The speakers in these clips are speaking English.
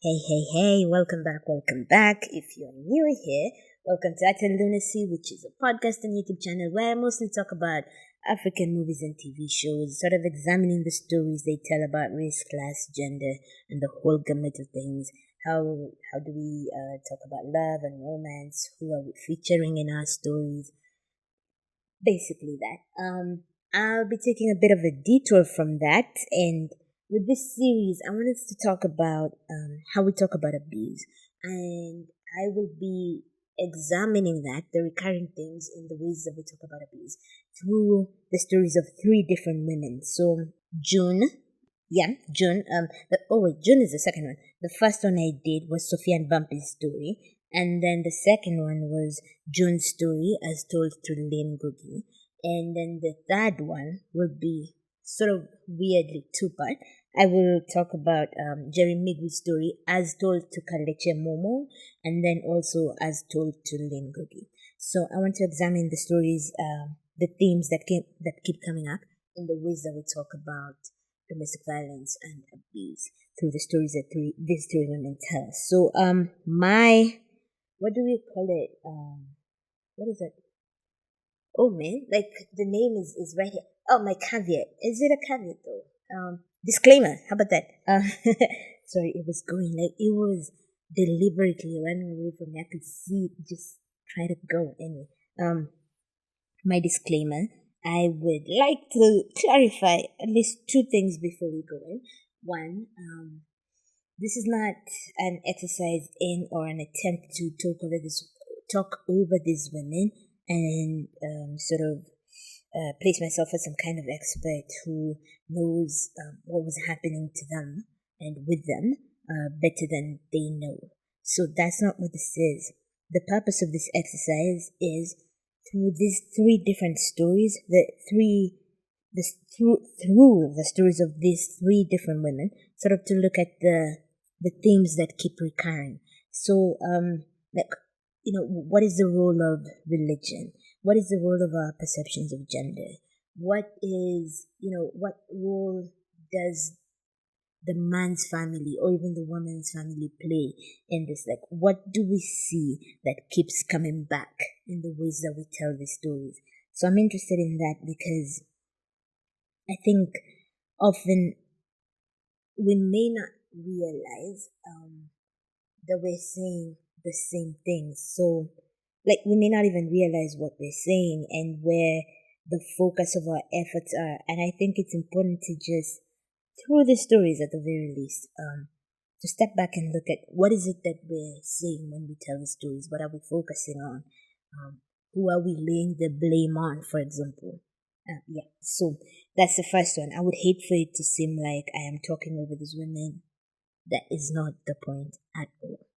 Hey, welcome back. If you're new here, welcome to Utter Lunacy, which is a podcast and YouTube channel where I mostly talk about African movies and TV shows, sort of examining the stories they tell about race, class, gender, and the whole gamut of things. How do we talk about love and romance? Who are we featuring in our stories? Basically that. I'll be taking a bit of a detour from that, and with this series, I want us to talk about how we talk about abuse, and I will be examining that the recurring themes in the ways that we talk about abuse through the stories of three different women. So June, yeah, June. June is the second one. The first one I did was Sophia and Bumpy's story, and then the second one was June's story as told through Lynn Ngugi. And then the third one will be sort of weirdly two-part. I will talk about Njeri Migwi's story as told to Kalekye Mumo, and then also as told to Lynn Ngugi. So I want to examine the stories, the themes that keep coming up in the ways that we talk about domestic violence and abuse through the stories that these three women tell. So my what do we call it? What is it? Oh man, like the name is right here. Oh, my caveat. Is it a caveat though? Disclaimer. How about that? Sorry, it was going like it was deliberately running away from me. I could see it just try to go anyway. My disclaimer. I would like to clarify at least two things before we go in. One, this is not an exercise in or an attempt to talk over these women and sort of place myself as some kind of expert who knows what was happening to them and with them better than they know. So that's not what this is. The purpose of this exercise is through these three different stories, through the stories of these three different women, sort of to look at the themes that keep recurring. So, what is the role of religion? What is the role of our perceptions of gender? What role does the man's family or even the woman's family play in this? Like, what do we see that keeps coming back in the ways that we tell these stories? So I'm interested in that because I think often we may not realize that we're saying the same things. So, like, we may not even realize what we're saying and where the focus of our efforts are. And I think it's important to just, through the stories at the very least, to step back and look at what is it that we're saying when we tell the stories. What are we focusing on? Who are we laying the blame on, for example? So that's the first one. I would hate for it to seem like I am talking over these women. That is not the point at all.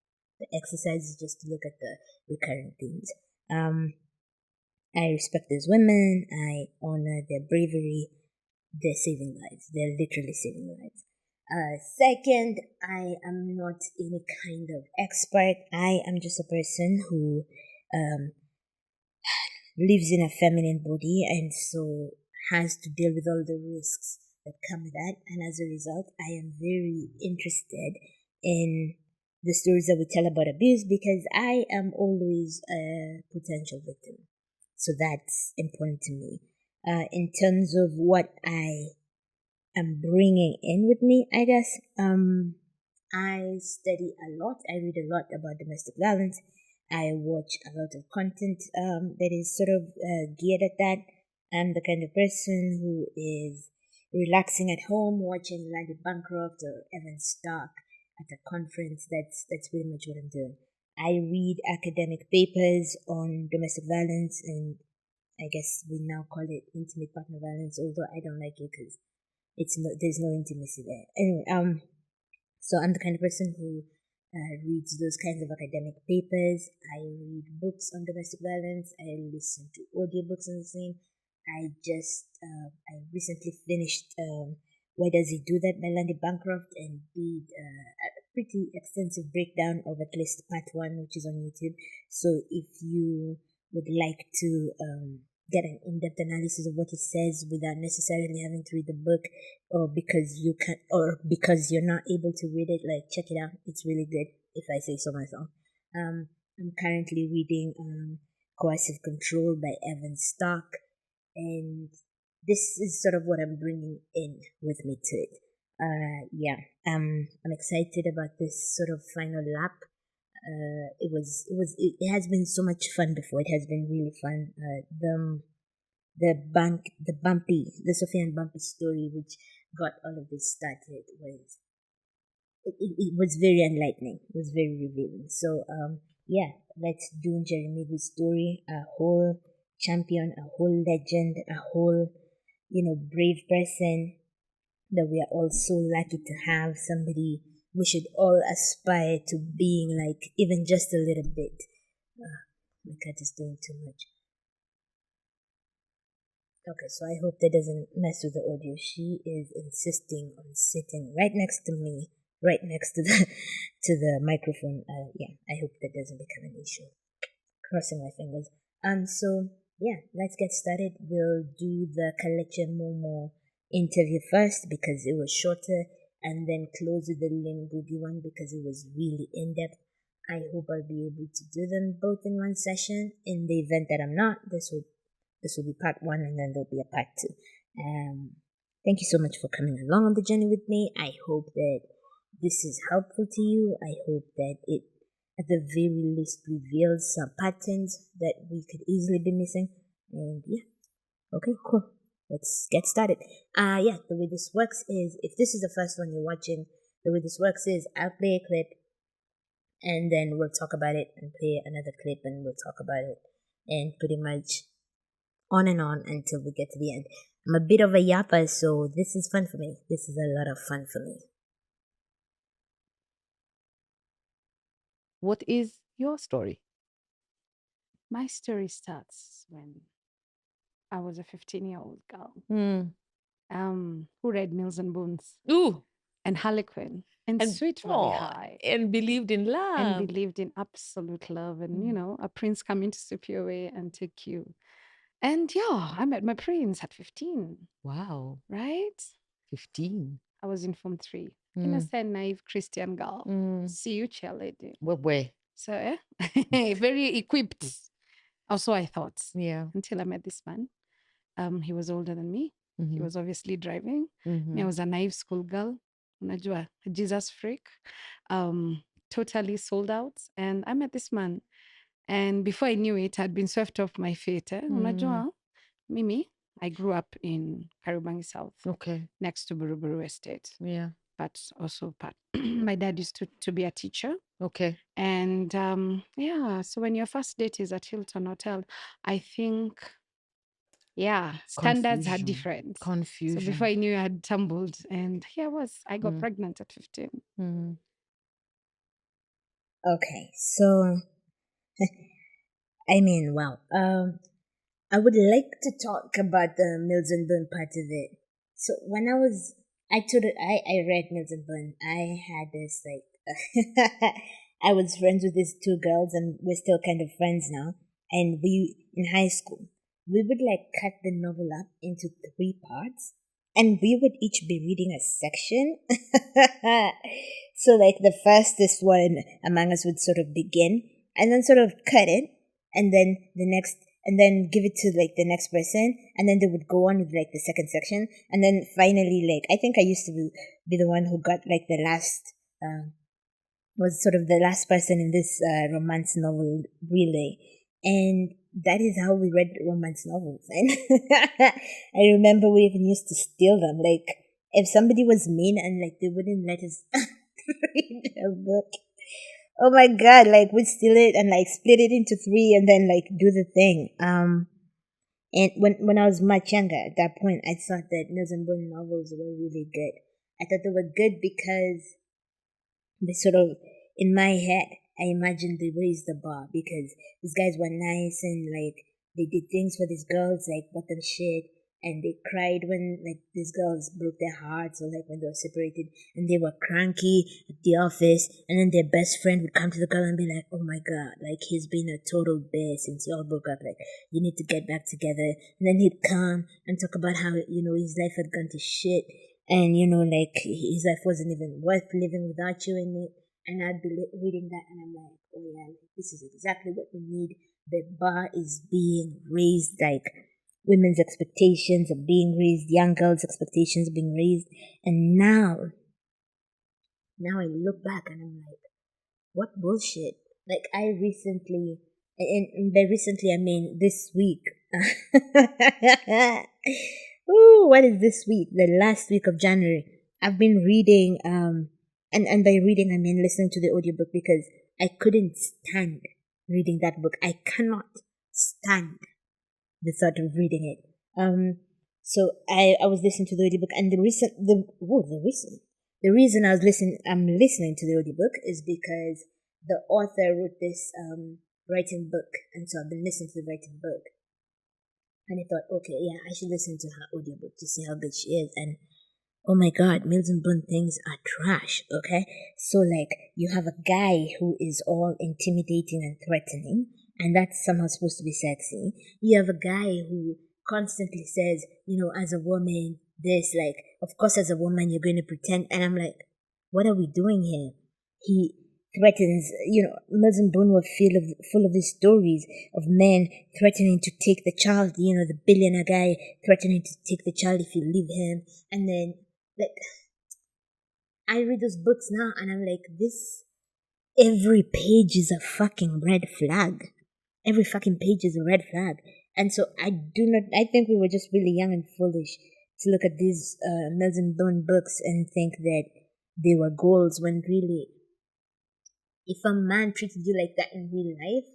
The exercise is just to look at the recurring themes. I respect these women. I honor their bravery. They're saving lives. They're literally saving lives. Second, I am not any kind of expert. I am just a person who lives in a feminine body and so has to deal with all the risks that come with that. And as a result, I am very interested in the stories that we tell about abuse because I am always a potential victim. So that's important to me. In terms of what I am bringing in with me, I guess, I study a lot. I read a lot about domestic violence. I watch a lot of content that is sort of geared at that. I'm the kind of person who is relaxing at home, watching Landy Bancroft or Evan Stark at a conference. That's pretty much what I'm doing. I read academic papers on domestic violence, and I guess we now call it intimate partner violence, although I don't like it because there's no intimacy there. Anyway, so I'm the kind of person who reads those kinds of academic papers. I read books on domestic violence. I listen to audiobooks on the same. I recently finished Why Does He Do That by Landy Bancroft and did a pretty extensive breakdown of at least part one, which is on YouTube. So if you would like to get an in-depth analysis of what it says without necessarily having to read the book, or because you can, or because you're not able to read it, like check it out. It's really good, if I say so myself. I'm currently reading Coercive Control by Evan Stark, and this is sort of what I'm bringing in with me to it. I'm excited about this sort of final lap. It has been so much fun before. It has been really fun. The Sophia and Bumpy story, which got all of this started, it was very enlightening. It was very revealing. So let's do Njeri Migwi's story. A whole champion, a whole legend, a whole brave person that we are all so lucky to have. Somebody we should all aspire to being like, even just a little bit. My cat is doing too much. Okay, so I hope that doesn't mess with the audio. She is insisting on sitting right next to me, right next to the microphone. I hope that doesn't become an issue. Crossing my fingers. Let's get started. We'll do the Kalekye Mumo interview first because it was shorter, and then close with the Lynn Ngugi one because it was really in-depth. I hope I'll be able to do them both in one session. In the event that I'm not, this will be part 1, and then there'll be a part 2. Thank you so much for coming along on the journey with me. I hope that this is helpful to you. I hope that it, at the very least, reveals some patterns that we could easily be missing. And okay, cool. Let's get started. The way this works is, if this is the first one you're watching, the way this works is I'll play a clip, and then we'll talk about it, and play another clip, and we'll talk about it, and pretty much on and on until we get to the end. I'm a bit of a yapper, so this is fun for me. This is a lot of fun for me. What is your story? My story starts when I was a 15-year-old girl who read Mills and Boons and Harlequin and Sweet Valley High and believed in love. and believed in absolute love and, a prince coming to sweep you away and take you. And I met my prince at 15. Wow. Right? 15. I was in Form 3. Innocent, naive Christian girl. See you, cheerleading. Where? So, very equipped. Also, I thought. Yeah. Until I met this man. He was older than me. He was obviously driving. Mm-hmm. Me, I was a naive schoolgirl. Unajua, a Jesus freak. Totally sold out. And I met this man. And before I knew it, I'd been swept off my feet. Unajua, Mimi, I grew up in Kariobangi South. Okay. Next to Buruburu Estate. Yeah. But also my dad used to be a teacher. Okay. And so when your first date is at Hilton Hotel, I think, standards are different. Confusion. So before I knew, I had tumbled, and here I got pregnant at 15. Okay, so I mean, wow. I would like to talk about the Mills and Boon part of it. So when I read Mills and Boon. I had this I was friends with these 2 girls, and we're still kind of friends now. And we, in high school, we would cut the novel up into 3 parts, and we would each be reading a section. So the fastest one among us would sort of begin, and then sort of cut it, and then the next, and then give it to the next person, and then they would go on with the second section, and then finally I think I used to be the one who got the last, was sort of the last person in this romance novel relay. And that is how we read romance novels. And I remember we even used to steal them. If somebody was mean and they wouldn't let us read a book, oh my god, we'd steal it and split it into 3 and then do the thing. And when I was much younger, at that point, I thought that Mills and Boon novels were really good. I thought they were good because they sort of, in my head, I imagined they raised the bar because these guys were nice and they did things for these girls, bought them shit, and they cried when like these girls broke their hearts, or like when they were separated and they were cranky at the office, and then their best friend would come to the girl and be like, oh my god, like he's been a total bear since y'all broke up, like you need to get back together. And then he'd come and talk about how, his life had gone to shit, and like his life wasn't even worth living without you in it. And I'd be reading that and I'm like, oh yeah, like, this is exactly what we need. The bar is being raised, like women's expectations are being raised, young girls' expectations are being raised. And now I look back and I'm like, what bullshit. Like I recently, and by recently I mean this week. Ooh, what is this week? The last week of January. I've been reading, and by reading I mean listening to the audiobook, because I couldn't stand reading that book. I cannot stand the thought of reading it. So I was listening to the audiobook, and the reason I'm listening to the audiobook is because the author wrote this writing book, and so I've been listening to the writing book. And I thought, okay, yeah, I should listen to her audiobook to see how good she is. And oh my god, Mills and Boone things are trash, okay? So like, you have a guy who is all intimidating and threatening, and that's somehow supposed to be sexy. You have a guy who constantly says, as a woman, this, like, of course as a woman you're going to pretend, and I'm like, what are we doing here? He threatens, Mills and Boone were full of these stories of men threatening to take the child, the billionaire guy threatening to take the child if you leave him. And then, like, I read those books now and I'm like, every page is a fucking red flag. Every fucking page is a red flag. And so I think we were just really young and foolish to look at these Mills and Boone books and think that they were goals, when really, if a man treated you like that in real life,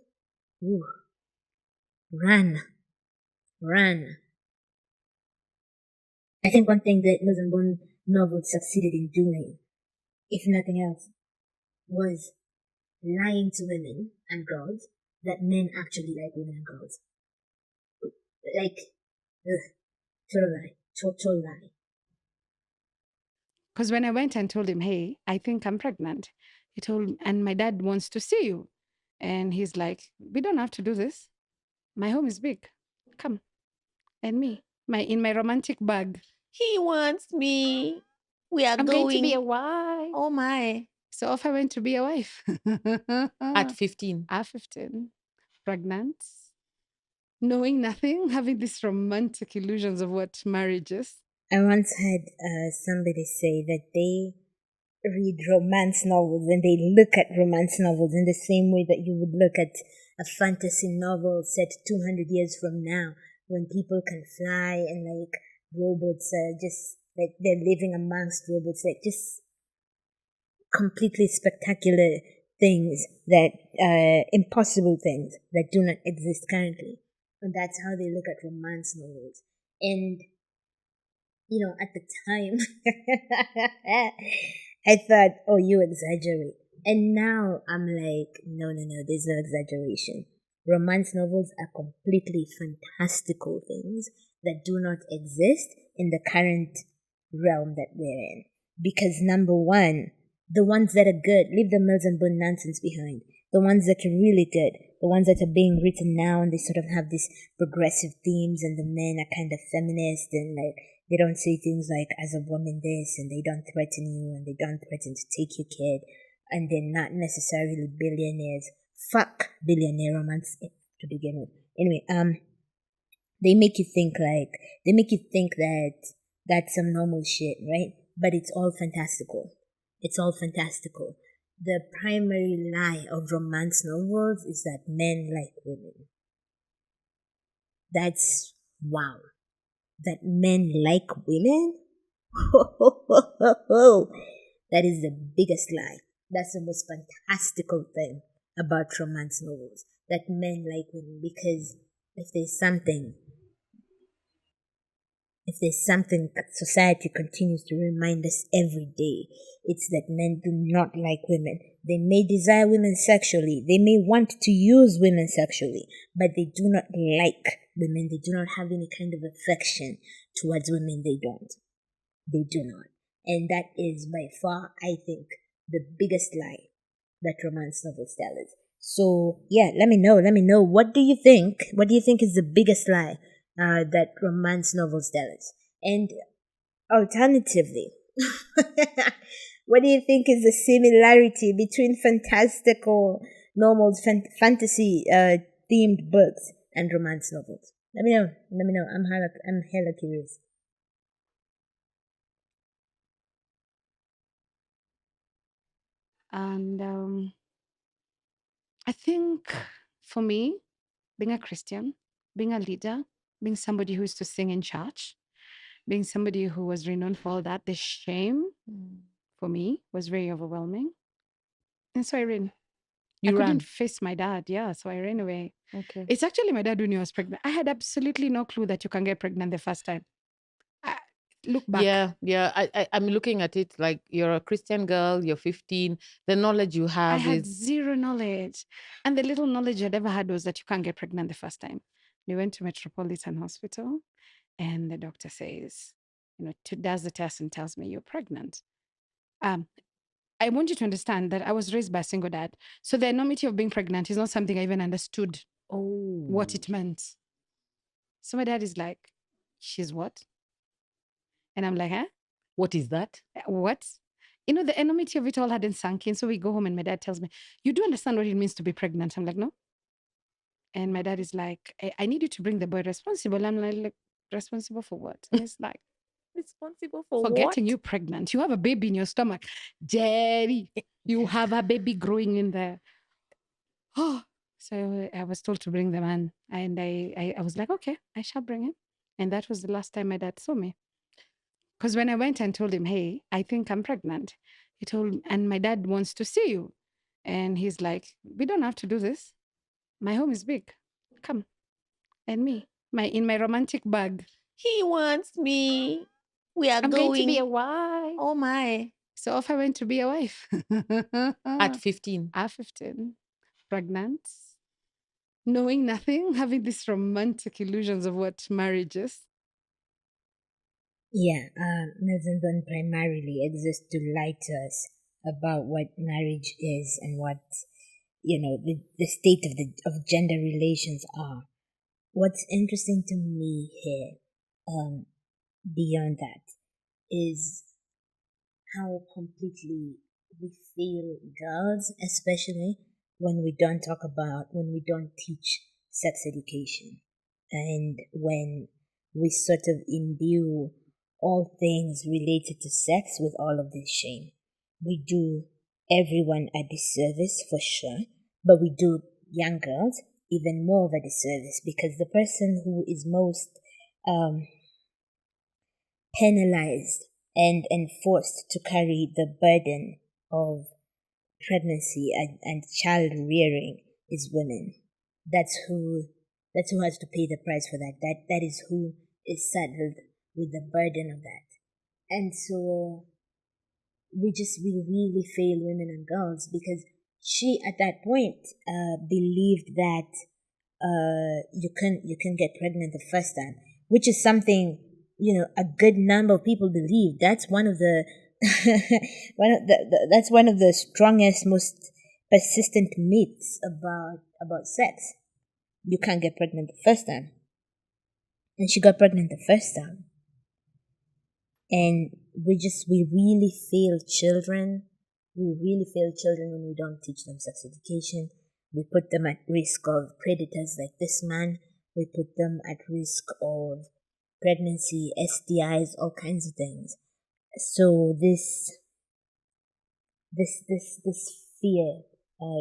run. I think one thing that Mills and Boone novel succeeded in doing, if nothing else, was lying to women and girls that men actually like women and girls. Like, total lie. Because when I went and told him, hey, I think I'm pregnant, he told, and my dad wants to see you. And he's like, we don't have to do this. My home is big. Come. And me, in my romantic bag. He wants me. I'm going to be a wife. Oh my. So off I went to be a wife. At 15. At 15. Pregnant. Knowing nothing, having these romantic illusions of what marriage is. I once had somebody say that they read romance novels and they look at romance novels in the same way that you would look at a fantasy novel set 200 years from now, when people can fly and like robots are just like they're living amongst robots, like just completely spectacular things that impossible things that do not exist currently. And that's how they look at romance novels. And at the time I thought, oh, you exaggerate. And now I'm like, no, there's no exaggeration. Romance novels are completely fantastical things that do not exist in the current realm that we're in. Because number one, the ones that are good, leave the Mills and Boone nonsense behind. The ones that are really good, the ones that are being written now, and they sort of have these progressive themes, and the men are kind of feminist, and like they don't say things like as a woman this, and they don't threaten you, and they don't threaten to take your kid, and they're not necessarily billionaires. Fuck billionaire romance to begin with. Anyway, they make you think that that's some normal shit, right? But it's all fantastical. The primary lie of romance novels is that men like women. That's wow. That men like women? That is the biggest lie. That's the most fantastical thing about romance novels. That men like women, because if there's something society continues to remind us every day, it's that men do not like women. They may desire women sexually, they may want to use women sexually, but they do not like women. They do not have any kind of affection towards women, they don't. They do not. And that is by far, I think, the biggest lie that romance novels tell us. So yeah, let me know. What do you think? What do you think is the biggest lie that romance novels tell us? And alternatively, what do you think is the similarity between fantastical, normal fantasy themed books and romance novels? Let me know. I'm hella curious. And I think for me, being a Christian, being a leader, being somebody who used to sing in church, being somebody who was renowned for all that, the shame for me was very overwhelming. And so I ran. You I couldn't ran. face my dad. Yeah. So I ran away. Okay. It's actually my dad when he was pregnant. I had absolutely no clue that you can get pregnant the first time. Look back. Yeah. I'm looking at it like you're a Christian girl, you're 15. The knowledge you I have had is zero knowledge. And the little knowledge I'd ever had was that you can't get pregnant the first time. We went to Metropolitan Hospital and the doctor says, does the test and tells me you're pregnant. I want you to understand that I was raised by a single dad. So the enormity of being pregnant is not something I even understood what it meant. So my dad is like, she's what? And I'm like, huh? what is that? What? The enormity of it all hadn't sunk in. So we go home and my dad tells me, you do understand what it means to be pregnant? I'm like, no. And my dad is like, I need you to bring the boy responsible. I'm like, responsible for what? And it's like, Responsible for for what? getting you pregnant. You have a baby in your stomach. Jerry, you have a baby growing in there. Oh, so I was told to bring the man. And I was like, okay, I shall bring him. And that was the last time my dad saw me. Because when I went and told him, hey, I think I'm pregnant, he told, and my dad wants to see you. And he's like, we don't have to do this. My home is big. Come. And me, in my romantic bag. He wants me. We are I'm going to be a going. wife. Oh my. So off I went to be a wife. At 15. At 15, pregnant, knowing nothing, having these romantic illusions of what marriage is. Yeah, Mills and Bond primarily exists to lie to us about what marriage is and what the state of gender relations are. What's interesting to me here, beyond that, is how completely we fail girls, especially when we don't teach sex education, and when we sort of imbue all things related to sex with all of this shame. We do everyone a disservice for sure, but we do young girls even more of a disservice because the person who is most um, penalized and forced to carry the burden of pregnancy and child rearing is women. That's who has to pay the price for that. That is who is saddled with the burden of that. And so we really fail women and girls because she at that point believed that you can get pregnant the first time, which is something a good number of people believe. That's one of the that's one of the strongest, most persistent myths about sex. You can't get pregnant the first time, and she got pregnant the first time. And we really fail children. We really fail children when we don't teach them sex education. We put them at risk of predators like this man. We put them at risk of pregnancy, STIs, all kinds of things. So this fear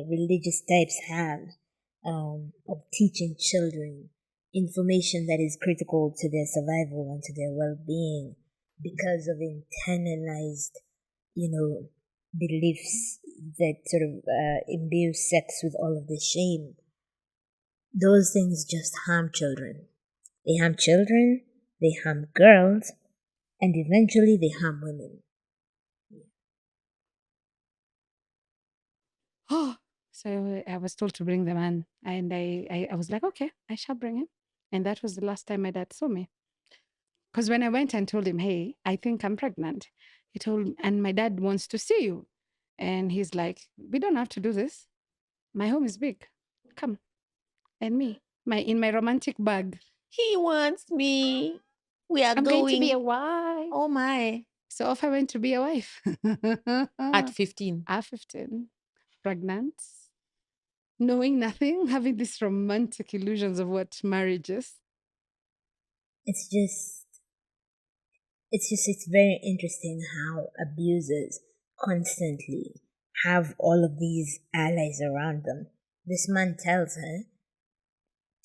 religious types have of teaching children information that is critical to their survival and to their well-being because of internalized, beliefs that sort of imbue sex with all of the shame. Those things just harm children. They harm children, they harm girls, and eventually they harm women. Oh, so I was told to bring the man. And I was like, okay, I shall bring him. And that was the last time my dad saw me. Because when I went and told him, hey, I think I'm pregnant, he told, and my dad wants to see you. And he's like, we don't have to do this. My home is big. Come. And me, in my romantic bag. He wants me. We are I'm going to be going. a wife. Oh my. So off I went to be a wife. At 15. At 15. Pregnant. Knowing nothing, having these romantic illusions of what marriage is. It's very interesting how abusers constantly have all of these allies around them. This man tells her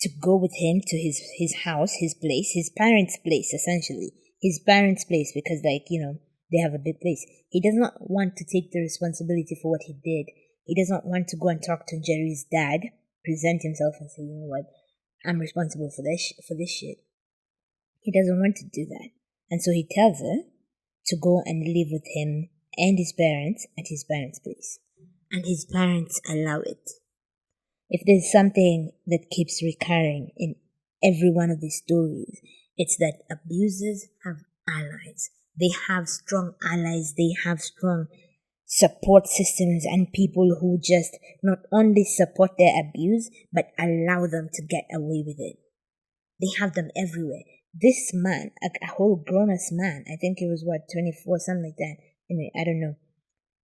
to go with him to his house, his place, his parents' place, essentially. His parents' place, because, like, they have a big place. He does not want to take the responsibility for what he did. He doesn't want to go and talk to Njeri's dad, present himself and say, you know what, I'm responsible for this shit. He doesn't want to do that. And so he tells her to go and live with him and his parents at his parents' place. And his parents allow it. If there's something that keeps recurring in every one of these stories, it's that abusers have allies. They have strong allies. They have strong support systems and people who just not only support their abuse, but allow them to get away with it. They have them everywhere. This man, a whole grown-ass man, I think he was 24, something like that. Anyway, I don't know.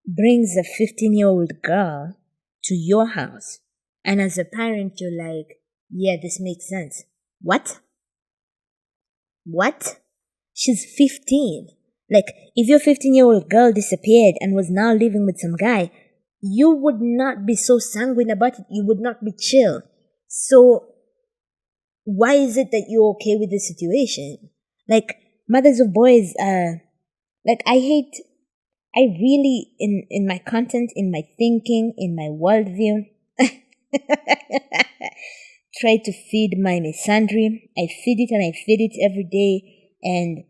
Brings a 15-year-old girl to your house. And as a parent, you're like, yeah, this makes sense. What? She's 15. Like, if your 15-year-old girl disappeared and was now living with some guy, you would not be so sanguine about it. You would not be chill. So, why is it that you're okay with this situation? Like, mothers of boys, like, I really, in my content, in my thinking, in my worldview, try to feed my misandry. I feed it and I feed it every day. And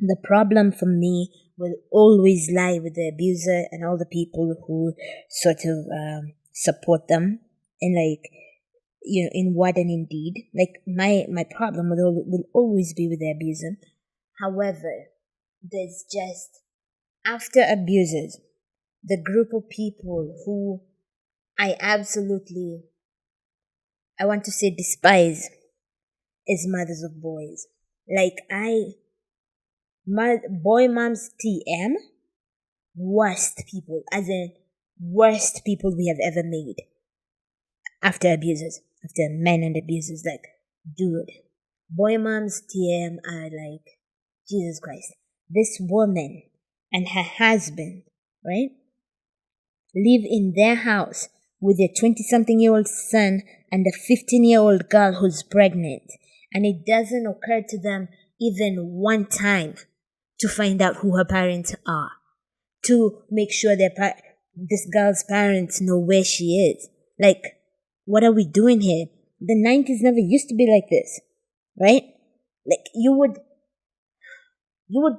the problem for me will always lie with the abuser and all the people who sort of support them. And like, in word and in deed. Like, my problem will always be with the abuser. However, there's just, after abusers, the group of people who I want to say despise is mothers of boys. Like, boy moms TM, worst people, as in worst people we have ever made. After abusers, after men and abusers, like, dude, boy moms TM are like, Jesus Christ. This woman and her husband, right, live in their house with a 20-something-year-old son and a 15-year-old girl who's pregnant. And it doesn't occur to them even one time to find out who her parents are, to make sure this girl's parents know where she is. Like, what are we doing here? The 90s never used to be like this, right? Like, you would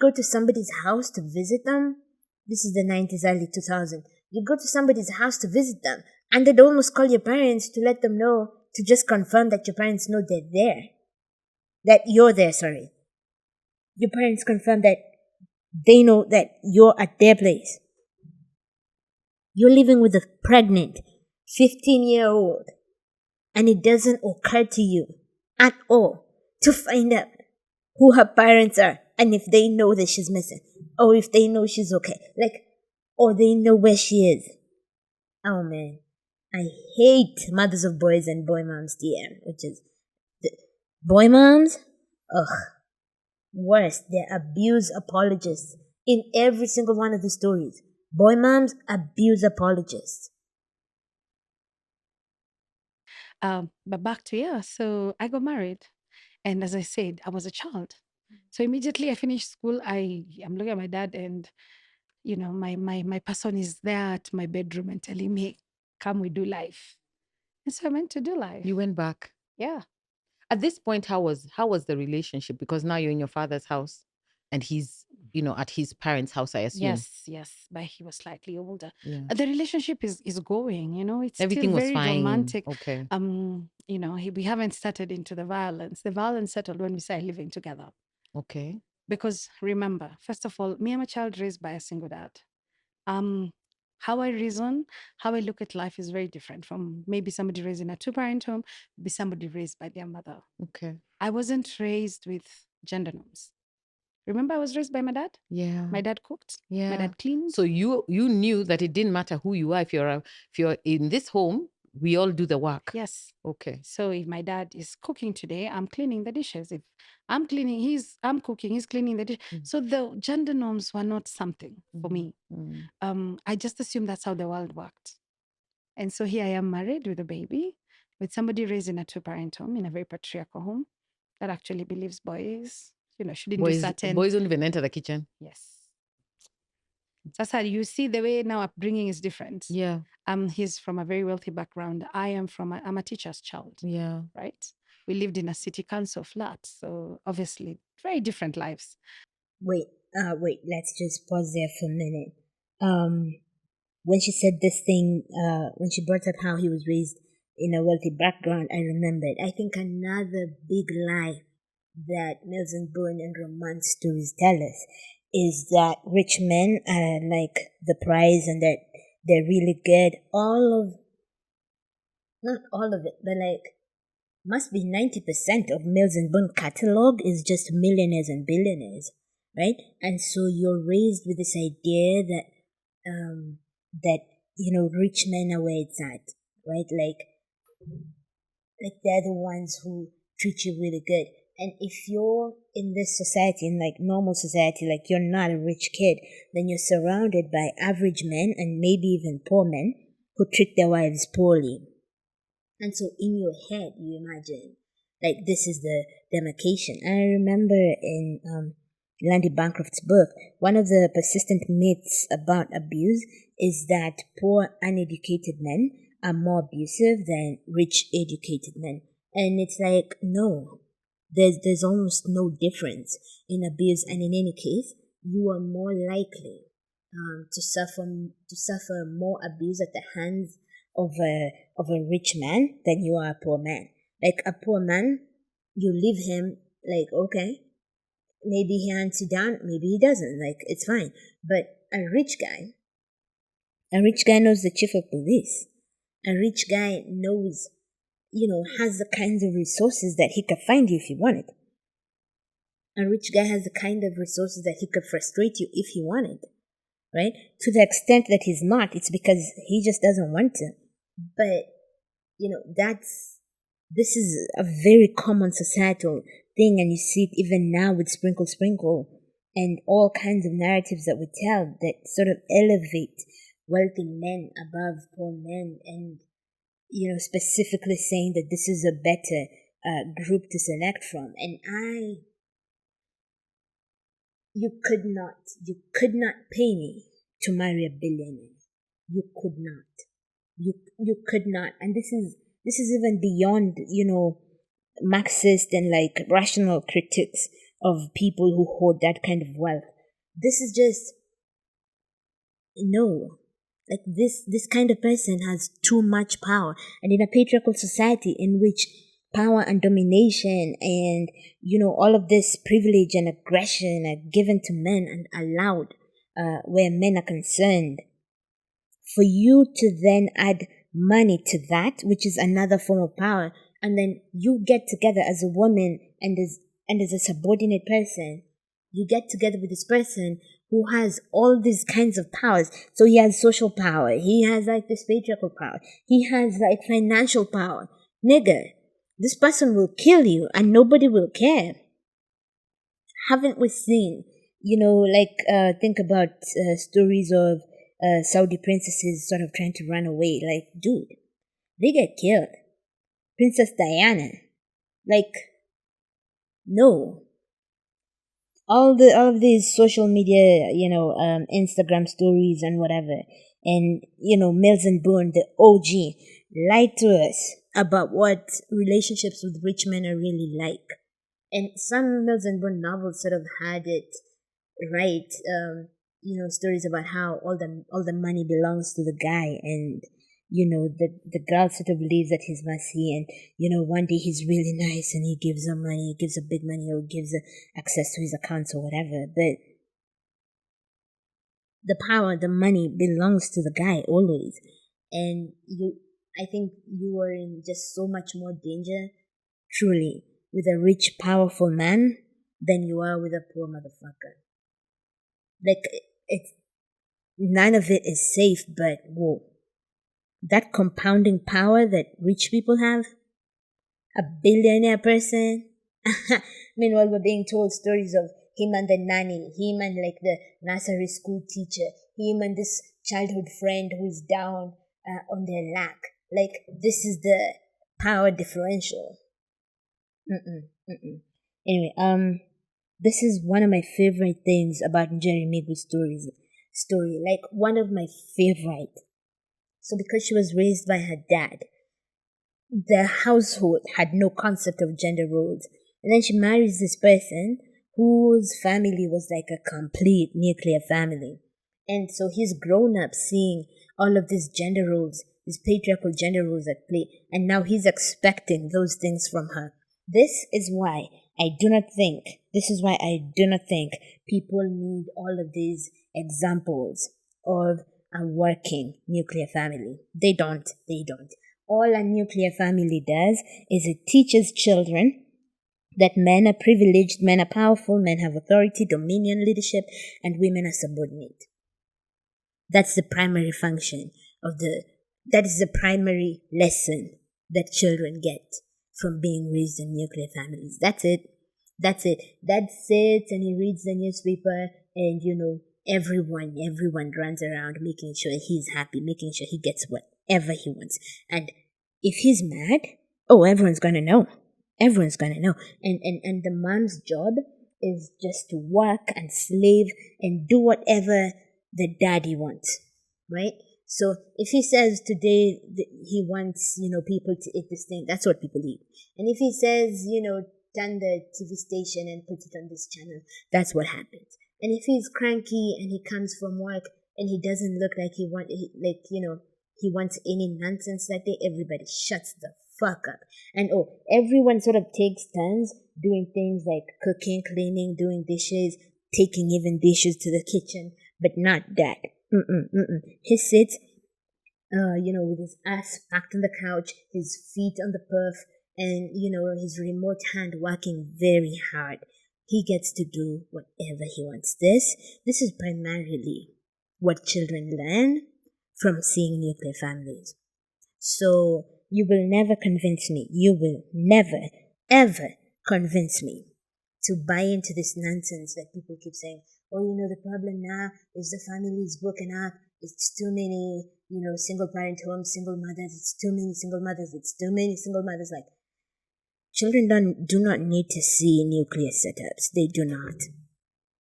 go to somebody's house to visit them. This is the 90s, early 2000s. You go to somebody's house to visit them, and they'd almost call your parents to let them know, to just confirm that your parents know they're there. That you're there, sorry. Your parents confirm that they know that you're at their place. You're living with a pregnant 15-year-old, and it doesn't occur to you at all to find out who her parents are, and if they know that she's missing, or if they know she's okay, like, or they know where she is. Oh man, I hate mothers of boys and boy moms DM, which is boy moms. Ugh, worst. They're abuse apologists in every single one of the stories. Boy moms, abuse apologists. But back to so I got married, and as I said, I was a child. So immediately I finished school, I'm looking at my dad, and my person is there at my bedroom and telling me, "Come, we do life." And so I went to do life. You went back. Yeah. At this point, how was the relationship? Because now you're in your father's house, and he's at his parents' house, I assume. Yes, but he was slightly older. Yeah. The relationship is going. It's Everything still was very fine. romantic. Okay. We haven't started into the violence. The violence settled when we started living together. Okay. Because remember, first of all, me, I'm a child raised by a single dad. How I reason, how I look at life is very different from maybe somebody raised in a two-parent home, be somebody raised by their mother. Okay. I wasn't raised with gender norms. Remember, I was raised by my dad. Yeah. My dad cooked. Yeah. My dad cleaned. So you knew that it didn't matter who you are. If you're in this home, we all do the work. Yes. Okay. So if my dad is cooking today, I'm cleaning the dishes. If I'm cleaning, I'm cooking, he's cleaning the dish. So the gender norms were not something for me. I just assumed that's how the world worked. And so here I am married with a baby, with somebody raised in a two-parent home, in a very patriarchal home that actually believes boys, shouldn't do certain. Boys don't even enter the kitchen. Yes. That's how you see the way now upbringing is different. Yeah. He's from a very wealthy background. I'm a teacher's child. Yeah. Right? We lived in a city council flat, so obviously very different lives. Wait, let's just pause there for a minute. When she said this thing, when she brought up how he was raised in a wealthy background, I remembered. I think another big lie that Mills and Boone and romance stories tell us is that rich men are like the prize and that they're really good. Not all of it, but like must be 90% of Mills and Boone catalog is just millionaires and billionaires, right? And so you're raised with this idea that rich men are where it's at, right? Like they're the ones who treat you really good. And if you're in this society, in like normal society, like you're not a rich kid, then you're surrounded by average men and maybe even poor men who treat their wives poorly. And so in your head, you imagine like this is the demarcation. And I remember in Landy Bancroft's book, one of the persistent myths about abuse is that poor uneducated men are more abusive than rich educated men. And it's like, no, there's almost no difference in abuse. And in any case, you are more likely to suffer more abuse at the hands of a rich man than you are a poor man. Like a poor man, you leave him like, okay, maybe he hunts you down, maybe he doesn't. Like it's fine. But a rich guy knows the chief of police. A rich guy knows, has the kinds of resources that he could find you if he wanted. A rich guy has the kind of resources that he could frustrate you if he wanted. Right? To the extent that he's not, it's because he just doesn't want to. But, this is a very common societal thing, and you see it even now with Sprinkle and all kinds of narratives that we tell that sort of elevate wealthy men above poor men, and specifically saying that this is a better group to select from. And you could not pay me to marry a billionaire. You could not. You could not. And this is even beyond, Marxist and like rational critics of people who hoard that kind of wealth. This is just no. Like this kind of person has too much power. And in a patriarchal society in which power and domination and, all of this privilege and aggression are given to men and allowed where men are concerned, for you to then add money to that, which is another form of power, and then you get together as a woman and as a subordinate person, you get together with this person who has all these kinds of powers. So he has social power, he has like this patriarchal power, he has like financial power. Nigga, this person will kill you and nobody will care. Haven't we seen, think about stories of Saudi princesses sort of trying to run away. Like, dude, they get killed. Princess Diana, like, no. All of these social media, Instagram stories and whatever, and Mills and Boone, the OG, lied to us about what relationships with rich men are really like. And some Mills and Boone novels sort of had it right. Stories about how all the money belongs to the guy, and the girl sort of lives at his mercy, and one day he's really nice and he gives her money, gives her big money, or gives her access to his accounts or whatever. But the power, the money belongs to the guy always. And I think you are in just so much more danger, truly, with a rich, powerful man than you are with a poor motherfucker. Like, none of it is safe, but whoa. That compounding power that rich people have, a billionaire person. Meanwhile, we're being told stories of him and the nanny, him and like the nursery school teacher, him and this childhood friend who is down on their lack. Like, this is the power differential. Anyway, this is one of my favorite things about Njeri Migwi's story. Like, one of my favorite. So because she was raised by her dad, the household had no concept of gender roles. And then she marries this person whose family was like a complete nuclear family. And so he's grown up seeing all of these gender roles, these patriarchal gender roles at play. And now he's expecting those things from her. This is why I do not think people need all of these examples of a working nuclear family. They don't. All a nuclear family does is it teaches children that men are privileged, men are powerful, men have authority, dominion, leadership, and women are subordinate. That's the primary function that is the primary lesson that children get from being raised in nuclear families. That's it. Dad sits and he reads the newspaper, and everyone runs around making sure he's happy, making sure he gets whatever he wants. And if he's mad, everyone's gonna know. And the mom's job is just to work and slave and do whatever the daddy wants, right? So if he says today he wants, people to eat this thing, that's what people eat. And if he says, turn the TV station and put it on this channel, that's what happens. And if he's cranky and he comes from work and he doesn't look like he wants any nonsense that day, everybody shuts the fuck up. And everyone sort of takes turns doing things like cooking, cleaning, doing dishes, taking even dishes to the kitchen, but not Dad. He sits, with his ass packed on the couch, his feet on the perf, and, his remote hand working very hard. He gets to do whatever he wants. This is primarily what children learn from seeing nuclear families. So you will never convince me. You will never, ever convince me to buy into this nonsense that people keep saying, the problem now is the family is broken up. It's too many, single parent homes, single mothers. It's too many single mothers. It's too many single mothers. Like, children do not need to see nuclear setups. They do not.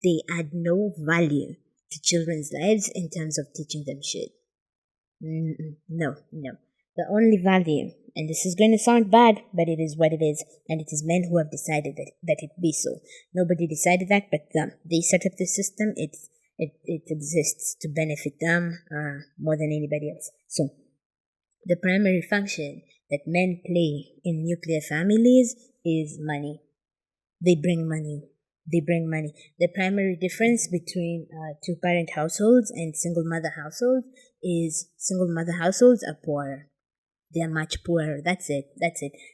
They add no value to children's lives in terms of teaching them shit. No. The only value, and this is going to sound bad, but it is what it is, and it is men who have decided that it be so. Nobody decided that but them. They set up the system. It exists to benefit them more than anybody else. So, the primary function that men play in nuclear families is money. They bring money. The primary difference between two-parent households and single-mother households is single-mother households are poorer. They are much poorer. That's it.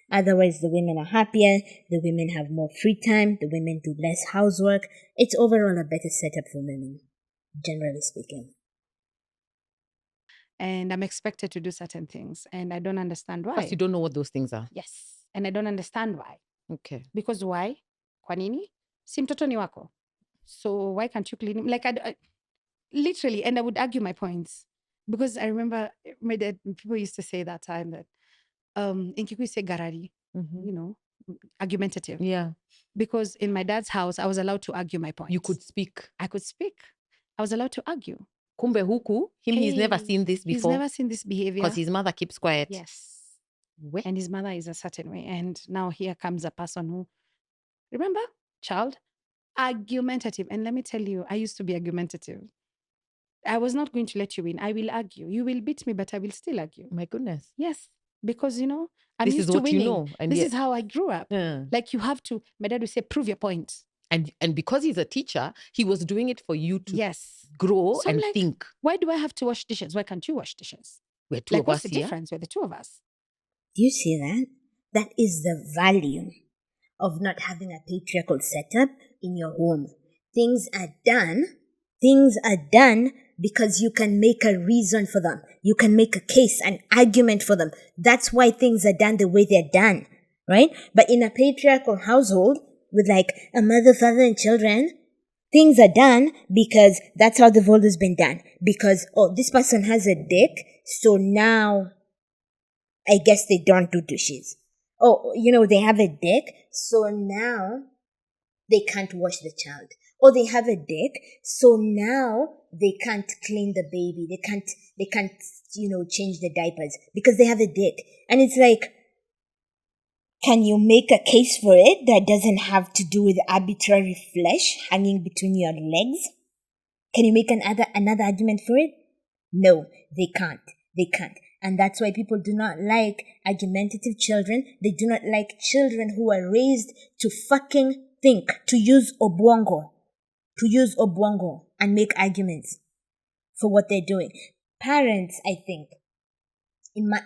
Otherwise, the women are happier. The women have more free time. The women do less housework. It's overall a better setup for women, generally speaking. And I'm expected to do certain things, and I don't understand why. First, you don't know what those things are. Yes, and I don't understand why. Okay. Because why? Kwa nini? Si mtoto ni wako. So why can't you clean him? Like, I literally, and I would argue my points. Because I remember my dad, people used to say that time that in Kikuyu say garari, argumentative. Yeah. Because in my dad's house, I was allowed to argue my points. You could speak. I could speak. I was allowed to argue. Kumbe huku, he's never seen this before. He's never seen this behavior. Because his mother keeps quiet. Yes. And his mother is a certain way. And now here comes a person who, remember, child, argumentative. And let me tell you, I used to be argumentative. I was not going to let you win. I will argue. You will beat me, but I will still argue. My goodness. Yes, because I'm This is used to what you winning. know, and This yet- is how I grew up. Like you have to. My dad would say, "Prove your point." And because he's a teacher, he was doing it for you to Yes. grow So I'm and like, think. why do I have to wash dishes? Why can't you wash dishes? We're two Like, of what's us the here. difference? We're the two of us. Do you see that? That is the value of not having a patriarchal setup in your home. Things are done because you can make a reason for them. You can make a case, an argument for them. That's why things are done the way they're done, right? But in a patriarchal household with like a mother, father, and children, things are done because that's how they've always been done. Because, oh, this person has a dick, so now I guess they don't do dishes. Oh, they have a dick, so now they can't wash the child. Or they have a dick, so now they can't clean the baby. They can't, change the diapers because they have a dick. And it's like, can you make a case for it that doesn't have to do with arbitrary flesh hanging between your legs? Can you make another argument for it? No, they can't. They can't. And that's why people do not like argumentative children. They do not like children who are raised to fucking think, to use obwongo and make arguments for what they're doing. Parents, I think,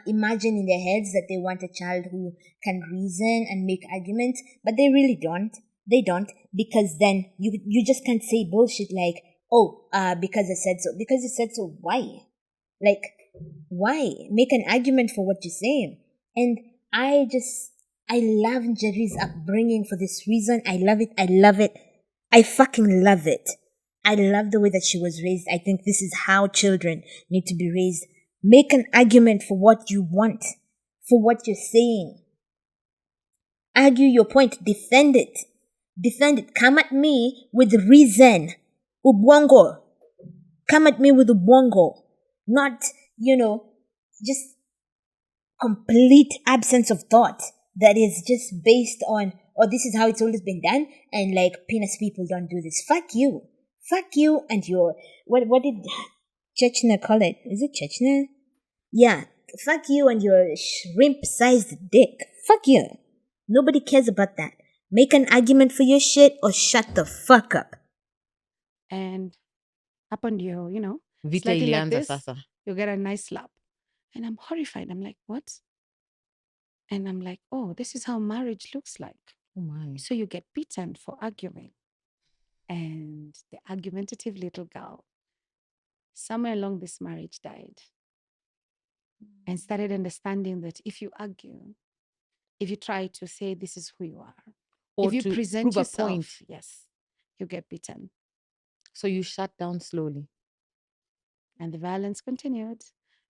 imagine in their heads that they want a child who can reason and make arguments, but they really don't. They don't, because then you just can't say bullshit like, oh, because I said so. Because you said so, why? Like, why? Make an argument for what you're saying. And I love Njeri's upbringing for this reason. I love it. I fucking love it. I love the way that she was raised. I think this is how children need to be raised. Make an argument for what you want, for what you're saying. Argue your point. Defend it. Come at me with reason. Ubwongo. Come at me with ubwongo. Not, just complete absence of thought that is just based on, oh, this is how it's always been done, and like penis people don't do this. Fuck you and your, what did Chechnya call it? Is it Chechnya? Yeah, fuck you and your shrimp-sized dick. Fuck you. Nobody cares about that. Make an argument for your shit or shut the fuck up. And happen to you, Vita slightly like ilianza this, sasa. you get a nice slap. And I'm horrified. I'm like, what? And I'm like, oh, this is how marriage looks like. Oh my. So you get beaten for arguing. And the argumentative little girl, somewhere along this marriage, died and started understanding that if you argue, if you try to say this is who you are, Or if you to present prove a yourself, point. yes, you get beaten. So you shut down slowly. And the violence continued.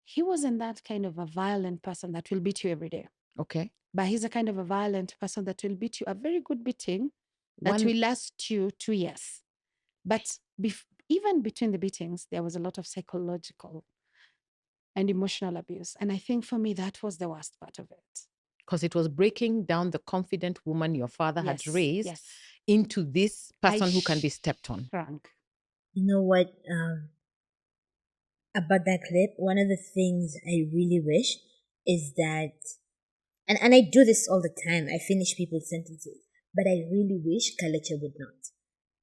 He wasn't that kind of a violent person that will beat you every day. Okay. But he's a kind of a violent person that will beat you a very good beating that One- will last you 2 years. But even between the beatings, there was a lot of psychological and emotional abuse. And I think for me, that was the worst part of it. Because it was breaking down the confident woman your father had raised Yes. into this person who can be stepped on. Frank. You know what? About that clip, one of the things I really wish is that, and I do this all the time, I finish people's sentences, but I really wish Kalekye would not.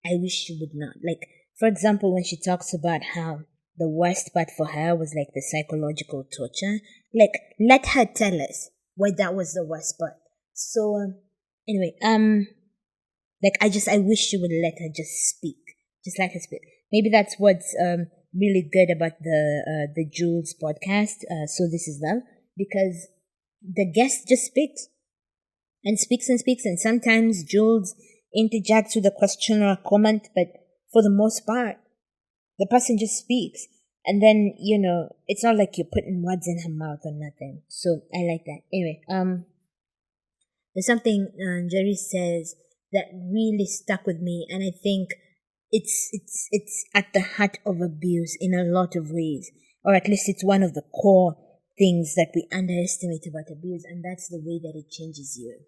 I wish she would not. Like, for example, when she talks about how the worst part for her was like the psychological torture, like, let her tell us why that was the worst part. So, anyway, like, I wish she would let her just speak. Just let her speak. Maybe that's what's really good about the Jules podcast. So this is them, because the guest just speaks and speaks, and sometimes Jules interjects with a question or a comment, but for the most part, the person just speaks. And then, it's not like you're putting words in her mouth or nothing. So I like that. Anyway, there's something Njeri says that really stuck with me, and I think it's at the heart of abuse in a lot of ways, or at least it's one of the core things that we underestimate about abuse, and that's the way that it changes you.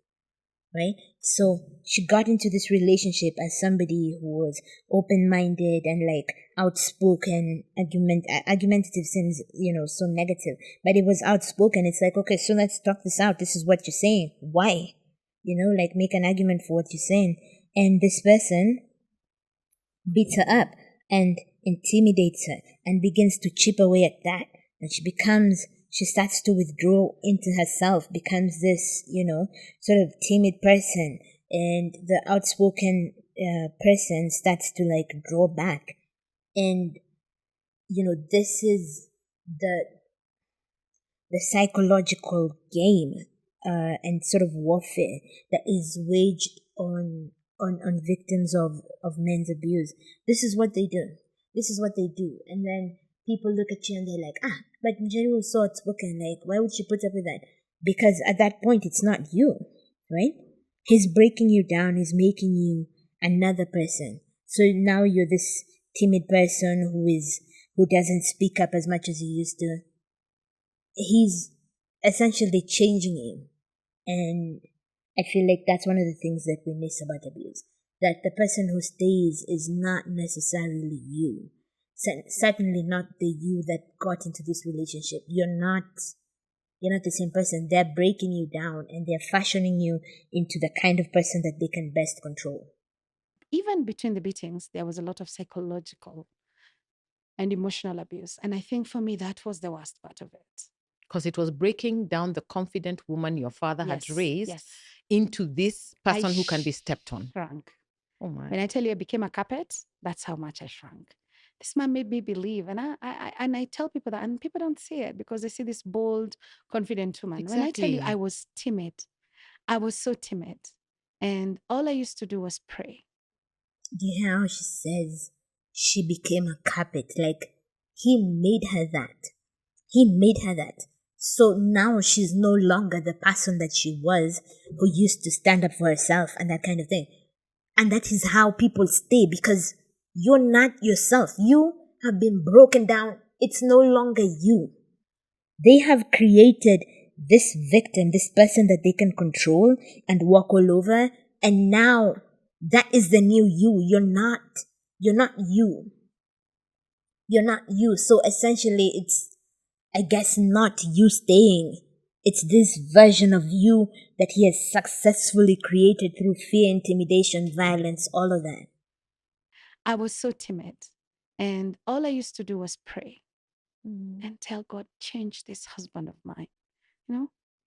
right? So she got into this relationship as somebody who was open-minded and like outspoken. Argumentative seems, so negative, but it was outspoken. It's like, okay, so let's talk this out. This is what you're saying. Why? Like make an argument for what you're saying. And this person beats her up and intimidates her and begins to chip away at that. And she starts to withdraw into herself, becomes this, sort of timid person. And the outspoken person starts to like draw back. And, this is the psychological game and sort of warfare that is waged on victims of men's abuse. This is what they do. This is what they do. And then people look at you and they're like, but Njeri was so outspoken. Like, why would she put up with that? Because at that point, it's not you, right? He's breaking you down. He's making you another person. So now you're this timid person who doesn't speak up as much as he used to. He's essentially changing you. And I feel like that's one of the things that we miss about abuse. That the person who stays is not necessarily you. Certainly not the you that got into this relationship. You're not the same person. They're breaking you down and they're fashioning you into the kind of person that they can best control. Even between the beatings, there was a lot of psychological and emotional abuse. And I think for me, that was the worst part of it. Because it was breaking down the confident woman your father had raised into this person who can be stepped on. Shrunk. Oh my. When I tell you I became a carpet, that's how much I shrunk. This man made me believe. And I tell people that, and people don't see it because they see this bold, confident woman. Exactly. When I tell you I was timid, I was so timid. And all I used to do was pray. Do you hear how she says she became a carpet? Like, he made her that. He made her that. So now she's no longer the person that she was, who used to stand up for herself and that kind of thing. And that is how people stay, because you're not yourself. You have been broken down. It's no longer you. They have created this victim, this person that they can control and walk all over. And now that is the new you. You're not you. You're not you. So essentially it's, I guess, not you staying. It's this version of you that he has successfully created through fear, intimidation, violence, all of that. I was so timid. And all I used to do was pray and tell God, change this husband of mine.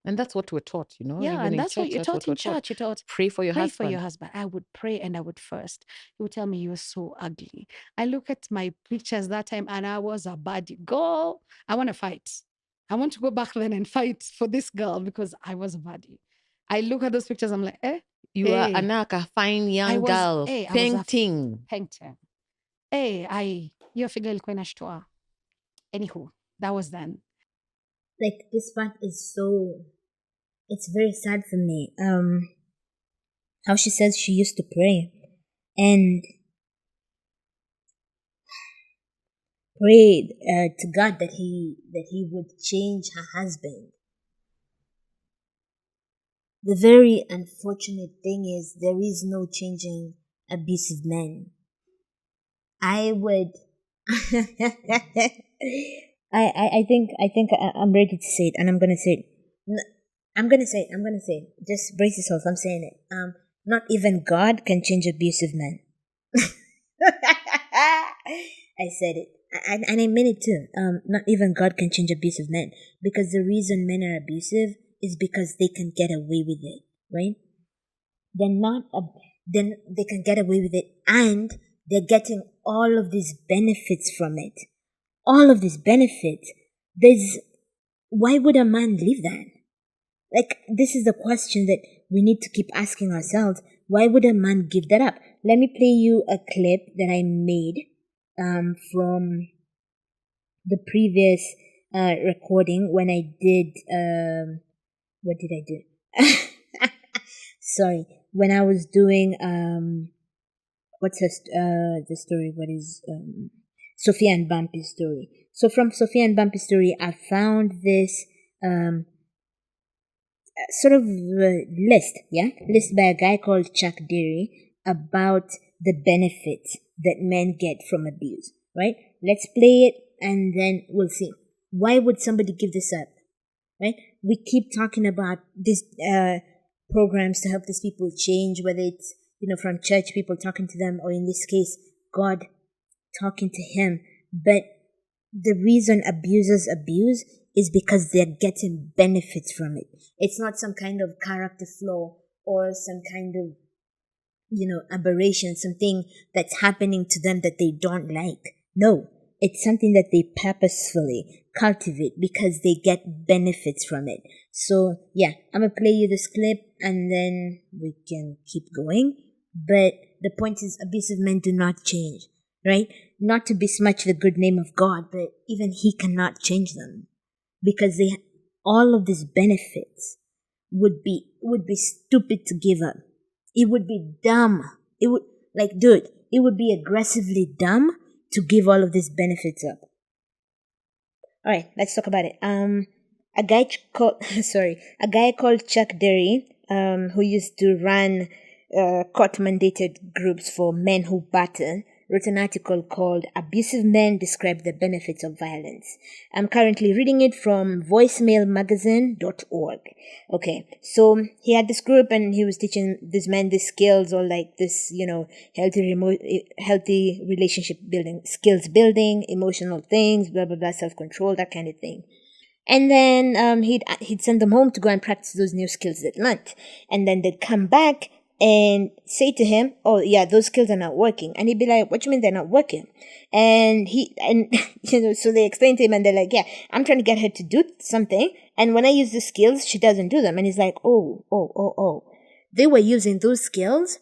And that's what we're taught, Yeah, even and in that's what church, you're taught in we're church. You're taught, pray for your pray husband. for your husband. I would pray and I would fast. He would tell me, you're so ugly. I look at my pictures that time and I was a baddie. Girl, I want to fight. I want to go back then and fight for this girl because I was a baddie. I look at those pictures, I'm like, You are Anaka, fine young girl, painting. Painting. Your figure ilikuwa inashtua. Anywho, that was then. Like, this part is so, it's very sad for me. How she says she used to pray and prayed to God that he would change her husband. The very unfortunate thing is there is no changing abusive men. I would I think I'm ready to say it, and I'm gonna say it. I'm gonna say it. Just brace yourself. I'm saying it. Not even God can change abusive men. I said it, and I meant it too. Not even God can change abusive men, because the reason men are abusive is because they can get away with it, right? Then they can get away with it, and they're getting all of these benefits from it. All of these benefits. Why would a man leave that? Like, this is the question that we need to keep asking ourselves. Why would a man give that up? Let me play you a clip that I made from the previous recording when I did what did I do? Sorry, when I was doing what's the story? What is Sophia and Bumpy's story? So from Sophia and Bumpy's story, I found this sort of list by a guy called Chuck Derry about the benefits that men get from abuse, right? Let's play it and then we'll see. Why would somebody give this up, right? We keep talking about these programs to help these people change, whether it's, from church people talking to them, or in this case, God talking to him. But the reason abusers abuse is because they're getting benefits from it. It's not some kind of character flaw or some kind of, aberration, something that's happening to them that they don't like. No, it's something that they purposefully cultivate because they get benefits from it. So, yeah, I'm going to play you this clip and then we can keep going. But the point is, abusive men do not change, right? Not to besmirch the good name of God, but even he cannot change them because all of these benefits would be stupid to give up. It would be dumb. It would be aggressively dumb to give all of these benefits up. All right, let's talk about it. A guy called Chuck Derry, who used to run court-mandated groups for men who battle, wrote an article called "Abusive Men Describe the Benefits of Violence." I'm currently reading it from voicemailmagazine.org. Okay, so he had this group and he was teaching these men these skills, or like this, healthy relationship building, skills building, emotional things, blah, blah, blah, self-control, that kind of thing. And then he'd send them home to go and practice those new skills that month. And then they'd come back and say to him, "Oh yeah, those skills are not working." And he'd be like, "What do you mean they're not working?" And so they explain to him and they're like, "Yeah, I'm trying to get her to do something. And when I use the skills, she doesn't do them." And he's like, oh. They were using those skills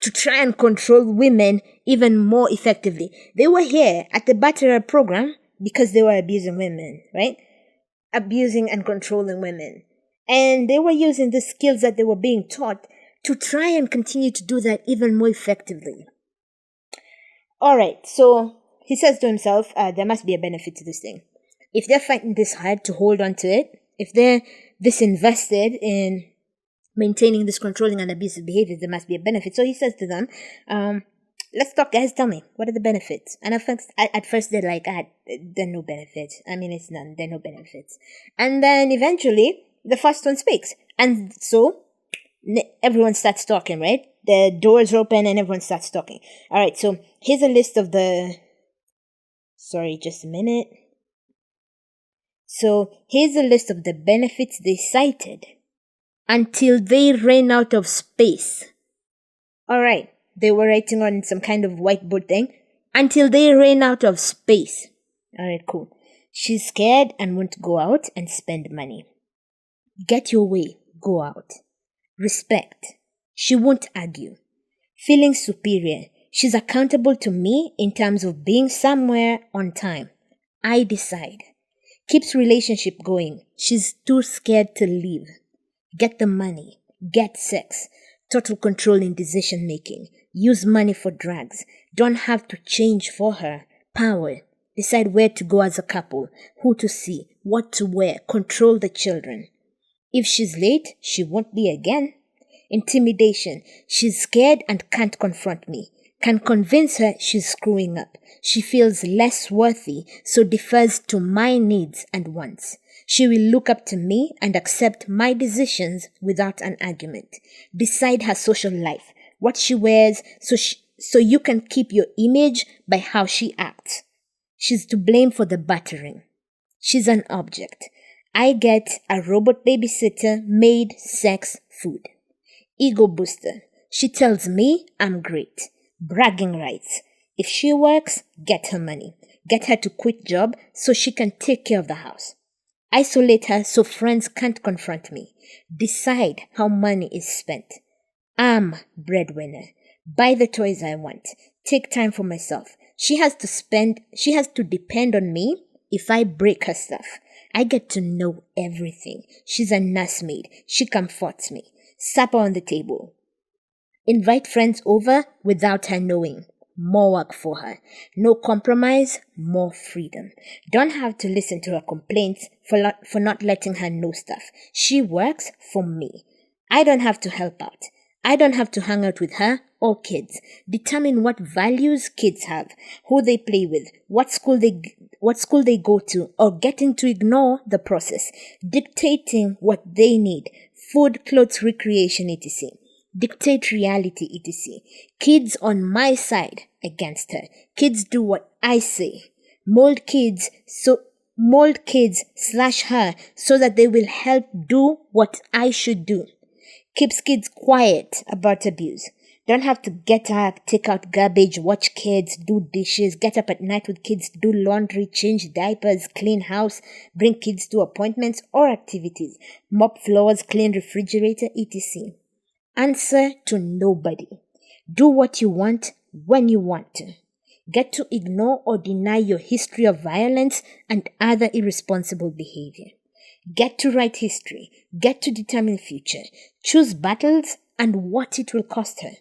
to try and control women even more effectively. They were here at the Batterer program because they were abusing women, right? Abusing and controlling women. And they were using the skills that they were being taught to try and continue to do that even more effectively. All right, so he says to himself, there must be a benefit to this thing. If they're fighting this hard to hold on to it, if they're this invested in maintaining this controlling and abusive behavior, there must be a benefit. So he says to them, let's talk, guys, tell me, what are the benefits? And at first they're like, there are no benefits. I mean, it's none, there are no benefits. And then eventually, the first one speaks. And so everyone starts talking, right? The doors open and everyone starts talking. All right, so here's a list of just a minute. So here's a list of the benefits they cited until they ran out of space. All right, they were writing on some kind of whiteboard thing until they ran out of space. All right, cool. She's scared and won't go out and spend money. Get your way, go out. Respect. She won't argue. Feeling superior. She's accountable to me in terms of being somewhere on time. I decide. Keeps relationship going. She's too scared to leave. Get the money. Get sex. Total control in decision making. Use money for drugs. Don't have to change for her. Power. Decide where to go as a couple. Who to see. What to wear. Control the children. If she's late, she won't be again. Intimidation. She's scared and can't confront me. Can convince her she's screwing up. She feels less worthy, so defers to my needs and wants. She will look up to me and accept my decisions without an argument. Decide her social life, what she wears, so you can keep your image by how she acts. She's to blame for the battering. She's an object. I get a robot babysitter, maid, sex, food. Ego booster. She tells me I'm great. Bragging rights. If she works, get her money. Get her to quit job so she can take care of the house. Isolate her so friends can't confront me. Decide how money is spent. I'm breadwinner. Buy the toys I want. Take time for myself. She has to depend on me if I break her stuff. I get to know everything. She's a nursemaid. She comforts me. Supper on the table. Invite friends over without her knowing. more work for her. No compromise, more freedom. Don't have to listen to her complaints for not letting her know stuff. She works for me. I don't have to help out. I don't have to hang out with her or kids. Determine what values kids have, who they play with, what school they go to, or getting to ignore the process. Dictating what they need, food, clothes, recreation, etc. Dictate reality, etc. Kids on my side against her. Kids do what I say. Mold kids slash her so that they will help do what I should do. Keeps kids quiet about abuse. Don't have to get up, take out garbage, watch kids, do dishes, get up at night with kids, do laundry, change diapers, clean house, bring kids to appointments or activities, mop floors, clean refrigerator, etc. Answer to nobody. Do what you want when you want to. Get to ignore or deny your history of violence and other irresponsible behavior. Get to write history. Get to determine future. Choose battles and what it will cost her.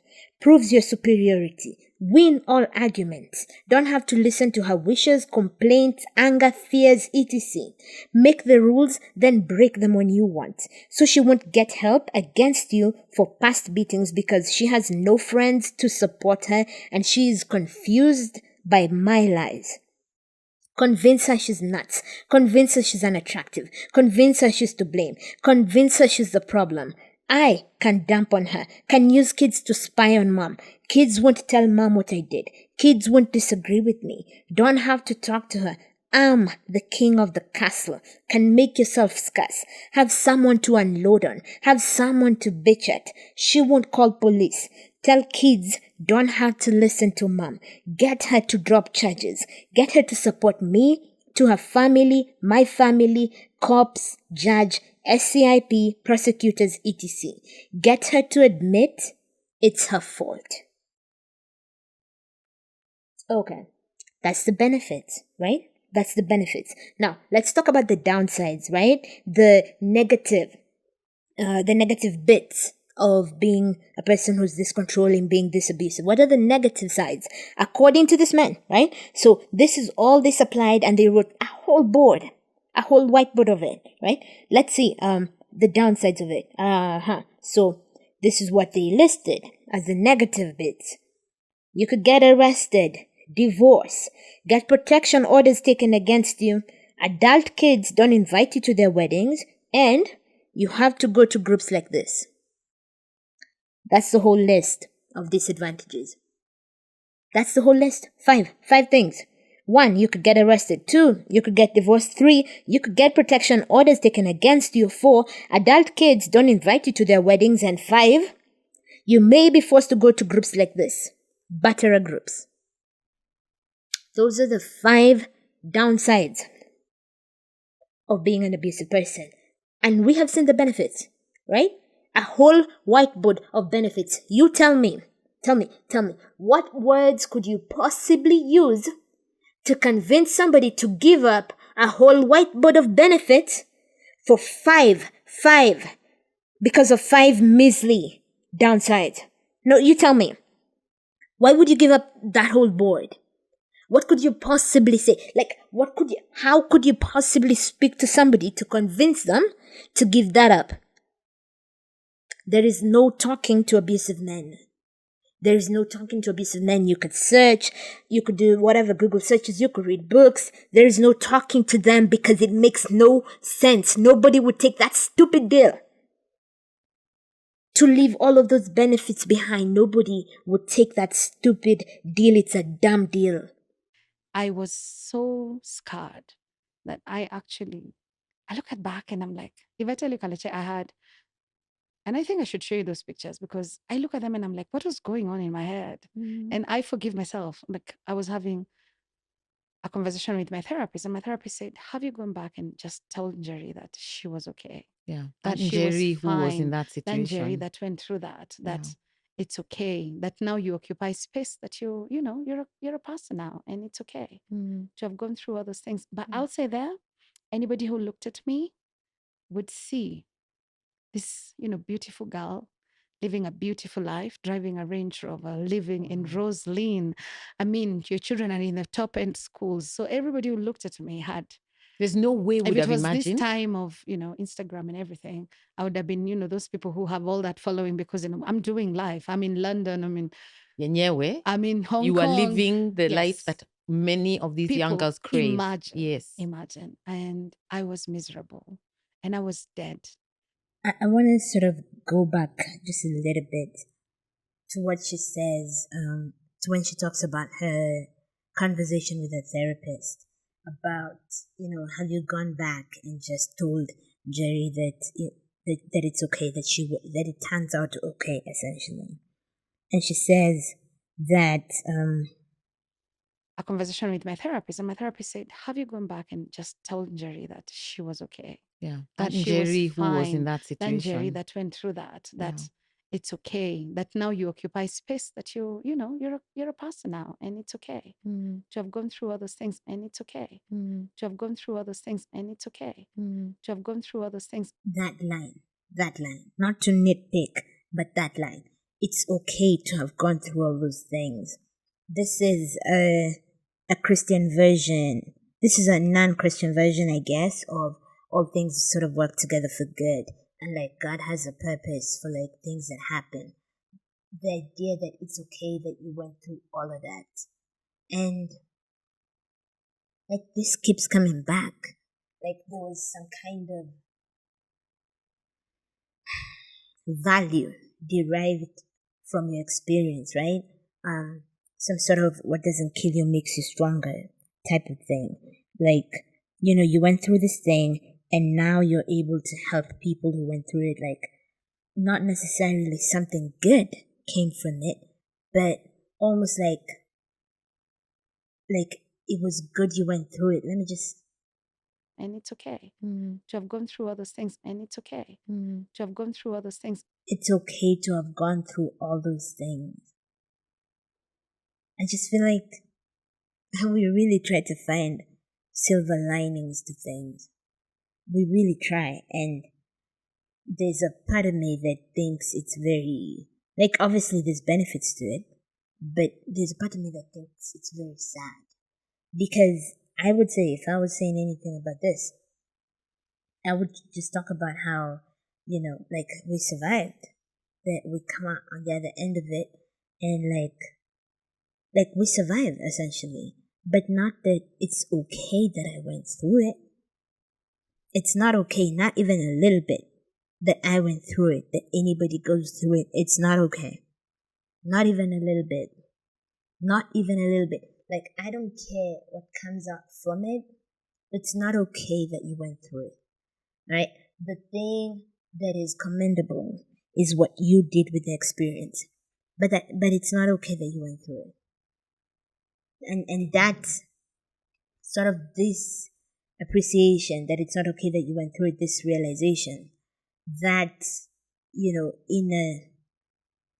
Proves your superiority. Win all arguments. Don't have to listen to her wishes, complaints, anger, fears, etc. Make the rules, then break them when you want. So she won't get help against you for past beatings because she has no friends to support her and she is confused by my lies. Convince her she's nuts. Convince her she's unattractive. Convince her she's to blame. Convince her she's the problem. I can dump on her, can use kids to spy on mom. Kids won't tell mom what I did. Kids won't disagree with me. Don't have to talk to her. I'm the king of the castle. Can make yourself scarce. Have someone to unload on. Have someone to bitch at. She won't call police. Tell kids don't have to listen to mom. Get her to drop charges. Get her to support me, to her family, my family, cops, judge, SCIP, prosecutors, etc. Get her to admit it's her fault. Okay, that's the benefits, right? That's the benefits. Now, let's talk about the downsides, right? The negative bits of being a person who's this controlling, being this abusive. What are the negative sides? According to this man, right? So this is all they supplied and they wrote a whole whiteboard of it, right? Let's see, the downsides of it. So this is what they listed as the negative bits. You could get arrested, divorce, get protection orders taken against you, adult kids don't invite you to their weddings, and you have to go to groups like this. That's the whole list of disadvantages. That's the whole list. Five things. 1, you could get arrested. 2, you could get divorced. 3, you could get protection orders taken against you. 4, adult kids don't invite you to their weddings. And 5, you may be forced to go to groups like this. Butterer groups. Those are the 5 downsides of being an abusive person. And we have seen the benefits, right? A whole whiteboard of benefits. You tell me, what words could you possibly use to convince somebody to give up a whole whiteboard of benefits for 5, because of 5 measly downsides? No, you tell me. Why would you give up that whole board? What could you possibly say? How could you possibly speak to somebody to convince them to give that up? There is no talking to abusive men. There is no talking to abusive men. You could search, you could do whatever Google searches, you could read books. There is no talking to them because it makes no sense. Nobody would take that stupid deal to leave all of those benefits behind. Nobody would take that stupid deal. It's a dumb deal. I was so scarred that I look at back and I'm like, if I tell you, Kalekye, and I think I should show you those pictures because I look at them and I'm like, what was going on in my head? And I forgive myself. Like I was having a conversation with my therapist and my therapist said, have you gone back and just tell Njeri that she was okay? Yeah. That That she was Njeri who was in fine. that That Njeri situation. that went through that Yeah. it's okay. That now you occupy space that you're a pastor now and it's okay to have gone through all those things. But I'll say there, anybody who looked at me would see this, beautiful girl living a beautiful life, driving a Range Rover, living in Rose Lynn. I mean, your children are in the top end schools. So everybody who looked at me had, There's no way if would it have was this imagined. time of, Instagram and everything, I would have been, those people who have all that following because, I'm doing life. I'm in London. Yenyewe, I'm in Hong you Kong. are living the life Yes. that many of these young People, girls crave. imagine. Yes. Imagine. And I was miserable and I was dead. I want to sort of go back just a little bit to what she says, to when she talks about her conversation with her therapist about, have you gone back and just told Njeri that it's okay, that it turns out okay, essentially. And she says that A conversation with my therapist, and my therapist said, have you gone back and just told Njeri that she was okay? Yeah. That she was Njeri who was in fine. that That Njeri situation. that went through that, Yeah. it's okay, that now you occupy space, that you're a person now, and it's okay to have gone through all those things, and it's okay to have gone through all those things, and it's okay to have gone through all those things. that line, not to nitpick, but that line. It's okay to have gone through all those things. This is a Christian version. This is a non-Christian version, I guess, of all things sort of work together for good. And like God has a purpose for like things that happen. The idea that it's okay that you went through all of that. And like this keeps coming back. Like there was some kind of value derived from your experience, right? Some sort of what doesn't kill you makes you stronger type of thing. Like, you went through this thing and now you're able to help people who went through it. Like, not necessarily something good came from it, but almost like it was good you went through it. Let me just. And it's okay to have gone through all those things, and it's okay to have gone through all those things. It's okay to have gone through all those things. I just feel like we really try to find silver linings to things. We really try, and there's a part of me that thinks it's very, like, obviously there's benefits to it, but there's a part of me that thinks it's very sad. Because I would say, if I was saying anything about this, I would just talk about how, like, we survived, that we come out on the other end of it, and like we survived essentially, but not that it's okay that I went through it. It's not okay, not even a little bit, that I went through it, that anybody goes through it. It's not okay. Not even a little bit. Not even a little bit. Like, I don't care what comes out from it. It's not okay that you went through it, right? The thing that is commendable is what you did with the experience, but it's not okay that you went through it. And that's sort of this appreciation that it's not okay that you went through it, this realization that, inner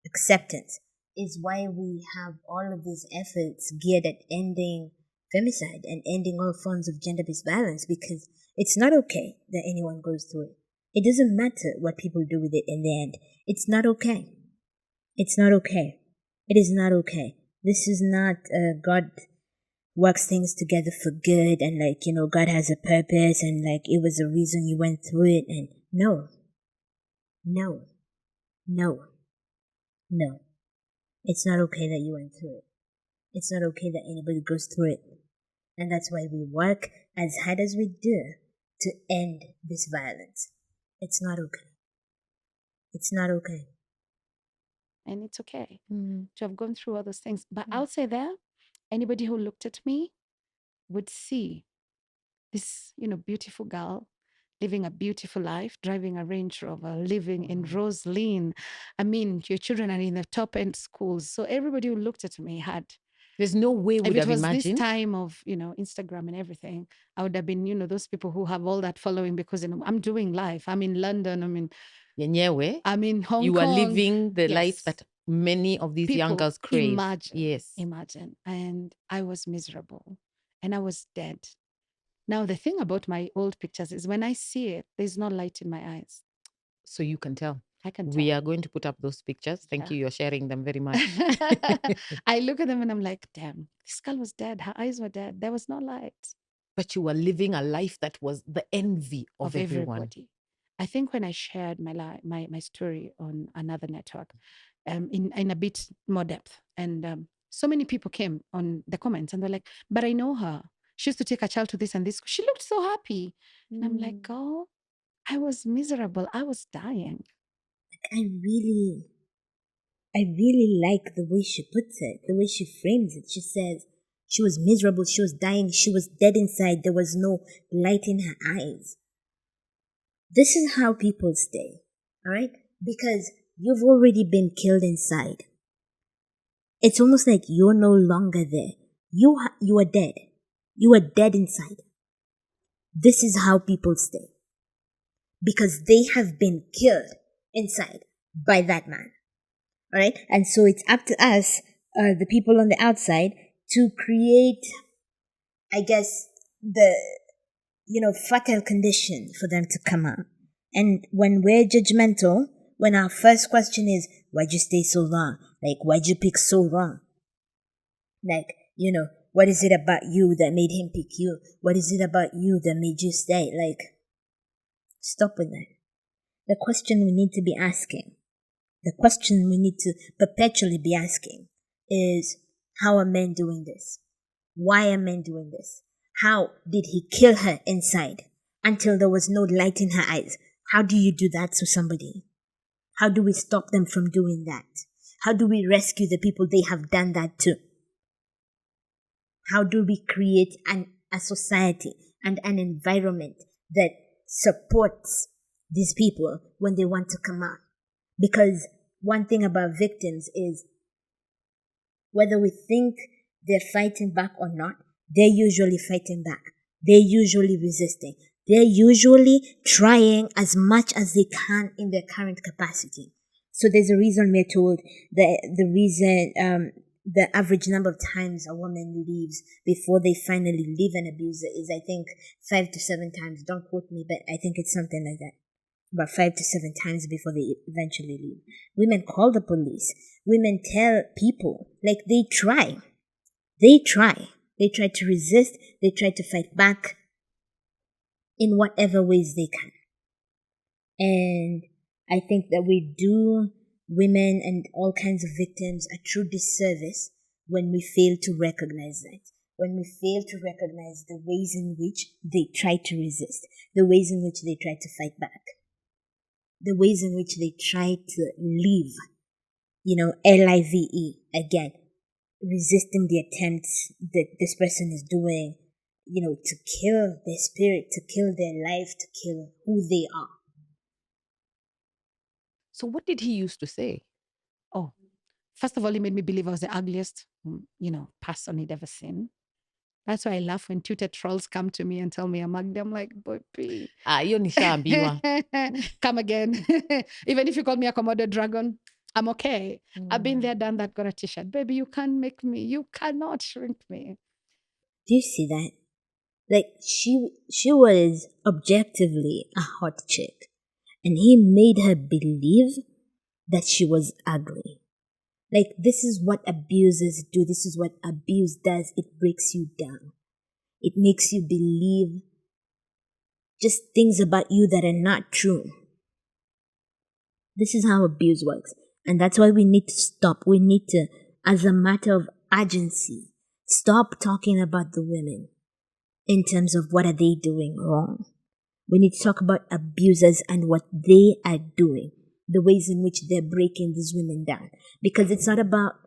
acceptance is why we have all of these efforts geared at ending femicide and ending all forms of gender-based violence, because it's not okay that anyone goes through it. It doesn't matter what people do with it in the end. It's not okay. It's not okay. It is not okay. This is not God works things together for good, and God has a purpose, and it was a reason you went through it. And no. It's not okay that you went through it. It's not okay that anybody goes through it. And that's why we work as hard as we do to end this violence. It's not okay. It's not okay. And it's okay to have gone through all those things. But I'll say there, anybody who looked at me would see this, beautiful girl living a beautiful life, driving a Range Rover, living in Rose Lynn. I mean, your children are in the top end schools. So everybody who looked at me had. There's no way would if it have was imagined. this time of, Instagram and everything, I would have been, those people who have all that following because, I'm doing life. I'm in London. Yenyewe, I'm in Hong you Kong. are living the life Yes. that many of these young People, girls crave. imagine. Yes. Imagine. And I was miserable and I was dead. Now, the thing about my old pictures is when I see it, there's no light in my eyes. So you can tell. I can tell. We are going to put up those pictures. Thank you. You're sharing them very much. I look at them and I'm like, damn, this girl was dead. Her eyes were dead. There was no light. But you were living a life that was the envy of everyone. Everybody. I think when I shared my story on another network, in a bit more depth, and so many people came on the comments and they're like, but I know her. She used to take a child to this and this. She looked so happy. And I'm like, oh, I was miserable. I was dying. I really like the way she puts it, the way she frames it. She says she was miserable, she was dying, she was dead inside, there was no light in her eyes. This is how people stay, all right? Because you've already been killed inside. It's almost like you're no longer there. You are dead. You are dead inside. This is how people stay. Because they have been killed inside by that man. All right? And so it's up to us, the people on the outside, to create, I guess, the, fertile condition for them to come out. And when we're judgmental, when our first question is, why'd you stay so long? Like, why'd you pick so long? Like, what is it about you that made him pick you? What is it about you that made you stay? Like, stop with that. The question we need to be asking, the question we need to perpetually be asking is, how are men doing this? Why are men doing this? How did he kill her inside until there was no light in her eyes? How do you do that to somebody? How do we stop them from doing that? How do we rescue the people they have done that to? How do we create a society and an environment that supports these people when they want to come out? Because one thing about victims is, whether we think they're fighting back or not, they're usually fighting back. They're usually resisting. They're usually trying as much as they can in their current capacity. So there's a reason we're told the average number of times a woman leaves before they finally leave an abuser is, I think, 5 to 7 times. Don't quote me, but I think it's something like that. About 5 to 7 times before they eventually leave. Women call the police. Women tell people, like, they try. They try to resist. They try to fight back in whatever ways they can. And I think that we do women and all kinds of victims a true disservice when we fail to recognize that. When we fail to recognize the ways in which they try to resist, the ways in which they try to fight back, the ways in which they try to live, LIVE, again, resisting the attempts that this person is doing, to kill their spirit, to kill their life, to kill who they are. So what did he used to say? Oh, first of all, he made me believe I was the ugliest, person he'd ever seen. That's why I laugh when Twitter trolls come to me and tell me I'm ugly. I'm like, Bumpy. Hiyo nishaambiwa. Come again. Even if you call me a Komodo dragon, I'm okay. I've been there, done that, got a t-shirt. Baby, you can't make me. You cannot shrink me. Do you see that? Like, she was objectively a hot chick. And he made her believe that she was ugly. Like, this is what abusers do. This is what abuse does. It breaks you down. It makes you believe just things about you that are not true. This is how abuse works. And that's why we need to stop. We need to, as a matter of urgency, stop talking about the women in terms of what are they doing wrong. We need to talk about abusers and what they are doing, the ways in which they're breaking these women down. Because it's not about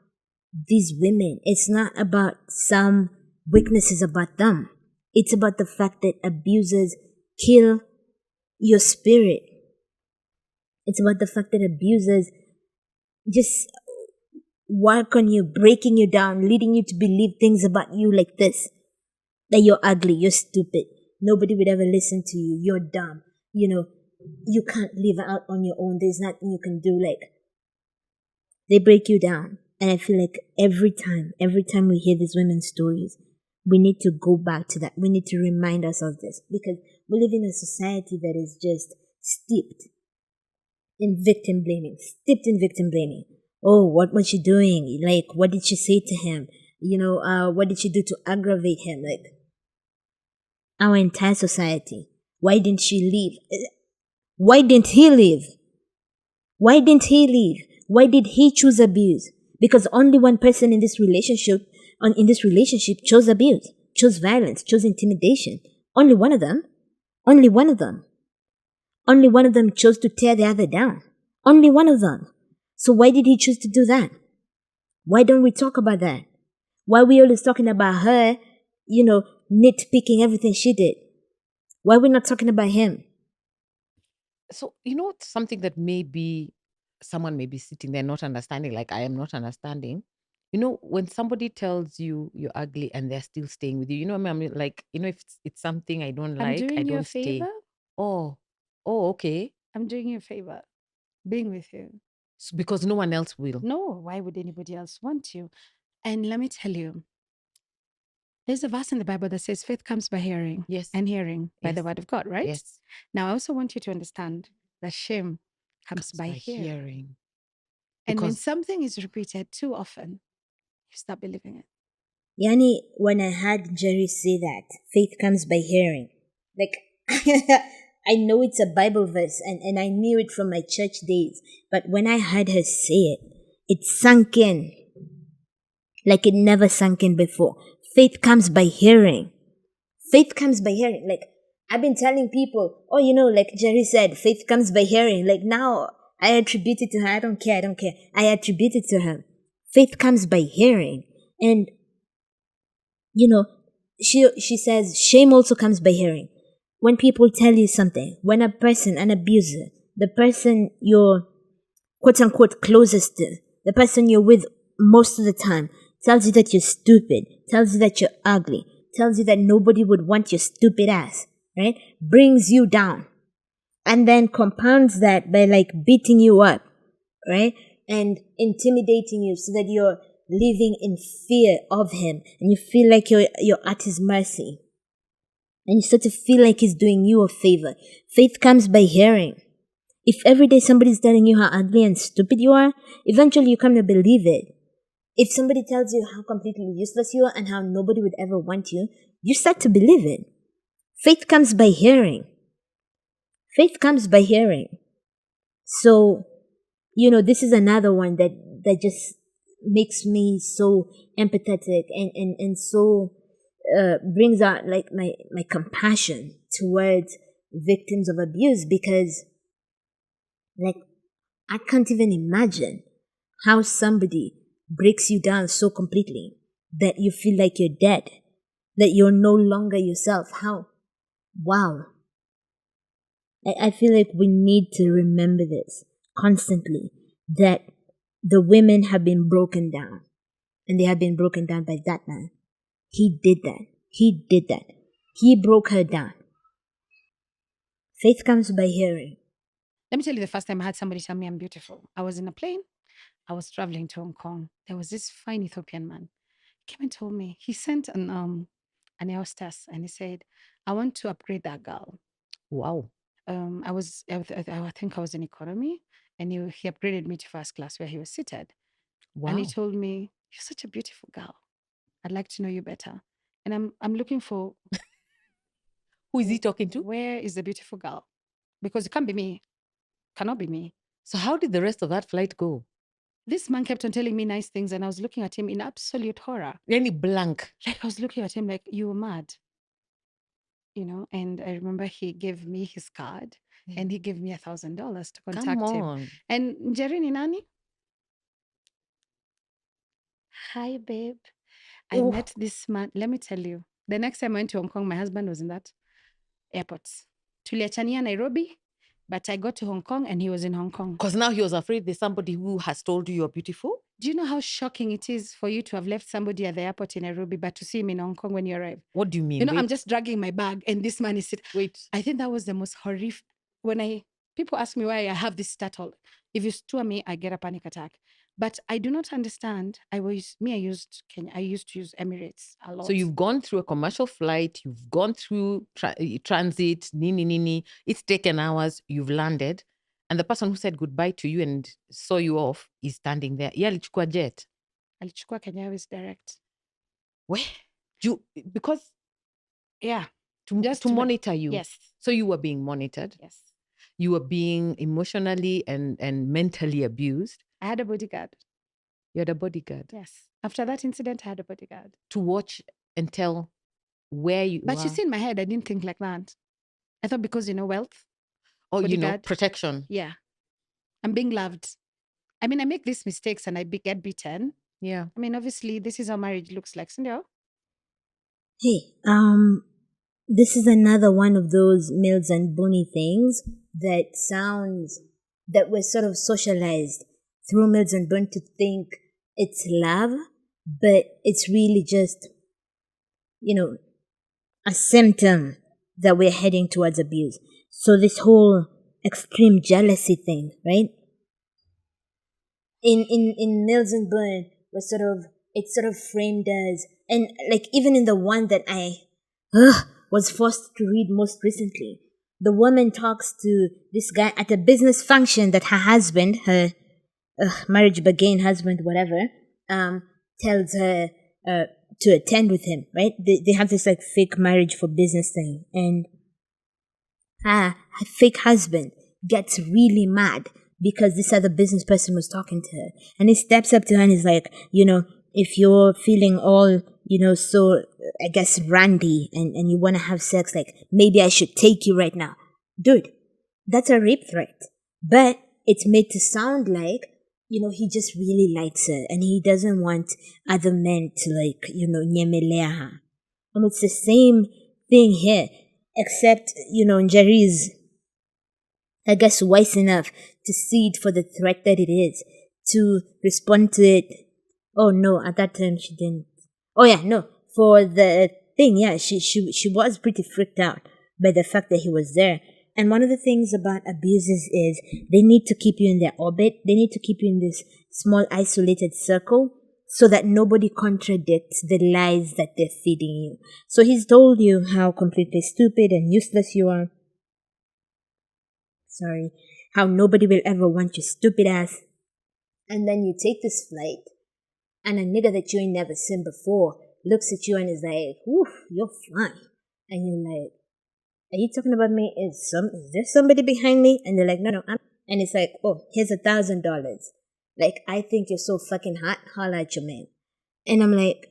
these women. It's not about some weaknesses about them. It's about the fact that abusers kill your spirit. It's about the fact that abusers just work on you, breaking you down, leading you to believe things about you like this. That you're ugly, you're stupid. Nobody would ever listen to you. You're dumb. You can't live out on your own. There's nothing you can do. Like, they break you down. And I feel like every time we hear these women's stories, we need to go back to that. We need to remind ourselves of this. Because we live in a society that is just steeped in victim blaming, steeped in victim blaming. Oh, what was she doing? Like, what did she say to him? What did she do to aggravate him? Like, our entire society. Why didn't she leave? Why didn't he leave? Why didn't he leave? Why did he choose abuse? Because only one person in this relationship chose abuse, chose violence, chose intimidation. Only one of them. Only one of them. Only one of them chose to tear the other down. Only one of them. So why did he choose to do that? Why don't we talk about that? Why are we always talking about her, nitpicking everything she did? Why are we not talking about him? So, something that maybe someone may be sitting there not understanding, like I am not understanding. When somebody tells you you're ugly and they're still staying with you, I mean, like, if it's something I don't I'm like, doing I you a don't stay. favor. Oh, okay. I'm doing you a favor being with you. Because no one else will. No, why would anybody else want you? And let me tell you, there's a verse in the Bible that says faith comes by hearing. Yes. And hearing by the Yes. word of God, right? Yes. Now, I also want you to understand that shame comes by hearing. And when something is repeated too often, you start believing it. Yani, when I heard Njeri say that, faith comes by hearing. Like, I know it's a Bible verse and I knew it from my church days. But when I heard her say it, it sunk in like it never sunk in before. Faith comes by hearing. Faith comes by hearing. Like, I've been telling people, like Njeri said, faith comes by hearing. Like, now I attribute it to her. I don't care. I attribute it to her. Faith comes by hearing. And, she says, shame also comes by hearing. When people tell you something, when an abuser, the person you're quote unquote closest to, the person you're with most of the time, tells you that you're stupid, tells you that you're ugly, tells you that nobody would want your stupid ass, right? Brings you down. And then compounds that by like beating you up, right? And intimidating you so that you're living in fear of him and you feel like you're at his mercy. And you start to feel like he's doing you a favor. Faith comes by hearing. If every day somebody's telling you how ugly and stupid you are, eventually you come to believe it. If somebody tells you how completely useless you are and how nobody would ever want you, you start to believe it. Faith comes by hearing. Faith comes by hearing. So, this is another one that just makes me so empathetic and so brings out like my compassion towards victims of abuse, because like I can't even imagine how somebody breaks you down so completely that you feel like you're dead, that you're no longer yourself. Wow. I feel like we need to remember this constantly, that the women have been broken down, and they have been broken down by that man. He did that. He broke her down. Faith comes by hearing. Let me tell you the first time I had somebody tell me I'm beautiful. I was in a plane. I was traveling to Hong Kong. There was this fine Ethiopian man. He came and told me. He sent an air hostess and he said, I want to upgrade that girl. Wow. I think I was in economy, and he upgraded me to first class where he was seated. Wow. And he told me, you're such a beautiful girl. I'd like to know you better. And I'm looking for Who is he talking to? where is the beautiful girl? Because it can't be me. Cannot be me. So how did the rest of that flight go? This man kept on telling me nice things, and I was looking at him in absolute horror. Really blank. Like I was looking at him like, you were mad. And I remember he gave me his card and he gave me $1,000 to contact him. And Njeri ni nani? Hi, babe. I met this man. Let me tell you. The next time I went to Hong Kong, my husband was in that airport. Tuliachania Nairobi, but I got to Hong Kong and he was in Hong Kong. Because now he was afraid there's somebody who has told you you're beautiful. Do you know how shocking it is for you to have left somebody at the airport in Nairobi, but to see him in Hong Kong when you arrive? What do you mean? I'm just dragging my bag and this man is sitting. Wait. I think that was the most horrific. People ask me why I have this startle. If you stir me, I get a panic attack. But I do not understand. I used Kenya. I used to use Emirates a lot. So you've gone through a commercial flight, you've gone through transit, nini. It's taken hours, you've landed. and the person who said goodbye to you and saw you off is standing there. Yeah, alichukua jet. Alichukua Kenya Airways direct. Where? Because Yeah. to monitor you. Yes. So you were being monitored. Yes. You were being emotionally and mentally abused. I had a bodyguard. You had a bodyguard. Yes. After that incident, I had a bodyguard. To watch and tell where you But are. you see, in my head, I didn't think like that. I thought because, wealth. Or, bodyguard. Protection. Yeah. I'm being loved. I mean, I make these mistakes and I get beaten. Yeah. I mean, obviously, this is how marriage looks like. Hey, this is another one of those Mills and Booney things that we're sort of socialized through Mills and Boone to think it's love, but it's really just, a symptom that we're heading towards abuse. So this whole extreme jealousy thing, right? In Mills and Boone, it's sort of framed as, and like even in the one that I was forced to read most recently, the woman talks to this guy at a business function that her husband, her marriage again husband, whatever, tells her to attend with him, right? They have this like fake marriage for business thing, and her fake husband gets really mad because this other business person was talking to her, and he steps up to her and is like, if you're feeling all, so I guess randy and you want to have sex, like maybe I should take you right now. Dude, that's a rape threat. But it's made to sound like, he just really likes her and he doesn't want other men to like, nyemelea her. And it's the same thing here, except, Njeri is, I guess, wise enough to see it for the threat that it is, to respond to it. Oh no, at that time she didn't. Oh yeah, no, for the thing, yeah, she was pretty freaked out by the fact that he was there. And one of the things about abusers is they need to keep you in their orbit. They need to keep you in this small isolated circle so that nobody contradicts the lies that they're feeding you. So he's told you how completely stupid and useless you are. Sorry. How nobody will ever want your stupid ass. And then you take this flight and a nigga that you ain't never seen before looks at you and is like, "Oof, you're fine." And you're like, "Are you talking about me? Is there somebody behind me?" And they're like, "No, I'm." And it's like, "Oh, here's $1,000. Like, I think you're so fucking hot. Holla at your man." And I'm like,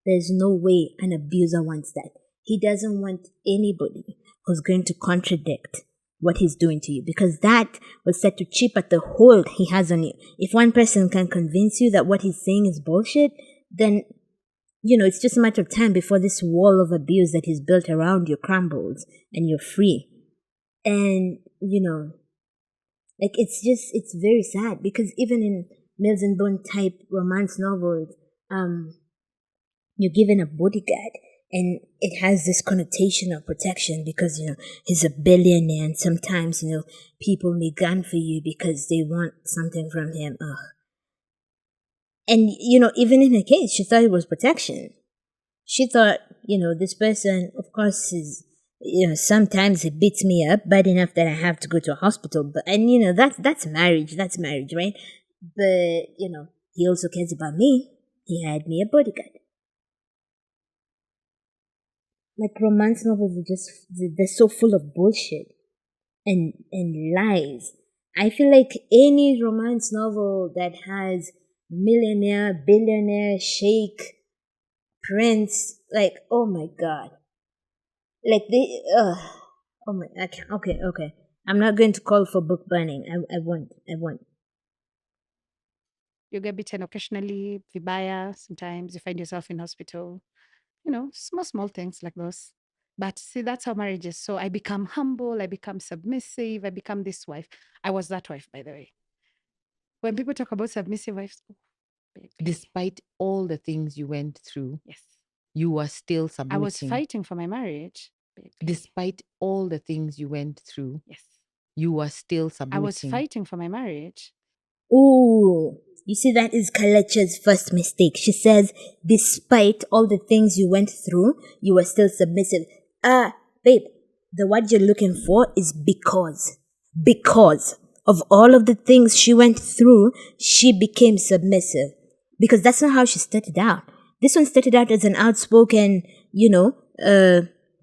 there's no way an abuser wants that. He doesn't want anybody who's going to contradict what he's doing to you, because that was set to chip at the hold he has on you. If one person can convince you that what he's saying is bullshit, then it's just a matter of time before this wall of abuse that he's built around you crumbles and you're free. And like it's very sad, because even in Mills and Boone type romance novels, you're given a bodyguard, and it has this connotation of protection because, he's a billionaire, and sometimes, people may gun for you because they want something from him. Ugh. And, even in her case, she thought it was protection. She thought, this person, of course, is, sometimes he beats me up bad enough that I have to go to a hospital. But, and, that's marriage. That's marriage, right? But, he also cares about me. He had me a bodyguard. Like, romance novels are just, they're so full of bullshit and lies. I feel like any romance novel that has millionaire, billionaire, sheikh, prince, like, oh my god. Like, oh my, I can't, okay. I'm not going to call for book burning. I won't. You get beaten occasionally, vibaya, sometimes you find yourself in hospital. Small things like those. But see, that's how marriage is. So I become humble, I become submissive, I become this wife. I was that wife, by the way. When people talk about submissive wives, baby. Despite all the things you went through, Yes, you were still I submitting. was fighting for my marriage, baby. Despite all the things you went through, Yes, you were still I submitting. was fighting for my marriage. Ooh, you see, that is Kalekye's first mistake. She says, despite all the things you went through, you were still submissive. Babe, the word you're looking for is because. Because of all of the things she went through, she became submissive. Because that's not how she started out. This one started out as an outspoken,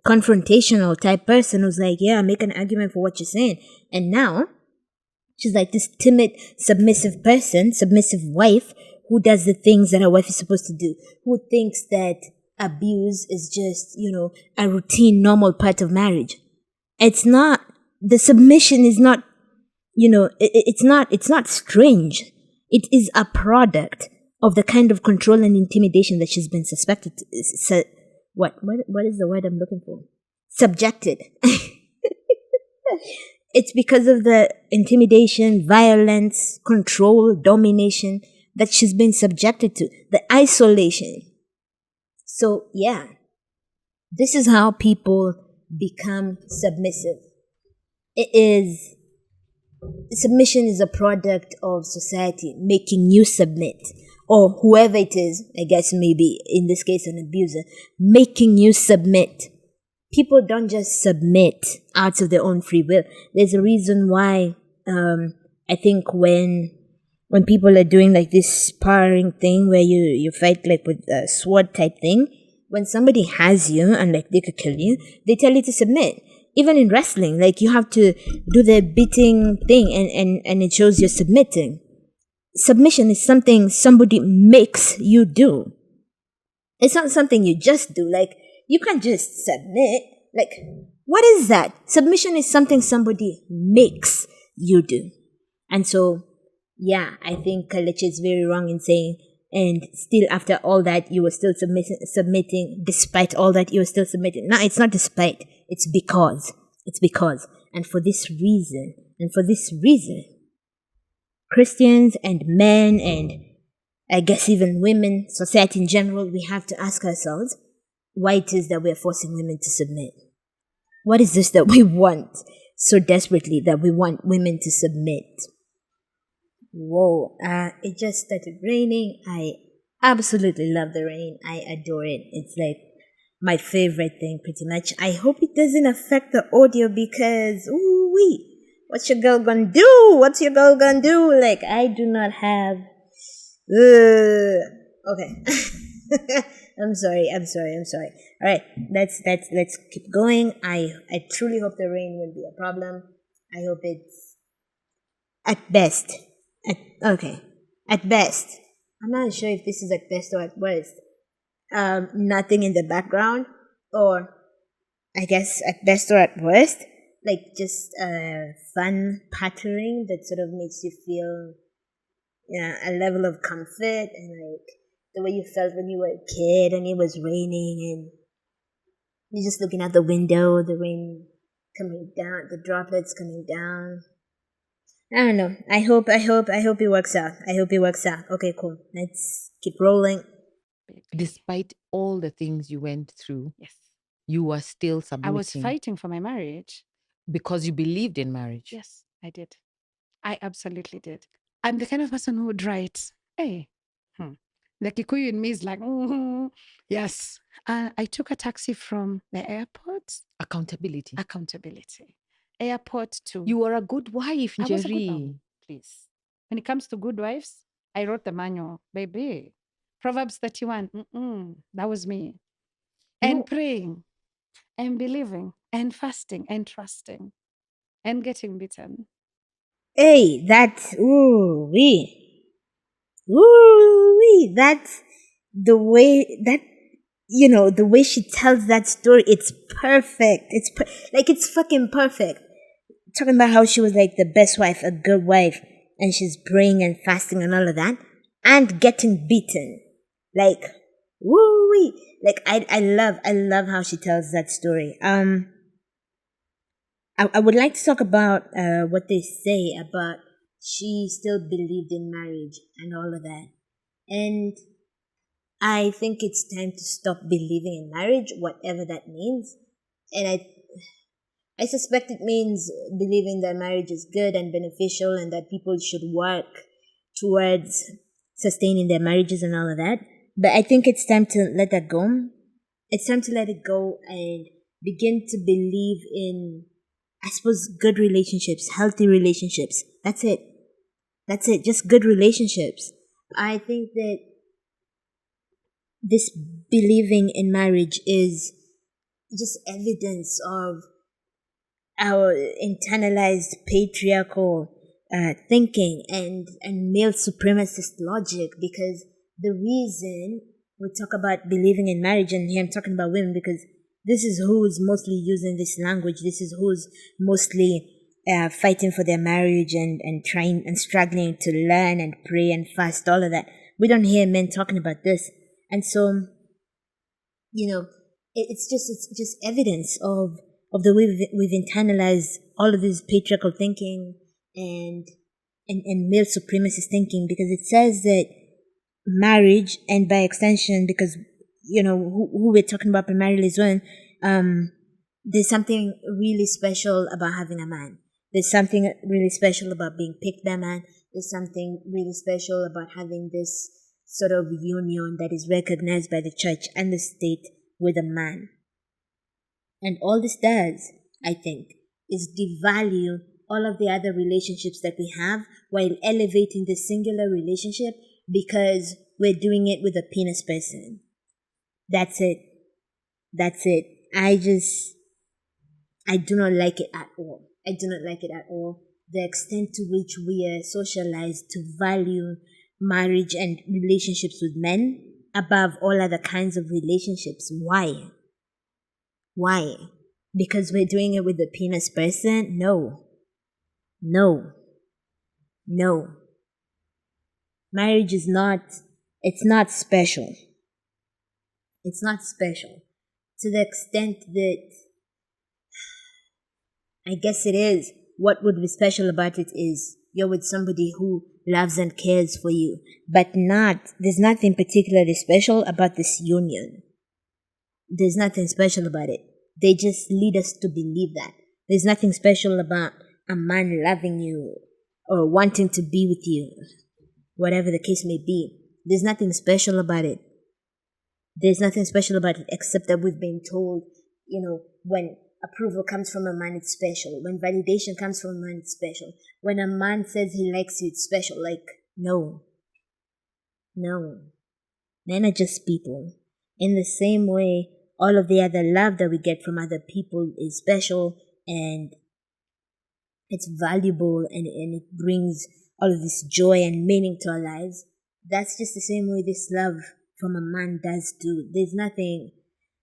confrontational type person who's like, yeah, make an argument for what you're saying. And now, she's like this timid, submissive person, submissive wife, who does the things that a wife is supposed to do, who thinks that abuse is just, a routine, normal part of marriage. It's not. The submission is not, it's not strange. It is a product of the kind of control and intimidation that she's been suspected to, what is the word I'm looking for? Subjected. It's because of the intimidation, violence, control, domination that she's been subjected to, the isolation. So, yeah, this is how people become submissive. Submission is a product of society making you submit, or whoever it is, I guess maybe in this case an abuser, making you submit. People don't just submit out of their own free will. There's a reason why I think when people are doing like this sparring thing where you fight like with a sword type thing, when somebody has you and like they could kill you, they tell you to submit. Even in wrestling, like you have to do the beating thing and it shows you're submitting. Submission is something somebody makes you do. It's not something you just do. Like, you can't just submit. Like, what is that? Submission is something somebody makes you do. And so, yeah, I think Kalekye is very wrong in saying, and still after all that, you were still submitting, despite all that, you were still submitting. No, it's not despite. It's because. It's because. And for this reason, Christians and men and I guess even women, society in general, we have to ask ourselves why it is that we are forcing women to submit. What is this that we want so desperately, that we want women to submit? Whoa, it just started raining. I absolutely love the rain. I adore it. It's like my favorite thing pretty much. I hope it doesn't affect the audio because, ooh-wee, what's your girl gonna do? What's your girl gonna do? Like, I do not have... okay. I'm sorry. All right, let's keep going. I truly hope the rain won't be a problem. I hope it's at best. At best. I'm not sure if this is at best or at worst. Nothing in the background, or I guess at best or at worst, like just fun pattering that sort of makes you feel a level of comfort, and like the way you felt when you were a kid and it was raining and you're just looking out the window, the rain coming down, the droplets coming down. I don't know. I hope it works out. Okay, cool. Let's keep rolling. Despite all the things you went through, Yes. you were still submitting. I was fighting for my marriage. Because you believed in marriage. Yes, I did. I absolutely did. I'm the kind of person who would write, hey, the Kikuyu in me is like, yes. I took a taxi from the airport. Accountability. Airport to... You were a good wife, Njeri. I was a good one, please. When it comes to good wives, I wrote the manual, baby. Proverbs 31, that was me. And praying, and believing, and fasting, and trusting, and getting beaten. Hey, that's that's the way that the way she tells that story. It's perfect. It's fucking perfect. Talking about how she was like the best wife, a good wife, and she's praying and fasting and all of that, and getting beaten. Like, woo-wee. Like, I love how she tells that story. I would like to talk about what they say about she still believed in marriage and all of that. And I think it's time to stop believing in marriage, whatever that means. And I suspect it means believing that marriage is good and beneficial and that people should work towards sustaining their marriages and all of that. But I think it's time to let that go. It's time to let it go and begin to believe in, I suppose, good relationships, healthy relationships. That's it. That's it. Just good relationships. I think that this believing in marriage is just evidence of our internalized patriarchal thinking and male supremacist logic, because the reason we talk about believing in marriage, and here I'm talking about women because this is who's mostly using this language, this is who's mostly fighting for their marriage and trying and struggling to learn and pray and fast, all of that. We don't hear men talking about this. And so, it's just evidence of the way we've internalized all of this patriarchal thinking and male supremacist thinking, because it says that marriage, and by extension, because who we're talking about primarily is women, there's something really special about having a man. There's something really special about being picked by a man. There's something really special about having this sort of union that is recognized by the church and the state with a man. And all this does, I think, is devalue all of the other relationships that we have while elevating the singular relationship because we're doing it with a penis person. That's it. That's it. I do not like it at all. I do not like it at all. The extent to which we are socialized to value marriage and relationships with men above all other kinds of relationships. Why? Why? Because we're doing it with a penis person? No. No. No. Marriage is not, it's not special. It's not special. To the extent that I guess it is. What would be special about it is you're with somebody who loves and cares for you, but there's nothing particularly special about this union. There's nothing special about it. They just lead us to believe that. There's nothing special about a man loving you or wanting to be with you, whatever the case may be. There's nothing special about it. There's nothing special about it except that we've been told, when approval comes from a man, it's special. When validation comes from a man, it's special. When a man says he likes you, it's special. No. No. Men are just people. In the same way, all of the other love that we get from other people is special and it's valuable and it brings all of this joy and meaning to our lives. That's just the same way this love from a man does too. There's nothing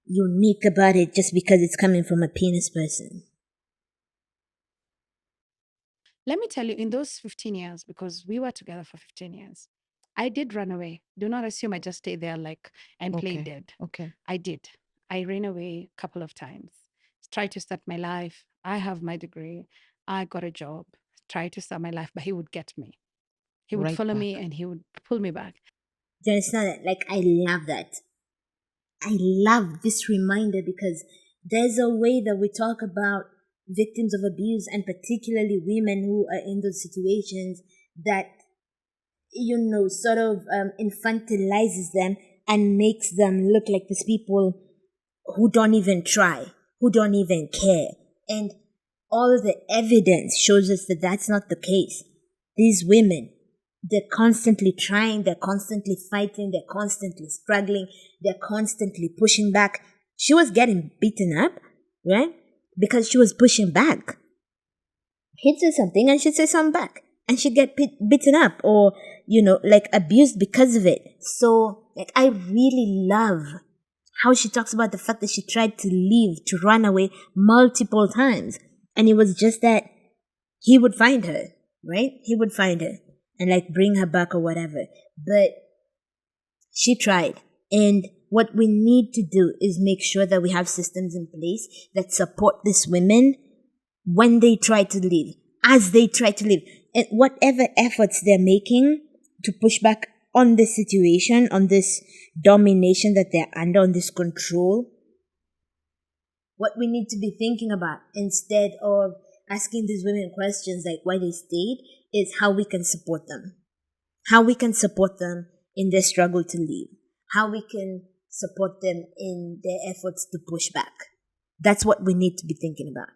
unique about it just because it's coming from a penis person. Let me tell you, in those 15 years, because we were together for 15 years, I did run away. Do not assume I just stayed there and played dead. Okay. I did. I ran away a couple of times. Tried to start my life. I have my degree. I got a job. Tried to start my life, but he would get me. He would Right follow back. me and he would pull me back. Do you understand that? I love that. I love this reminder because there's a way that we talk about victims of abuse and particularly women who are in those situations that, sort of infantilizes them and makes them look like these people who don't even try, who don't even care. And all of the evidence shows us that that's not the case. These women, they're constantly trying, they're constantly fighting, they're constantly struggling, they're constantly pushing back. She was getting beaten up, right? Because she was pushing back. He'd say something and she'd say something back. And she'd get beaten up or, abused because of it. So, I really love how she talks about the fact that she tried to leave, to run away multiple times. And it was just that he would find her, right? He would find her and bring her back or whatever. But she tried. And what we need to do is make sure that we have systems in place that support these women when they try to leave, as they try to leave. And whatever efforts they're making to push back on this situation, on this domination that they're under, on this control, what we need to be thinking about instead of asking these women questions like why they stayed is how we can support them. How we can support them in their struggle to leave. How we can support them in their efforts to push back. That's what we need to be thinking about.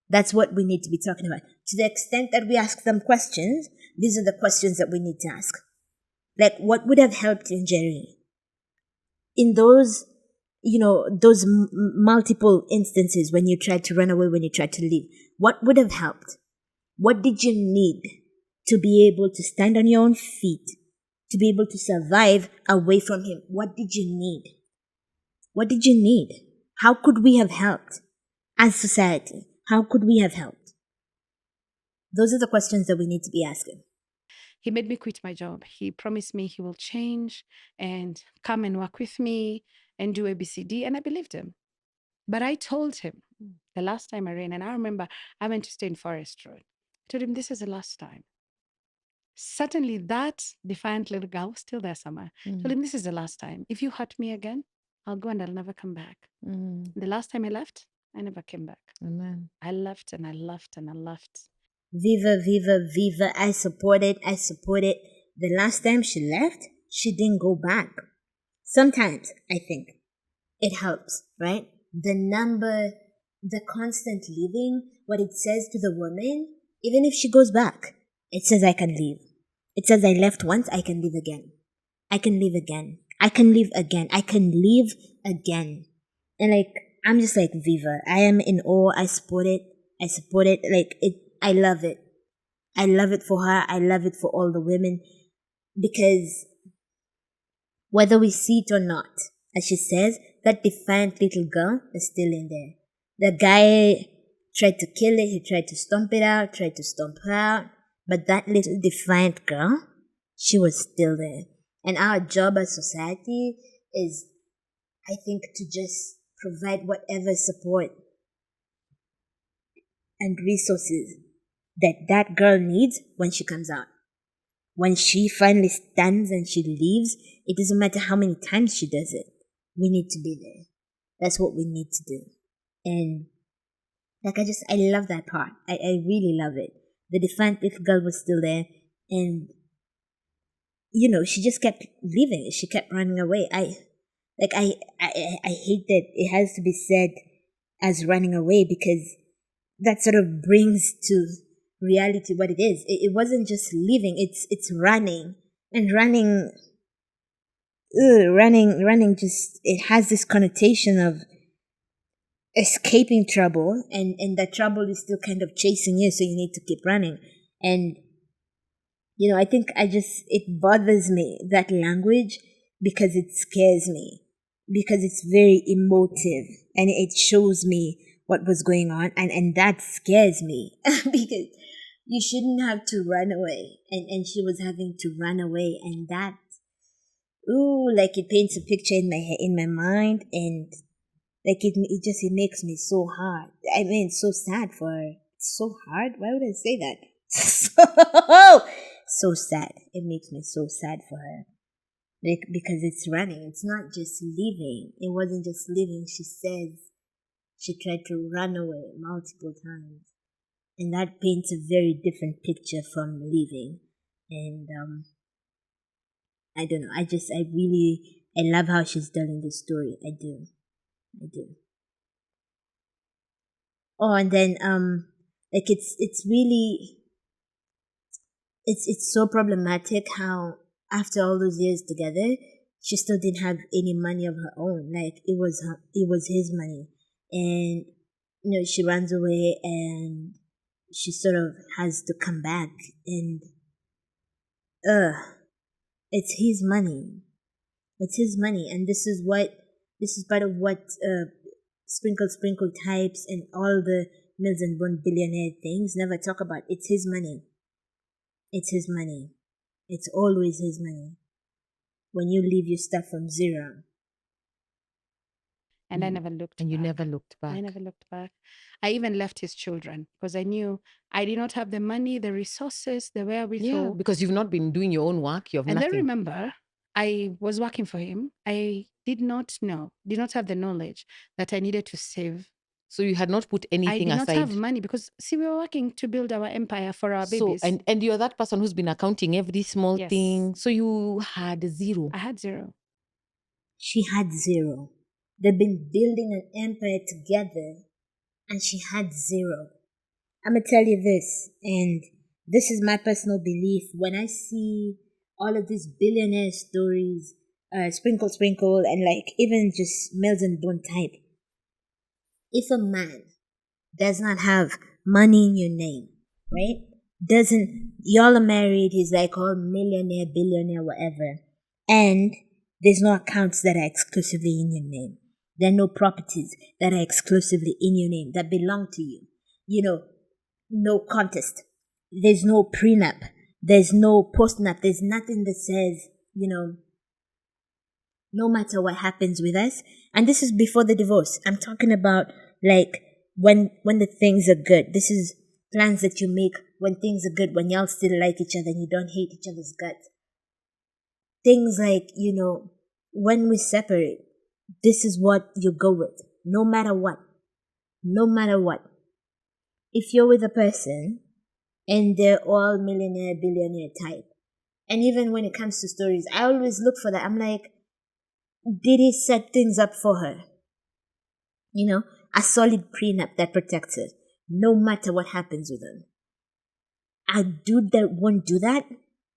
That's what we need to be talking about. To the extent that we ask them questions, these are the questions that we need to ask. Like, what would have helped Njeri in those, those multiple instances when you tried to run away, when you tried to leave? What would have helped? What did you need to be able to stand on your own feet, to be able to survive away from him? What did you need? What did you need? How could we have helped as society? How could we have helped? Those are the questions that we need to be asking. He made me quit my job. He promised me he will change and come and work with me and do ABCD, and I believed him. But I told him the last time I ran, and I remember I went to stay in Forest Road. I told him, this is the last time. Certainly that defiant little girl was still there somewhere. Told him, this is the last time. If you hurt me again, I'll go and I'll never come back. The last time I left, I never came back. Amen. I left and I left and I left. Viva, viva, viva. I support it. I support it. The last time she left, she didn't go back. Sometimes, I think, it helps, right? The constant leaving, what it says to the woman, even if she goes back, it says I can leave. It says I left once, I can leave again. I can leave again. I can leave again. I can leave again. And I'm just like, Viva. I am in awe. I support it. I support it. I love it. I love it for her. I love it for all the women. Because whether we see it or not, as she says, that defiant little girl is still in there. The guy tried to kill it. He tried to stomp it out, tried to stomp her out. But that little defiant girl, she was still there. And our job as society is, I think, to just provide whatever support and resources that girl needs when she comes out. When she finally stands and she leaves, it doesn't matter how many times she does it. We need to be there. That's what we need to do. And I love that part. I really love it. The defiant little girl was still there, and she just kept leaving. She kept running away. I hate that it has to be said as running away, because that sort of brings to reality what it is. It wasn't just leaving. It's running, and running. Running. Just, it has this connotation of escaping trouble, and that trouble is still kind of chasing you, so you need to keep running. And I think it bothers me, that language, because it scares me, because it's very emotive, and it shows me what was going on, and that scares me because you shouldn't have to run away, and she was having to run away, and that, it paints a picture in my mind, and it makes me so hard. I mean, so sad for her. It's so hard. Why would I say that? So sad. It makes me so sad for her. Because it's running. It's not just leaving. It wasn't just leaving. She says she tried to run away multiple times. And that paints a very different picture from leaving. And I don't know. I love how she's telling the story. I do. Oh, and then it's really, it's so problematic how after all those years together, she still didn't have any money of her own. It was his money, and she runs away, and she sort of has to come back, and it's his money. It's his money, and this is part of what sprinkle types and all the Mills and Bone billionaire things never talk about. It's his money. It's his money. It's always his money. When you leave, you start from zero. And I never looked back. You never looked back. I never looked back. I even left his children because I knew I did not have the money, the resources, the wherewithal. Yeah, because you've not been doing your own work. You have And nothing. then remember, I was working for him. I did not have the knowledge that I needed to save. So you had not put anything aside. I did not have money because, see, we were working to build our empire for our babies. And you're that person who's been accounting every small thing. So you had zero. I had zero. She had zero. They've been building an empire together, and she had zero. I'm gonna tell you this, and this is my personal belief. When I see all of these billionaire stories, sprinkle, and like even just Mills and Bone type, if a man does not have money in your name, right? Y'all are married, he's like all millionaire, billionaire, whatever, and there's no accounts that are exclusively in your name. There are no properties that are exclusively in your name that belong to you. No contest. There's no prenup. There's no postnup. There's nothing that says, no matter what happens with us. And this is before the divorce. I'm talking about like when the things are good. This is plans that you make when things are good, when y'all still like each other and you don't hate each other's guts. Things like, when we separate, this is what you go with. No matter what. No matter what. If you're with a person and they're all millionaire, billionaire type, and even when it comes to stories, I always look for that. I'm like, did he set things up for her? A solid prenup that protects her, no matter what happens with him. A dude that won't do that,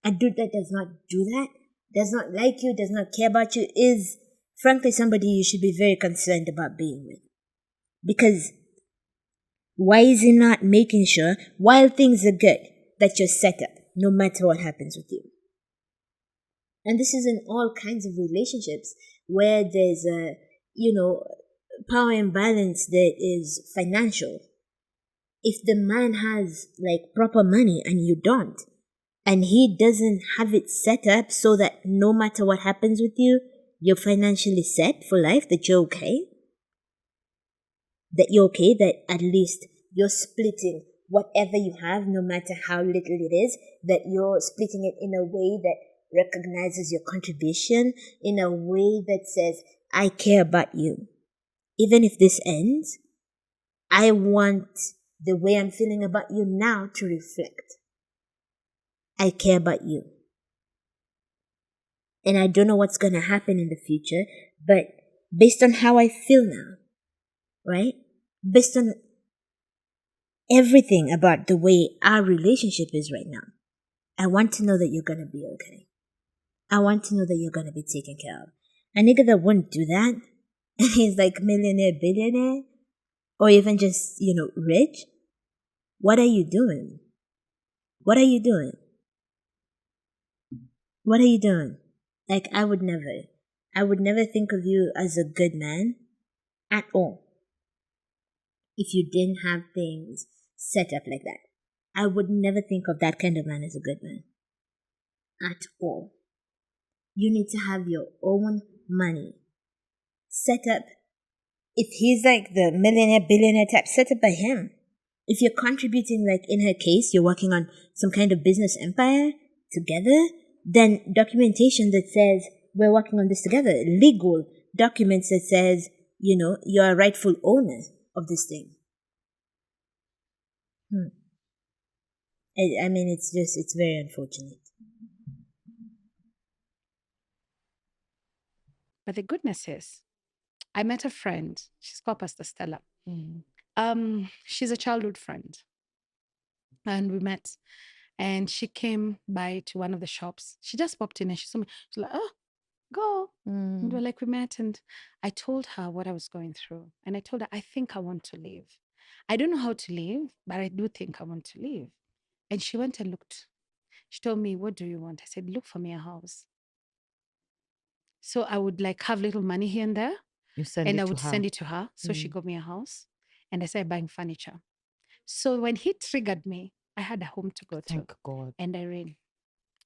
a dude that does not do that, does not like you, does not care about you, is frankly somebody you should be very concerned about being with. Because why is he not making sure, while things are good, that you're set up, no matter what happens with you? And this is in all kinds of relationships where there's a, power imbalance that is financial. If the man has like proper money and you don't, and he doesn't have it set up so that no matter what happens with you, you're financially set for life, that you're okay, that at least you're splitting whatever you have, no matter how little it is, that you're splitting it in a way that recognizes your contribution, in a way that says, I care about you. Even if this ends, I want the way I'm feeling about you now to reflect. I care about you. And I don't know what's going to happen in the future, but based on how I feel now, right? Based on everything about the way our relationship is right now, I want to know that you're going to be okay. I want to know that you're going to be taken care of. A nigga that wouldn't do that, and he's like millionaire, billionaire, or even just, rich, what are you doing? What are you doing? What are you doing? Like, I would never think of you as a good man at all if you didn't have things set up like that. I would never think of that kind of man as a good man at all. You need to have your own money set up. If he's like the millionaire, billionaire type, set up by him. If you're contributing, like in her case, you're working on some kind of business empire together, then documentation that says we're working on this together, legal documents that says, you're a rightful owner of this thing. I mean, it's very unfortunate. But the goodness is, I met a friend. She's called Pastor Stella. She's a childhood friend. And we met. And she came by to one of the shops. She just popped in and she saw me. She's like, oh, go. And we met. And I told her what I was going through. And I told her, I think I want to leave. I don't know how to leave, but I do think I want to leave. And she went and looked. She told me, what do you want? I said, look for me a house. So I would like have little money here and there. I would send it to her. So she got me a house. And I started buying furniture. So when he triggered me, I had a home to go to. Thank God. And I ran.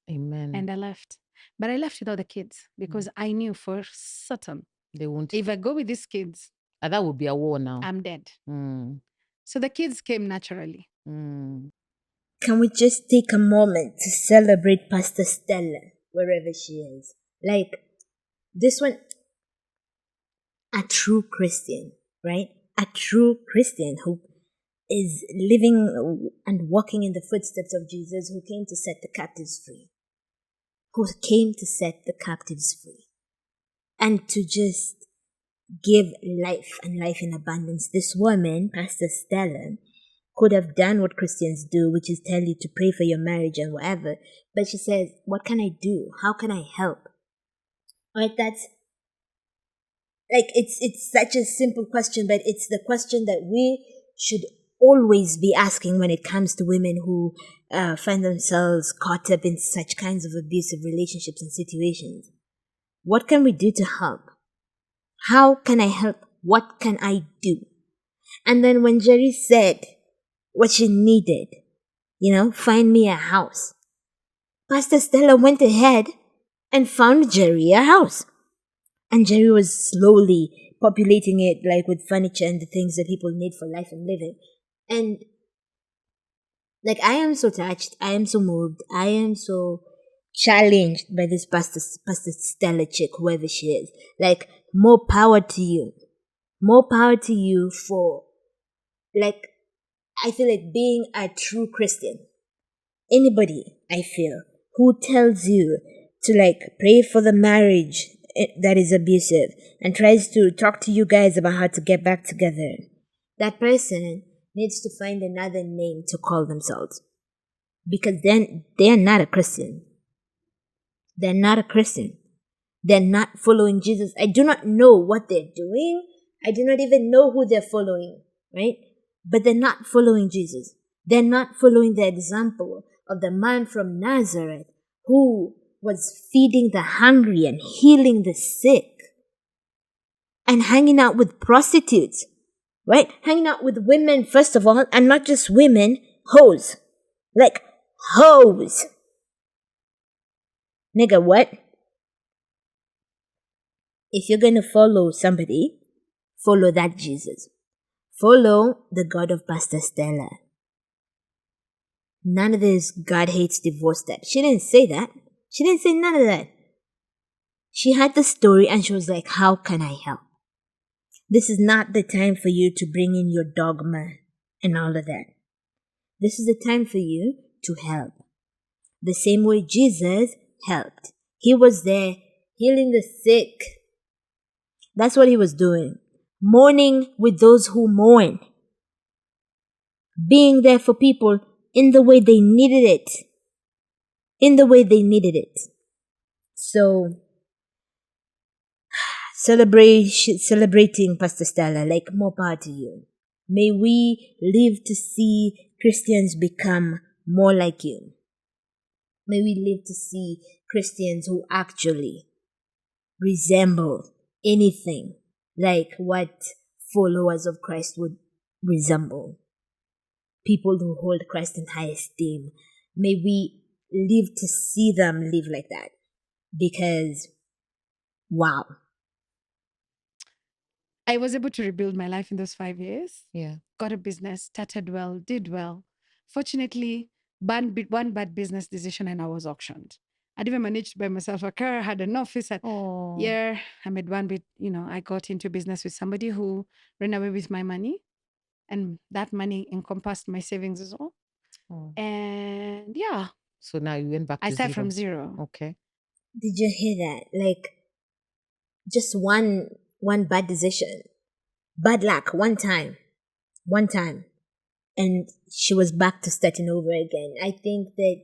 Amen. And I left. But I left without the kids because I knew for certain they won't. If I go with these kids, that would be a war now. I'm dead. So the kids came naturally. Can we just take a moment to celebrate Pastor Stella, wherever she is? Like, this one, a true Christian, right? A true Christian who is living and walking in the footsteps of Jesus, who came to set the captives free. Who came to set the captives free. And to just give life and life in abundance. This woman, Pastor Stella, could have done what Christians do, which is tell you to pray for your marriage and whatever. But she says, what can I do? How can I help? Right? That's like, it's such a simple question, but it's the question that we should always be asking when it comes to women who find themselves caught up in such kinds of abusive relationships and situations. What can we do to help? How can I help? What can I do? And then when Njeri said what she needed, find me a house, Pastor Stella went ahead and found Njeri a house. And Njeri was slowly populating it, like with furniture and the things that people need for life and living. And like, I am so touched. I am so moved. I am so challenged by this Pastor Stella chick, whoever she is. Like, more power to you. More power to you for, like, I feel like being a true Christian. Anybody, I feel, who tells you to, like, pray for the marriage that is abusive and tries to talk to you guys about how to get back together, that person needs to find another name to call themselves. Because then they're not a Christian. They're not a Christian. They're not following Jesus. I do not know what they're doing. I do not even know who they're following, right? But they're not following Jesus. They're not following the example of the man from Nazareth who was feeding the hungry and healing the sick and hanging out with prostitutes, right? Hanging out with women, first of all, and not just women, hoes. Like, hoes. Nigga, what? If you're gonna follow somebody, follow that Jesus. Follow the God of Pastor Stella. None of this God hates divorce that. She didn't say that. She didn't say none of that. She had the story and she was like, how can I help? This is not the time for you to bring in your dogma and all of that. This is the time for you to help. The same way Jesus helped. He was there healing the sick. That's what he was doing. Mourning with those who mourn. Being there for people in the way they needed it. In the way they needed it. So, celebrating Pastor Stella, like, more power to you. May we live to see Christians become more like you. May we live to see Christians who actually resemble anything like what followers of Christ would resemble. People who hold Christ in high esteem. May we live to see them live like that. Because, wow. I was able to rebuild my life in those 5 years. Yeah. Got a business, started well, did well. Fortunately, one bad business decision and I was auctioned. I'd even managed to buy myself a car, had an office. I made one bit, I got into business with somebody who ran away with my money. And that money encompassed my savings as well. Oh. And yeah. So now you went back to I started zero. from zero. Okay. Did you hear that? Like, just one bad decision. Bad luck, one time. And she was back to starting over again. I think that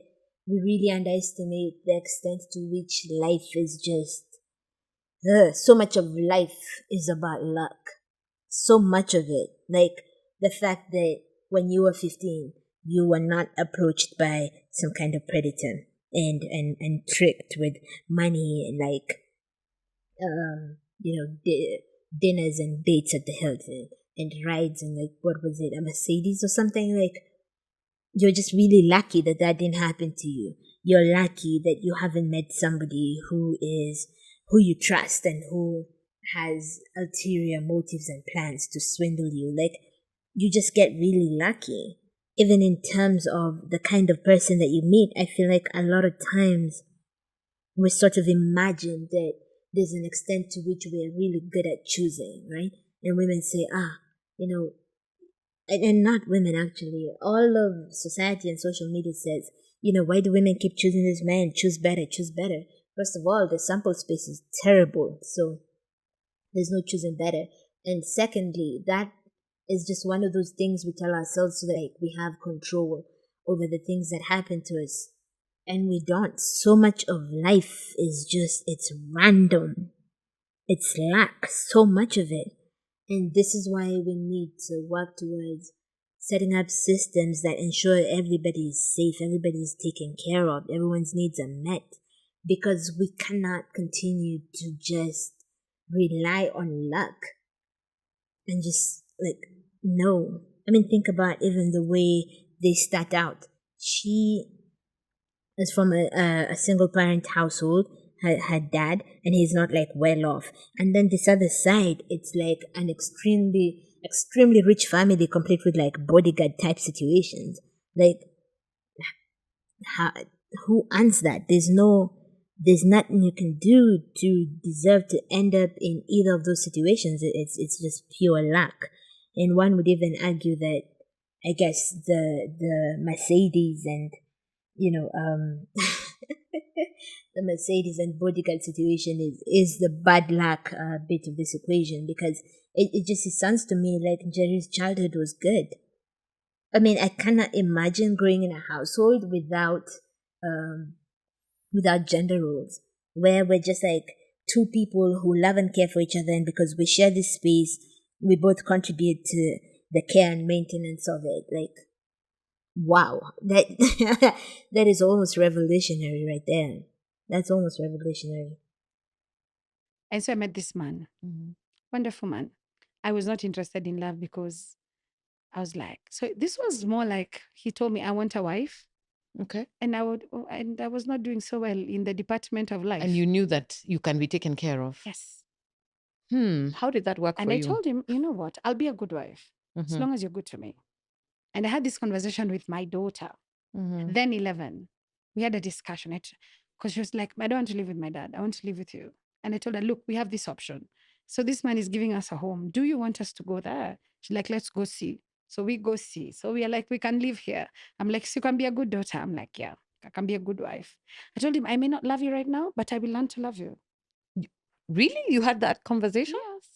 we really underestimate the extent to which life is just... so much of life is about luck. So much of it. Like, the fact that when you were 15, you were not approached by some kind of predator and tricked with money and, like, dinners and dates at the Hilton and rides and, like, what was it, a Mercedes or something. Like, you're just really lucky that didn't happen to you. You're lucky that you haven't met somebody who you trust and who has ulterior motives and plans to swindle you. Like, you just get really lucky. Even in terms of the kind of person that you meet, I feel like a lot of times we sort of imagine that there's an extent to which we're really good at choosing, right? And women say, and not women actually, all of society and social media says, why do women keep choosing this man? Choose better. First of all, the sample space is terrible. So There's no choosing better. And secondly, that is just one of those things we tell ourselves so that like, we have control over the things that happen to us. And we don't. So much of life is just, it's random. It's lack, so much of it. And this is why we need to work towards setting up systems that ensure everybody is safe, everybody is taken care of, everyone's needs are met. Because we cannot continue to just rely on luck and just like, no. I mean, think about even the way they start out. She is from a single parent household, her dad, and he's not like well off. And then this other side, it's like an extremely rich family, complete with like bodyguard type situations. Like, who earns that? There's nothing you can do to deserve to end up in either of those situations. It's just pure luck. And one would even argue that, I guess, the Mercedes and, the Mercedes and bodyguard situation is the bad luck bit of this equation, because it sounds to me like Njeri's childhood was good. I mean, I cannot imagine growing in a household without gender roles, where we're just like two people who love and care for each other, and because we share this space, we both contribute to the care and maintenance of it. Like, wow, that that is almost revolutionary right there. That's almost revolutionary. And so I met this man, wonderful man. I was not interested in love because I was like, so this was more like he told me I want a wife. Okay. And I was not doing so well in the department of life. And you knew that you can be taken care of. Yes. How did that work for you? And I told him, you know what? I'll be a good wife as long as you're good to me. And I had this conversation with my daughter, then 11. We had a discussion because she was like, I don't want to live with my dad. I want to live with you. And I told her, look, we have this option. So this man is giving us a home. Do you want us to go there? She's like, let's go see. So we go see. So we are like, we can live here. I'm like, so you can be a good daughter. I'm like, yeah, I can be a good wife. I told him, I may not love you right now, but I will learn to love you. Really? You had that conversation? Yes.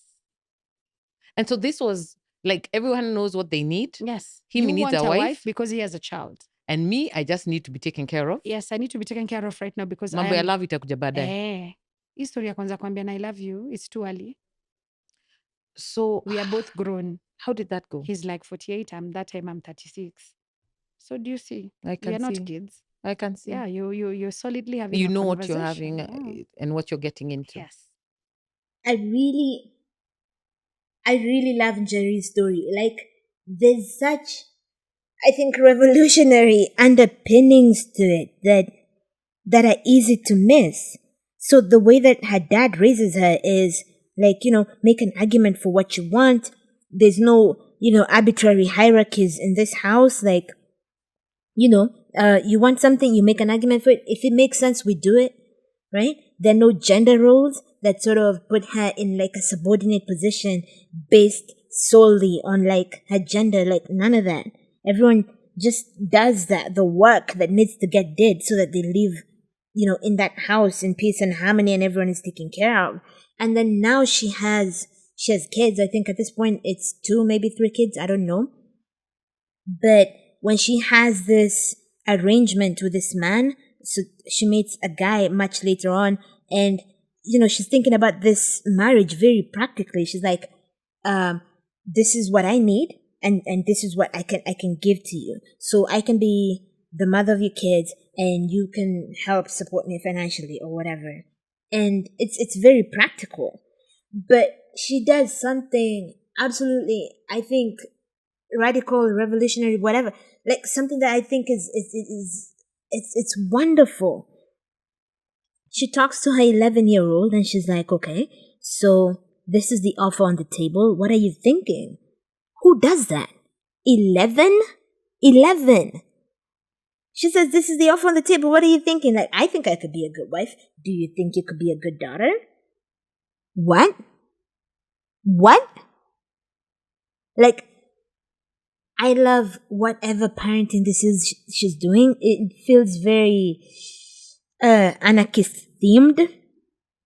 And so this was like, everyone knows what they need. Yes. He needs a wife because he has a child. And me, I just need to be taken care of. Yes, I need to be taken care of right now because mambo ya love itakuja baadaye. Hii story ya kwanza kuambia I love you, it's too early. So we are both grown. How did that go? He's like 48. That time I'm 36. So do you see? I can we are see. not kids. I can see. Yeah, you're solidly having you a know what conversation. you're having and what you're getting into. Yes. I really love Njeri's story. Like, there's such, I think, revolutionary underpinnings to it that are easy to miss. So the way that her dad raises her is like, make an argument for what you want. There's no, arbitrary hierarchies in this house. Like, you want something, you make an argument for it. If it makes sense, we do it, right? There are no gender roles that sort of put her in like a subordinate position based solely on like her gender. Like, none of that. Everyone just does the work that needs to get did so that they live, in that house in peace and harmony, and everyone is taken care of. And then now she has kids. I think at this point it's 2, maybe 3 kids. I don't know. But when she has this arrangement with this man, so she meets a guy much later on, and she's thinking about this marriage very practically. She's like, this is what I need, and this is what I can give to you. So I can be the mother of your kids, and you can help support me financially or whatever. And it's very practical. But she does something absolutely, I think, radical, revolutionary, whatever. Like, something that I think is it's wonderful. She talks to her 11-year-old and she's like, okay, so this is the offer on the table. What are you thinking? Who does that? 11? 11. She says, this is the offer on the table. What are you thinking? Like, I think I could be a good wife. Do you think you could be a good daughter? What? Like, I love whatever parenting this is she's doing. It feels very anarchist themed.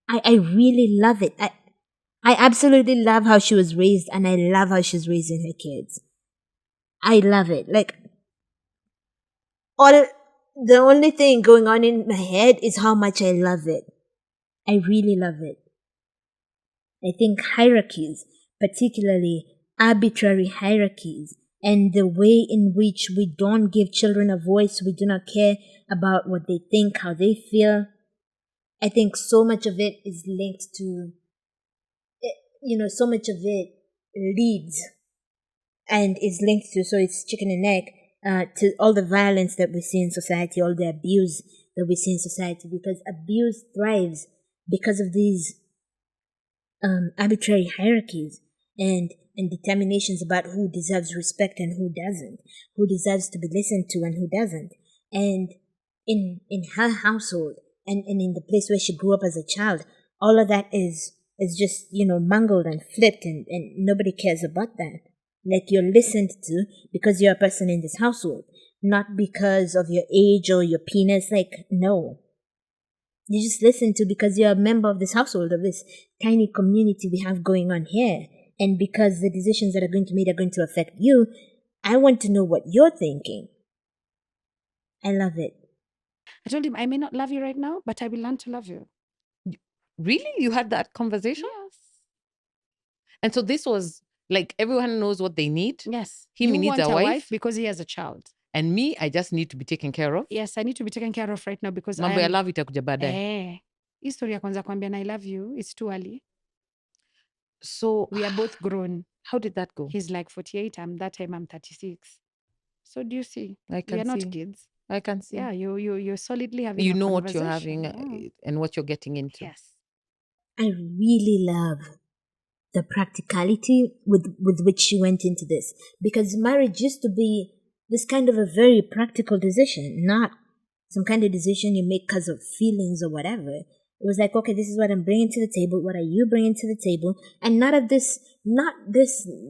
I really love it. I absolutely love how she was raised, and I love how she's raising her kids. I love it. Like, the only thing going on in my head is how much I love it. I really love it. I think hierarchies, particularly arbitrary hierarchies, and the way in which we don't give children a voice, we do not care about what they think, how they feel. I think so much of it is linked to, so much of it leads and is linked to, so it's chicken and egg, to all the violence that we see in society, all the abuse that we see in society, because abuse thrives because of these arbitrary hierarchies and determinations about who deserves respect and who doesn't, who deserves to be listened to and who doesn't. And in her household and in the place where she grew up as a child, all of that is just, mangled and flipped, and nobody cares about that. Like, you're listened to because you're a person in this household, not because of your age or your penis. Like, no. You just listen to because you're a member of this household, of this tiny community we have going on here. And because the decisions that are going to be made are going to affect you, I want to know what you're thinking. I love it. I told him, I may not love you right now, but I will learn to love you. Really? You had that conversation? Yes. And so this was like, everyone knows what they need. Yes. Him, You he needs want a wife. because he has a child. And me, I just need to be taken care of. Yes, I need to be taken care of right now because Mambo ya love itakuja baadaye. hii story ya kwanza kuambia I love you, it's too early. So We are both grown. how did that go? He's like 48. That time I'm 36. So do you see? I can We are not see. kids. I can see. Yeah, you're solidly having You a know what you're conversation. having and what you're getting into. Yes. I really love the practicality with which she went into this, because marriage used to be this kind of a very practical decision, not some kind of decision you make because of feelings or whatever. It was like, okay, this is what I'm bringing to the table. What are you bringing to the table? And not this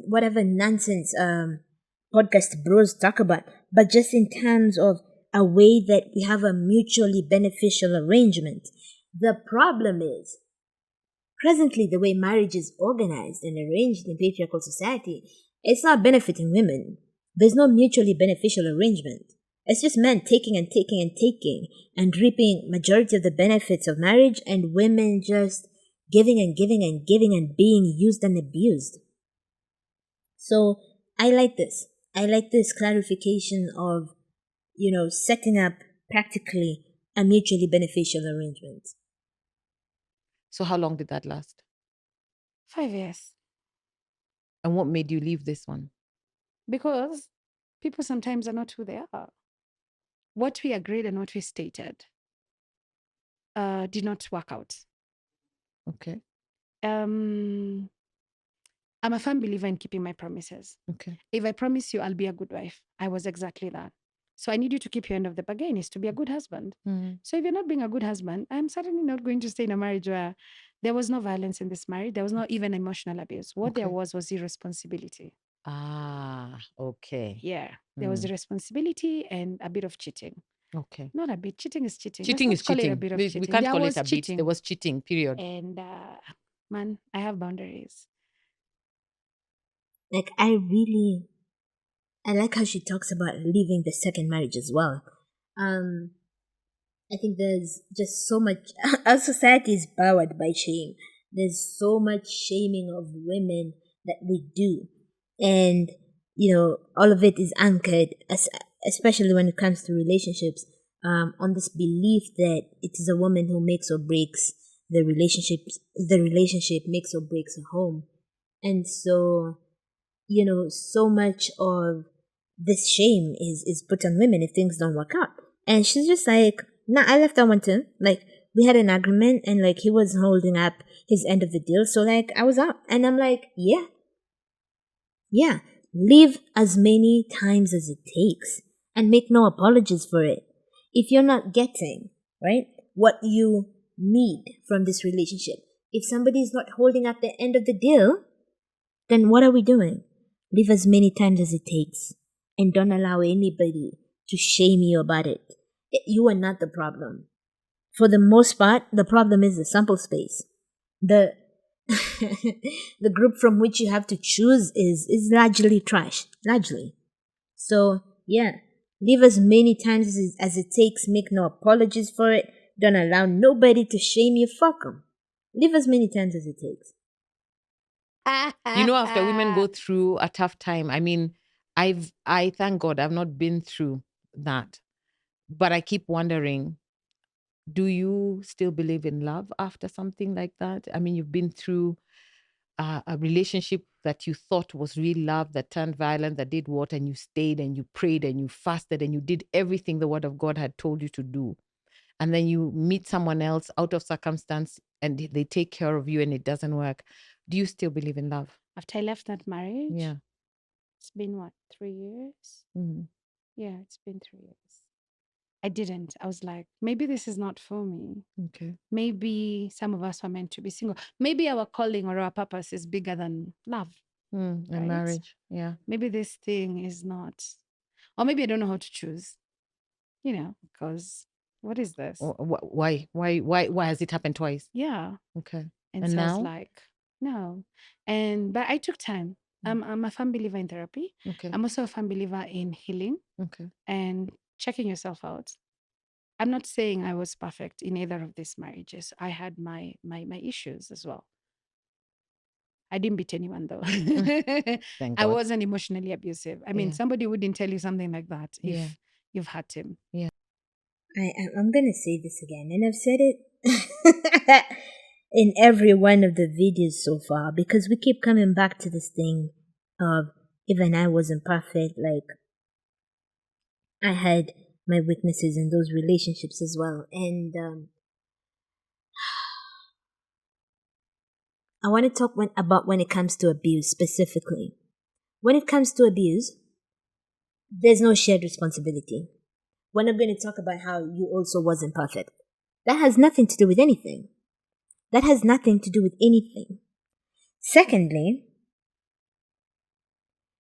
whatever nonsense podcast bros talk about, but just in terms of a way that we have a mutually beneficial arrangement. The problem is, presently, the way marriage is organized and arranged in patriarchal society, it's not benefiting women. There's no mutually beneficial arrangement. It's just men taking and taking and taking and reaping majority of the benefits of marriage, and women just giving and giving and giving and being used and abused. So I like this. I like this clarification of, setting up practically a mutually beneficial arrangement. So how long did that last? 5 years. And what made you leave this one? Because people sometimes are not who they are. What we agreed and what we stated did not work out. Okay. I'm a firm believer in keeping my promises. Okay. If I promise you I'll be a good wife, I was exactly that. So I need you to keep your end of the bargain, is to be a good husband. So if you're not being a good husband, I'm certainly not going to stay in a marriage where there was no violence in this marriage. There was not even emotional abuse. What there was irresponsibility. Ah, okay. Yeah. There was irresponsibility and a bit of cheating. Okay. Not a bit. Cheating is cheating. Cheating is cheating. A bit of cheating. We can't There call was it a bit. cheating. There was cheating, period. And man, I have boundaries. Like, I like how she talks about leaving the second marriage as well. I think there's just so much, our society is powered by shame. There's so much shaming of women that we do. And, all of it is anchored, especially when it comes to relationships, on this belief that it is a woman who makes or breaks the relationship makes or breaks a home. And so, so much of this shame is put on women if things don't work out. And she's just like, nah, I left that one too. Like, we had an agreement and like he was holding up his end of the deal. So like I was out. And I'm like, yeah. Leave as many times as it takes and make no apologies for it. If you're not getting, right, what you need from this relationship, if somebody is not holding up the end of the deal, then what are we doing? Leave as many times as it takes and don't allow anybody to shame you about it. You are not the problem. For the most part, the problem is the sample space. The the group from which you have to choose is largely trash. Largely. So, yeah. Live as many times as it takes. Make no apologies for it. Don't allow nobody to shame you. Fuck them. Live as many times as it takes. After women go through a tough time, I mean, I thank God I've not been through that. But I keep wondering, do you still believe in love after something like that? I mean, you've been through a relationship that you thought was real love that turned violent, that did what, and you stayed and you prayed and you fasted and you did everything the word of God had told you to do. And then you meet someone else out of circumstance and they take care of you and it doesn't work. Do you still believe in love? After I left that marriage, Yeah. it's been what, 3 years? Mm-hmm. Yeah, it's been 3 years. I didn't. I was like, maybe this is not for me. Okay. Maybe some of us are meant to be single. Maybe our calling or our purpose is bigger than love. And Right? marriage. Yeah. Maybe this thing is not, or maybe I don't know how to choose, because what is this? Why has it happened twice? Yeah. Okay. And so I was like, no. But I took time. I'm a firm believer in therapy. Okay. I'm also a firm believer in healing Okay. and checking yourself out. I'm not saying I was perfect in either of these marriages. I had my issues as well. I didn't beat anyone though. Thank I God. wasn't emotionally abusive. I mean, Yeah. somebody wouldn't tell you something like that if Yeah. you've hurt him. Yeah. I'm gonna say this again, and I've said it in every one of the videos so far because we keep coming back to this thing of even I wasn't perfect. Like I had my weaknesses in those relationships as well, and I want to talk about when it comes to abuse specifically. When it comes to abuse, there's no shared responsibility. We're not going to talk about how you also wasn't perfect. That has nothing to do with anything. That has nothing to do with anything. Secondly,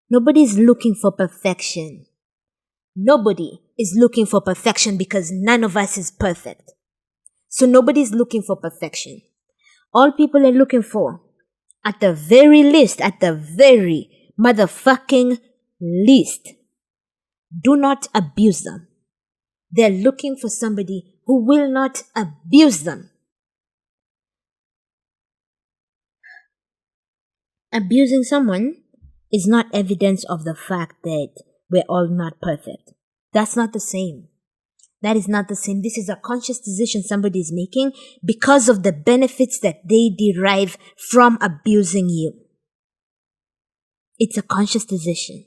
nobody's looking for perfection. Nobody is looking for perfection because none of us is perfect. So nobody's looking for perfection. All people are looking for, at the very least, at the very motherfucking least, do not abuse them. They're looking for somebody who will not abuse them. Abusing someone is not evidence of the fact that we're all not perfect. That's not the same. That is not the same. This is a conscious decision somebody is making because of the benefits that they derive from abusing you. It's a conscious decision.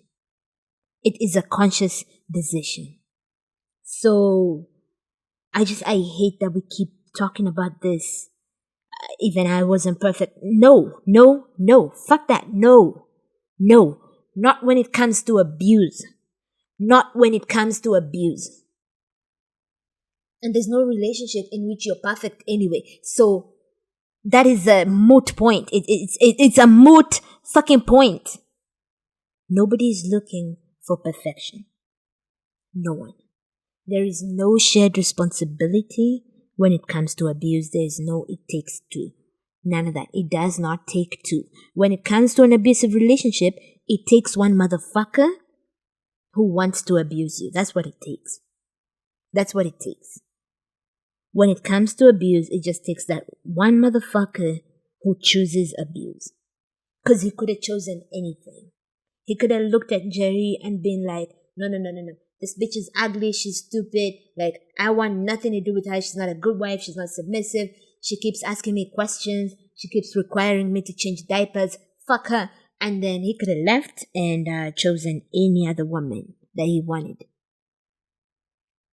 It is a conscious decision. So, I hate that we keep talking about this. Even I wasn't perfect. No. Fuck that. No. Not when it comes to abuse. Not when it comes to abuse. And there's no relationship in which you're perfect anyway. So that is a moot point. It's a moot fucking point. Nobody is looking for perfection. No one. There is no shared responsibility when it comes to abuse. There is no it takes two. None of that. It does not take two. When it comes to an abusive relationship, it takes one motherfucker who wants to abuse you. That's what it takes. That's what it takes. When it comes to abuse, it just takes that one motherfucker who chooses abuse. Because he could have chosen anything. He could have looked at Njeri and been like, no. This bitch is ugly, she's stupid. Like, I want nothing to do with her. She's not a good wife, she's not submissive. She keeps asking me questions. She keeps requiring me to change diapers. Fuck her. And then he could have left and chosen any other woman that he wanted.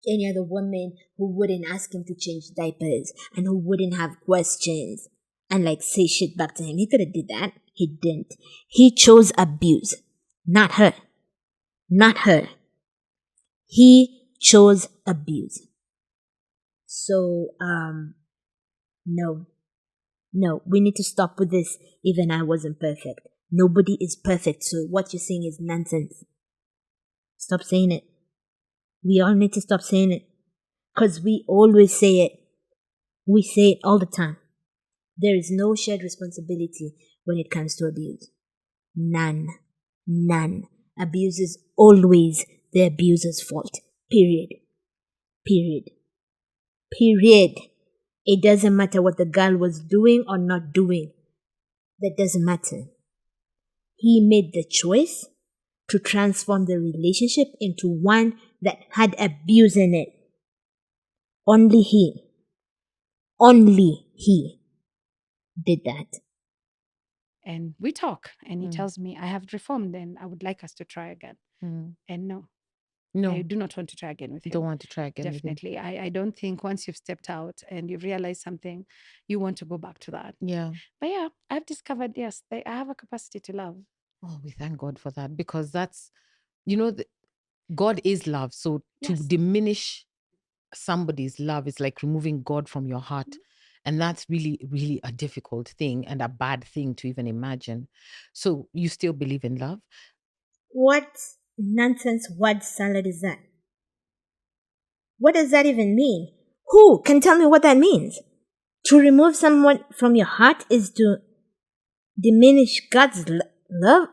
Any other woman who wouldn't ask him to change diapers and who wouldn't have questions and like say shit back to him. He could have did that. He didn't. He chose abuse. Not her. Not her. He chose abuse. So, no. We need to stop with this. Even I wasn't perfect. Nobody is perfect. So what you're saying is nonsense. Stop saying it. We all need to stop saying it. Because we always say it. We say it all the time. There is no shared responsibility when it comes to abuse. None. None. Abuse is always the abuser's fault. Period. Period. Period. It doesn't matter what the girl was doing or not doing. That doesn't matter. He made the choice to transform the relationship into one that had abuse in it. Only he did that. And we talk, and he tells me, I have reformed and I would like us to try again. And no, I do not want to try again with him. Don't want to try again Definitely. I don't think once you've stepped out and you've realized something, you want to go back to that. Yeah. But yeah, I've discovered, yes, I have a capacity to love. Oh, we thank God for that, because that's, God is love. So to Yes. diminish somebody's love is like removing God from your heart. And that's really, really a difficult thing and a bad thing to even imagine. So you still believe in love? What nonsense word salad is that? What does that even mean? Who can tell me what that means? To remove someone from your heart is to diminish God's love?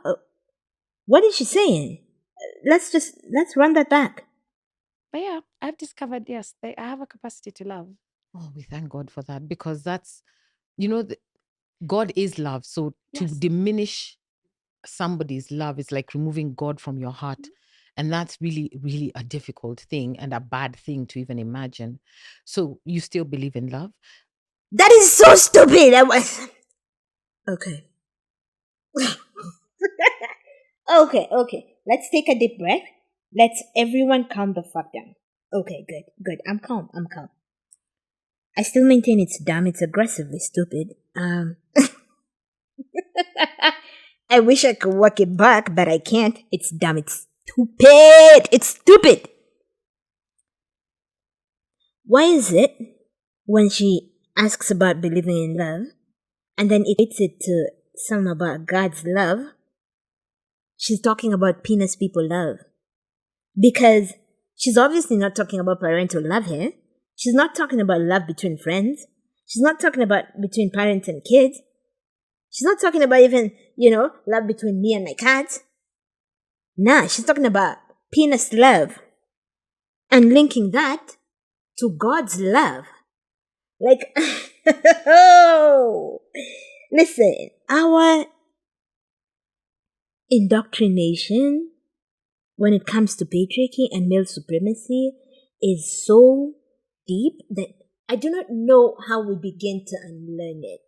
What is she saying? Let's run that back. But yeah, I've discovered, yes, I have a capacity to love. Oh, we thank God for that, because that's, God is love. So to Yes. diminish somebody's love is like removing God from your heart. And that's really, really a difficult thing and a bad thing to even imagine. So you still believe in love? That is so stupid. Okay. Okay. Let's take a deep breath. Let's everyone calm the fuck down. Okay, good. I'm calm. I still maintain it's dumb. It's aggressively stupid. I wish I could walk it back, but I can't. It's dumb. It's stupid. It's stupid. Why is it when she asks about believing in love and then equates it to something about God's love, she's talking about penis people love? Because she's obviously not talking about parental love here. She's not talking about love between friends. She's not talking about between parents and kids. She's not talking about even, love between me and my cat. Nah, she's talking about penis love and linking that to God's love. Like, listen, our indoctrination when it comes to patriarchy and male supremacy is so deep that I do not know how we begin to unlearn it.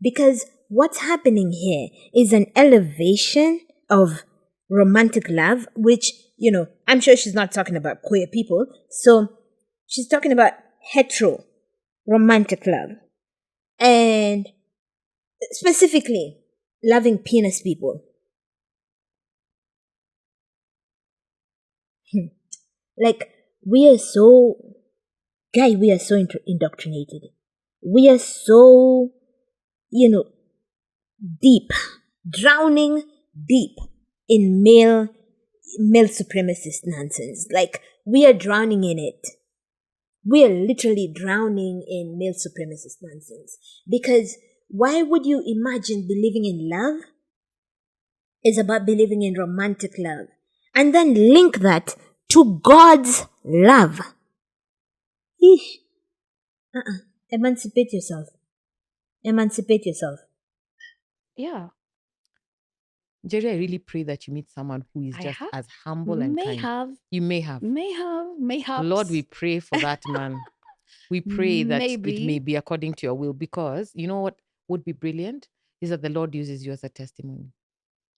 Because what's happening here is an elevation of romantic love, which, I'm sure she's not talking about queer people. So she's talking about hetero romantic love. And specifically, loving penis people. Like, we are so indoctrinated. We are so, deep, drowning deep in male supremacist nonsense. Like, we are drowning in it. We are literally drowning in male supremacist nonsense. Because why would you imagine believing in love is about believing in romantic love and then link that to God's love? Eesh. Emancipate yourself. Yeah. Njeri, I really pray that you meet someone who is just as humble and kind. You may have. Mayhaps. Lord, we pray for that man. We pray that it Maybe. may be according to your will, because you know what would be brilliant is that the Lord uses you as a testimony.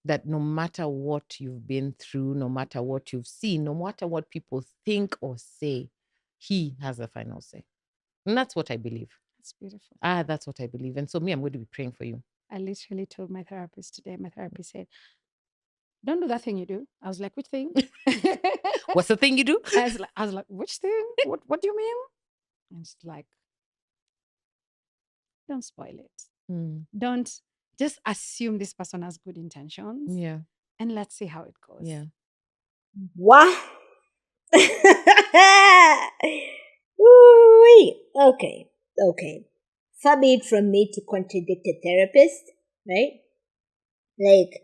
That no matter what you've been through, no matter what you've seen, no matter what people think or say, He has the final say. And that's what I believe. That's beautiful. That's what I believe. And so me, I'm going to be praying for you. I literally told my therapist today, my therapist said, don't do that thing you do. I was like, which thing? What's the thing you do? I was like, which thing? What do you mean? And she's like, don't spoil it. Don't just assume this person has good intentions. Yeah. And let's see how it goes. Yeah. What? Ooh-wee. Okay. far be it from me to contradict a therapist, right? Like,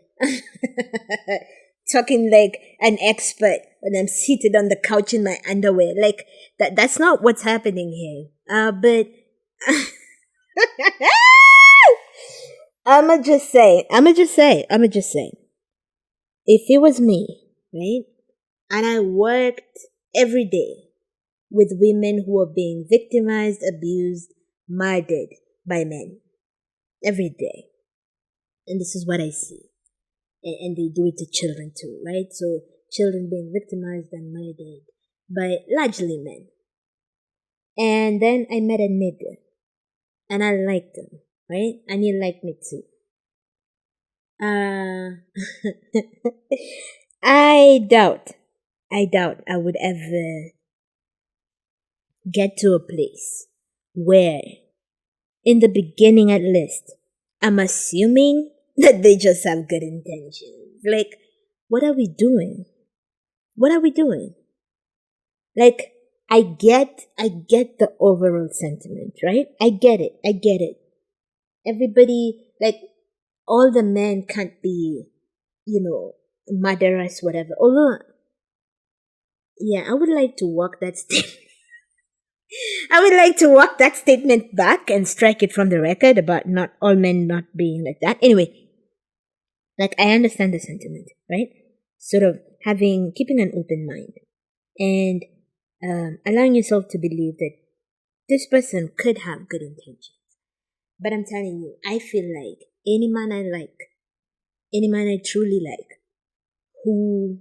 talking like an expert when I'm seated on the couch in my underwear. Like, that's not what's happening here. But I'ma just say, if it was me, right, and I worked every day with women who are being victimized, abused, murdered by men every day, and this is what I see, and they do it to children too, right? So children being victimized and murdered by largely men. And then I met a nigger, and I liked him, right? And he liked me too. I doubt I would ever get to a place where, in the beginning at least, I'm assuming that they just have good intentions. Like, what are we doing? What are we doing? Like, I get the overall sentiment, right? I get it. Everybody, like, all the men can't be, murderers, whatever. Although, yeah, I would like to walk that statement. I would like to walk that statement back and strike it from the record about not all men not being like that. Anyway, like, I understand the sentiment, right? Sort of keeping an open mind and allowing yourself to believe that this person could have good intentions. But I'm telling you, I feel like any man I truly like, who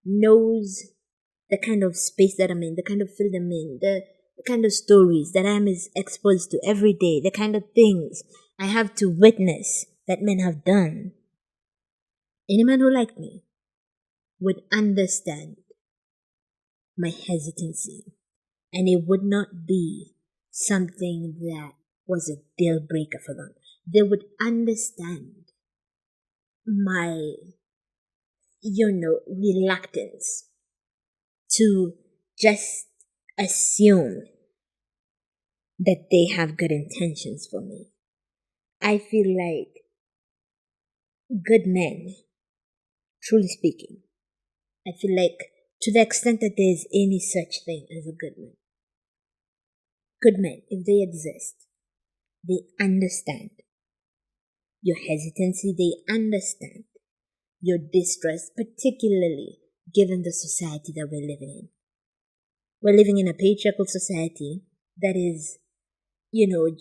knows the kind of space that I'm in, the kind of field I'm in, the kind of stories that I'm exposed to every day, the kind of things I have to witness that men have done. Any man who liked me would understand my hesitancy, and it would not be something that was a deal breaker for them. They would understand my, reluctance to just assume that they have good intentions for me. I feel like good men, truly speaking, I feel like, to the extent that there is any such thing as a good men, if they exist, they understand your hesitancy, they understand your distress, particularly given the society that we're living in. We're living in a patriarchal society that is,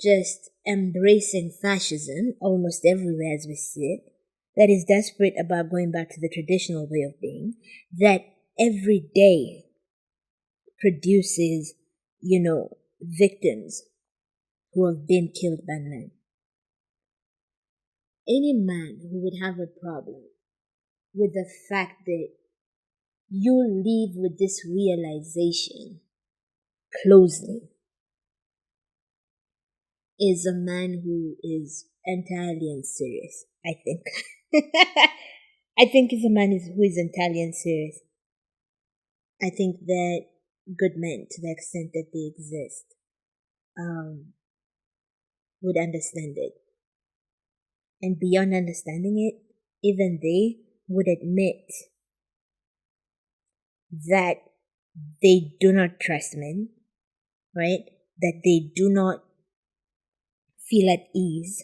just embracing fascism almost everywhere as we see it, that is desperate about going back to the traditional way of being, that every day produces, victims who have been killed by men. Any man who would have a problem with the fact that you live with this realization closely is a man who is entirely unserious, I think. I think he's a man who is entirely unserious. I think that good men, to the extent that they exist, would understand it. And beyond understanding it, even they would admit that they do not trust men, right? That they do not feel at ease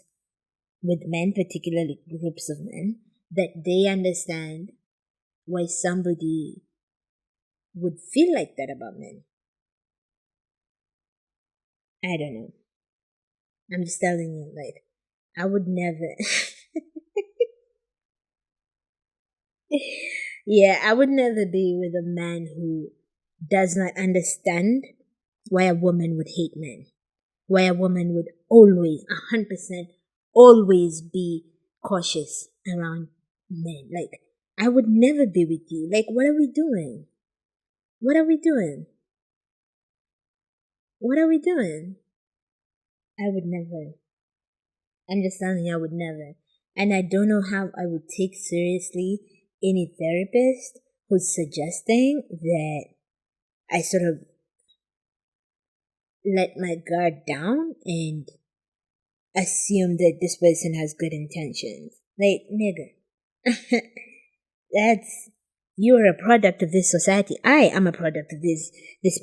with men, particularly groups of men, that they understand why somebody would feel like that about men. I don't know. I'm just telling you, like, I would never. Yeah, I would never be with a man who does not understand why a woman would hate men. Why a woman would always, 100%, always be cautious around men. Like, I would never be with you. Like, what are we doing? What are we doing? What are we doing? I would never. I'm just telling you, I would never. And I don't know how I would take seriously any therapist who's suggesting that I sort of let my guard down and assume that this person has good intentions. Like, nigga, that's, you're a product of this society. I am a product of this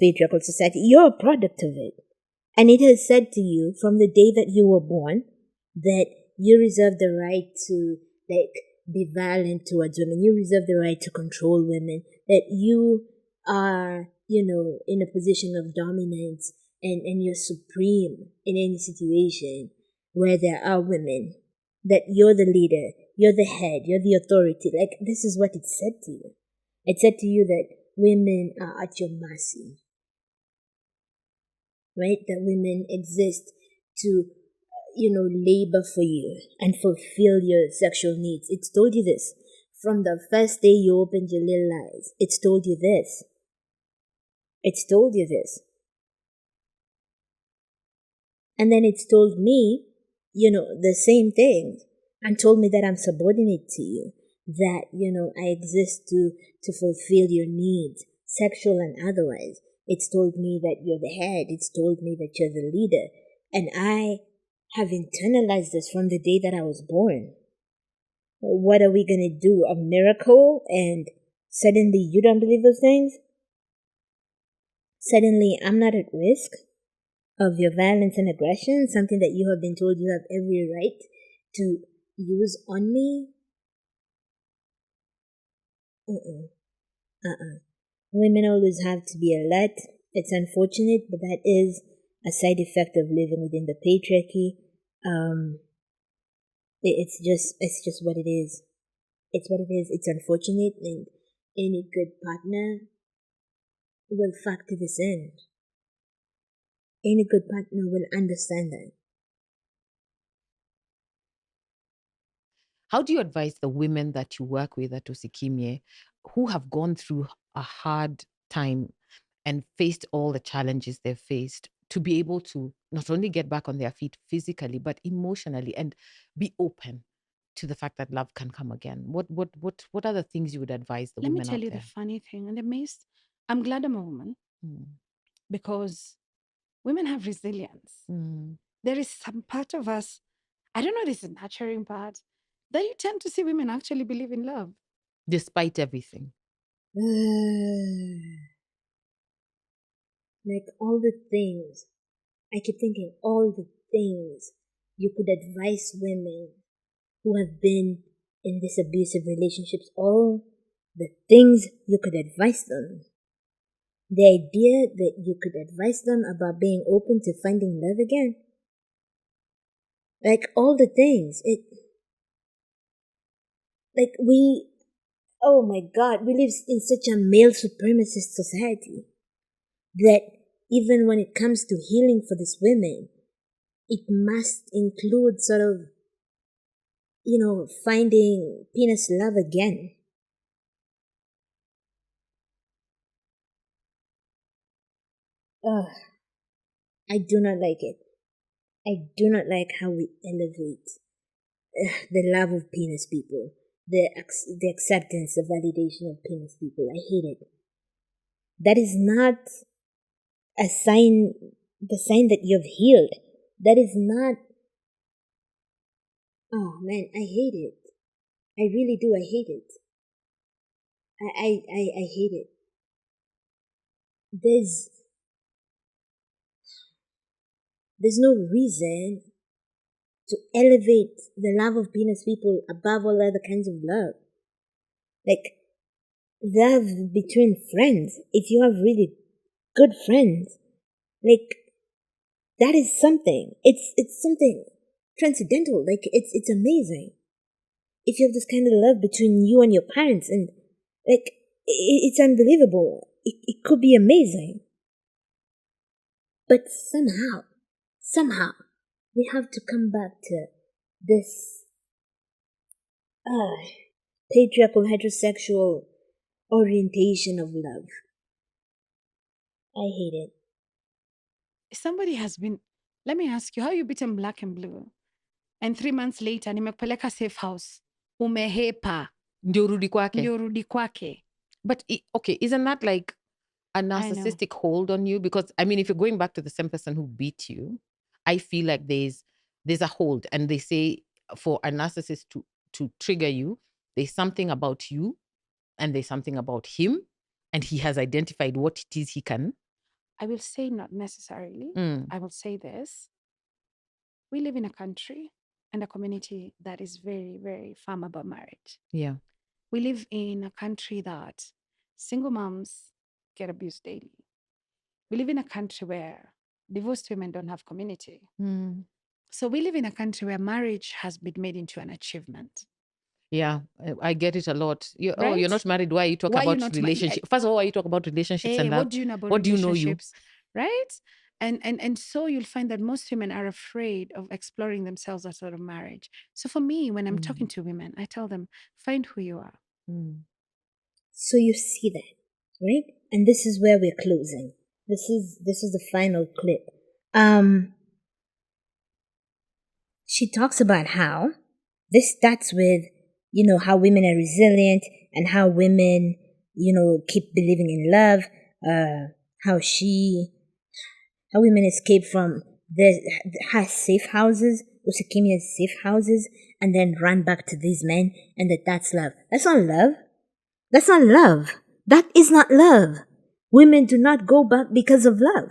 patriarchal society. You're a product of it. And it has said to you from the day that you were born that you reserve the right to, like, be violent towards women. You reserve the right to control women. That you are, in a position of dominance, and you're supreme in any situation where there are women. That you're the leader, you're the head, you're the authority. Like, this is what it said to you. It said to you that women are at your mercy. Right? That women exist to, labor for you and fulfill your sexual needs. It's told you this. From the first day you opened your little eyes, it's told you this. It's told you this. And then it's told me, the same thing, and told me that I'm subordinate to you. That, I exist to fulfill your needs, sexual and otherwise. It's told me that you're the head. It's told me that you're the leader. And I have internalized this from the day that I was born. What are we going to do? A miracle? And suddenly you don't believe those things? Suddenly I'm not at risk of your violence and aggression, something that you have been told you have every right to use on me? Women always have to be alert. It's unfortunate, but that is a side effect of living within the patriarchy. It's just what it is. It's what it is. It's unfortunate, and any good partner will factor this in. Any good partner will understand that. How do you advise the women that you work with at Osikimye who have gone through a hard time and faced all the challenges they've faced to be able to not only get back on their feet physically, but emotionally, and be open to the fact that love can come again? What are the things you would advise the Let me women tell out you there? the funny thing and the most, I'm glad I'm a woman because women have resilience. There is some part of us, I don't know, this is a nurturing part, that you tend to see women actually believe in love. Despite everything. Like all the things, I keep thinking all the things you could advise women who have been in these abusive relationships, all the things you could advise them. The idea that you could advise them about being open to finding love again. Like all the things. Oh my God, we live in such a male supremacist society that even when it comes to healing for these women, it must include sort of, finding penis love again. Ugh, I do not like it. I do not like how we elevate the love of penis people, the acceptance, the validation of penis people. I hate it. That is not a sign, the sign that you've healed. That is not. Oh man, I hate it. I really do. I hate it. I hate it. There's no reason to elevate the love of penis people above all other kinds of love. Like, love between friends, if you have really good friends, like, that is something. It's something transcendental. Like, it's amazing. If you have this kind of love between you and your parents, and, like, it's unbelievable. It could be amazing. But somehow, we have to come back to this patriarchal heterosexual orientation of love. I hate it. Somebody has been, let me ask you, how you beaten black and blue? And 3 months later, nimekupeleka safe house. Umehepa. Ndio urudi kwake. Ndio urudi kwake. But okay, isn't that like a know. narcissistic hold on you, because I mean, if you're going back to the same person who beat you, I feel like there's a hold, and they say for a narcissist to trigger you, there's something about you and there's something about him, and he has identified what it is he can. I will say not necessarily. I will say this. We live in a country and a community that is very, very firm about marriage. Yeah. We live in a country that single moms get abused daily. We live in a country where divorced women don't have community. So we live in a country where marriage has been made into an achievement. Yeah, I get it a lot. Oh, Right? you're not married. Why are you talking Why are you about not relationship? First of all, why are you talking about relationships and that? What do you know about What do you know you? relationships? Right? And so you'll find that most women are afraid of exploring themselves outside of marriage. So for me, when I'm talking to women, I tell them, find who you are. So you see that, right? And this is where we're closing. This is the final clip. She talks about how this starts with, how women are resilient and how women, keep believing in love, how women escape from her safe houses, Usikimia's safe houses, and then run back to these men, and that's love. That's not love. That's not love. That is not love. Women do not go back because of love.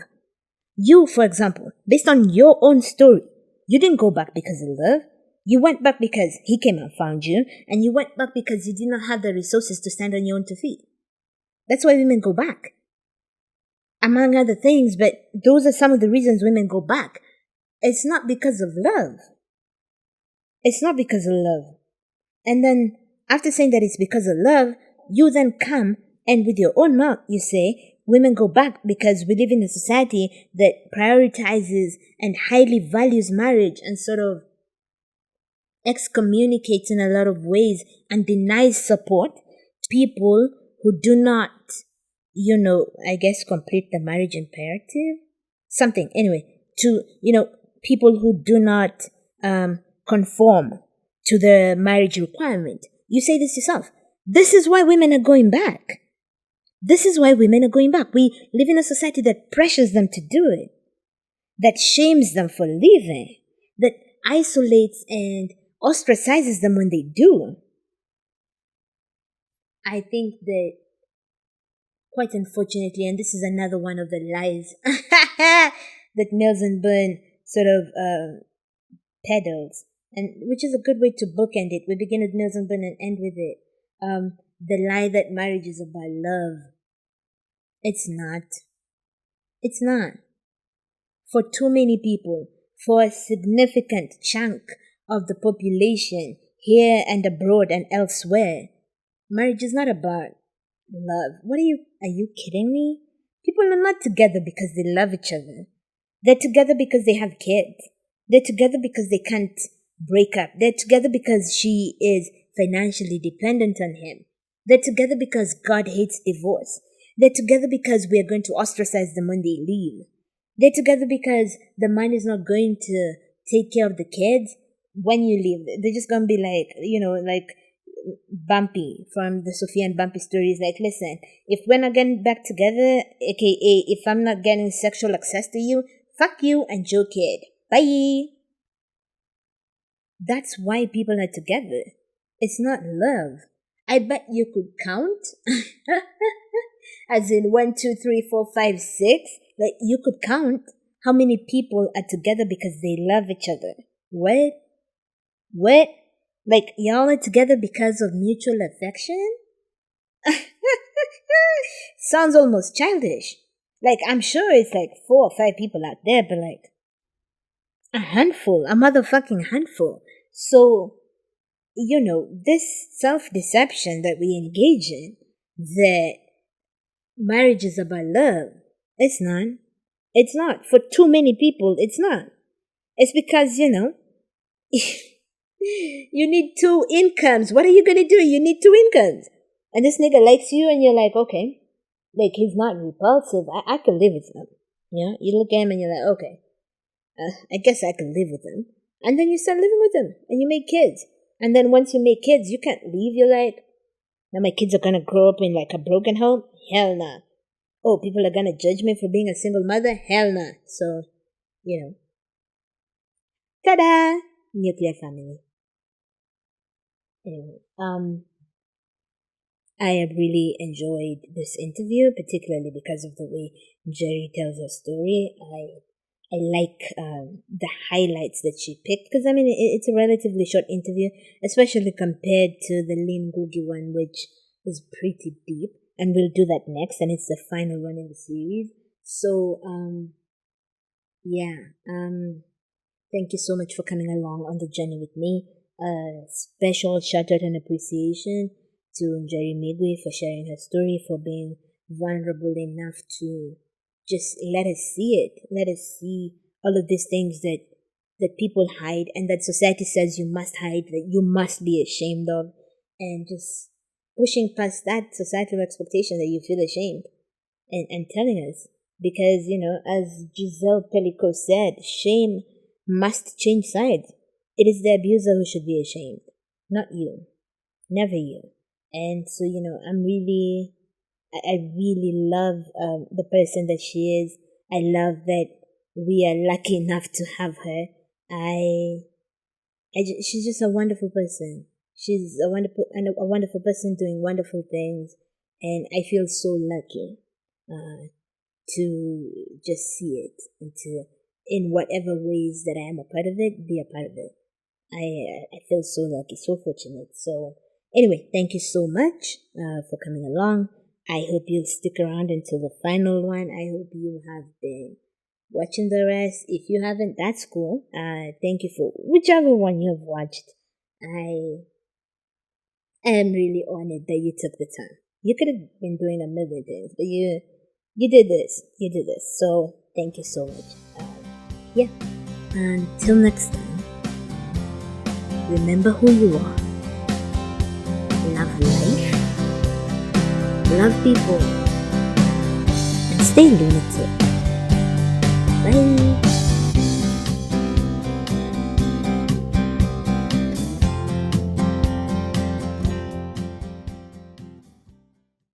You, for example, based on your own story, you didn't go back because of love. You went back because he came and found you, and you went back because you did not have the resources to stand on your own 2 feet. That's why women go back. Among other things, but those are some of the reasons women go back. It's not because of love. It's not because of love. And then, after saying that it's because of love, you then come and with your own mouth, you say, women go back because we live in a society that prioritizes and highly values marriage and sort of excommunicates in a lot of ways and denies support to people who do not, complete the marriage imperative. Something, anyway, to, people who do not conform to the marriage requirement. You say this yourself. This is why women are going back. This is why women are going back. We live in a society that pressures them to do it, that shames them for leaving, that isolates and ostracizes them when they do. I think that, quite unfortunately, and this is another one of the lies that Mills and Byrne sort of peddles, and which is a good way to bookend it. We begin with Mills and Byrne and end with it. The lie that marriage is about love. It's not. It's not. For too many people, for a significant chunk of the population here and abroad and elsewhere, marriage is not about love. Are you kidding me? People are not together because they love each other. They're together because they have kids. They're together because they can't break up. They're together because she is financially dependent on him. They're together because God hates divorce. They're together because we are going to ostracize them when they leave. They're together because the man is not going to take care of the kids when you leave. They're just going to be like Bumpy from the Sophia and Bumpy stories. Like, listen, if we're not getting back together, aka if I'm not getting sexual access to you, fuck you and your kid. Bye. That's why people are together. It's not love. I bet you could count, as in 1, 2, 3, 4, 5, 6. Like, you could count how many people are together because they love each other. What? Like, y'all are together because of mutual affection? Sounds almost childish. Like, I'm sure it's like 4 or 5 people out there, but like, a motherfucking handful. So, this self-deception that we engage in, that marriage is about love, it's not. It's not. For too many people, it's not. It's because, you need 2 incomes. What are you going to do? You need 2 incomes. And this nigga likes you and you're like, okay. Like, he's not repulsive. I can live with him. Yeah? You look at him and you're like, okay. I guess I can live with him. And then you start living with him. And you make kids. And then once you make kids, you can't leave. You're like, now my kids are going to grow up in like a broken home? Hell nah. oh, people are gonna judge me for being a single mother? Hell no. So, ta-da! Nuclear family. Anyway, I have really enjoyed this interview, particularly because of the way Njeri tells her story. I like the highlights that she picked, because it's a relatively short interview, especially compared to the Lynn Ngugi one, which is pretty deep, and we'll do that next, and it's the final one in the series. So thank you so much for coming along on the journey with me. Special shout out and appreciation to Njeri Migwi for sharing her story, for being vulnerable enough to just let us see it. Let us see all of these things that people hide and that society says you must hide, that you must be ashamed of, and just pushing past that societal expectation that you feel ashamed and telling us. Because, as Giselle Pellico said, shame must change sides. It is the abuser who should be ashamed, not you. Never you. And so, I really love the person that she is. I love that we are lucky enough to have her. She's just a wonderful person. She's a wonderful person doing wonderful things. And I feel so lucky to just see it and to, in whatever ways that I am a part of it, be a part of it. I feel so lucky, so fortunate. So anyway, thank you so much for coming along. I hope you'll stick around until the final one. I hope you have been watching the rest. If you haven't, that's cool. Thank you for whichever one you have watched. I am really honored that you took the time. You could have been doing a million things, but you did this. You did this. So thank you so much. Until next time. Remember who you are. Love life. Love people. And stay lunatic. Bye.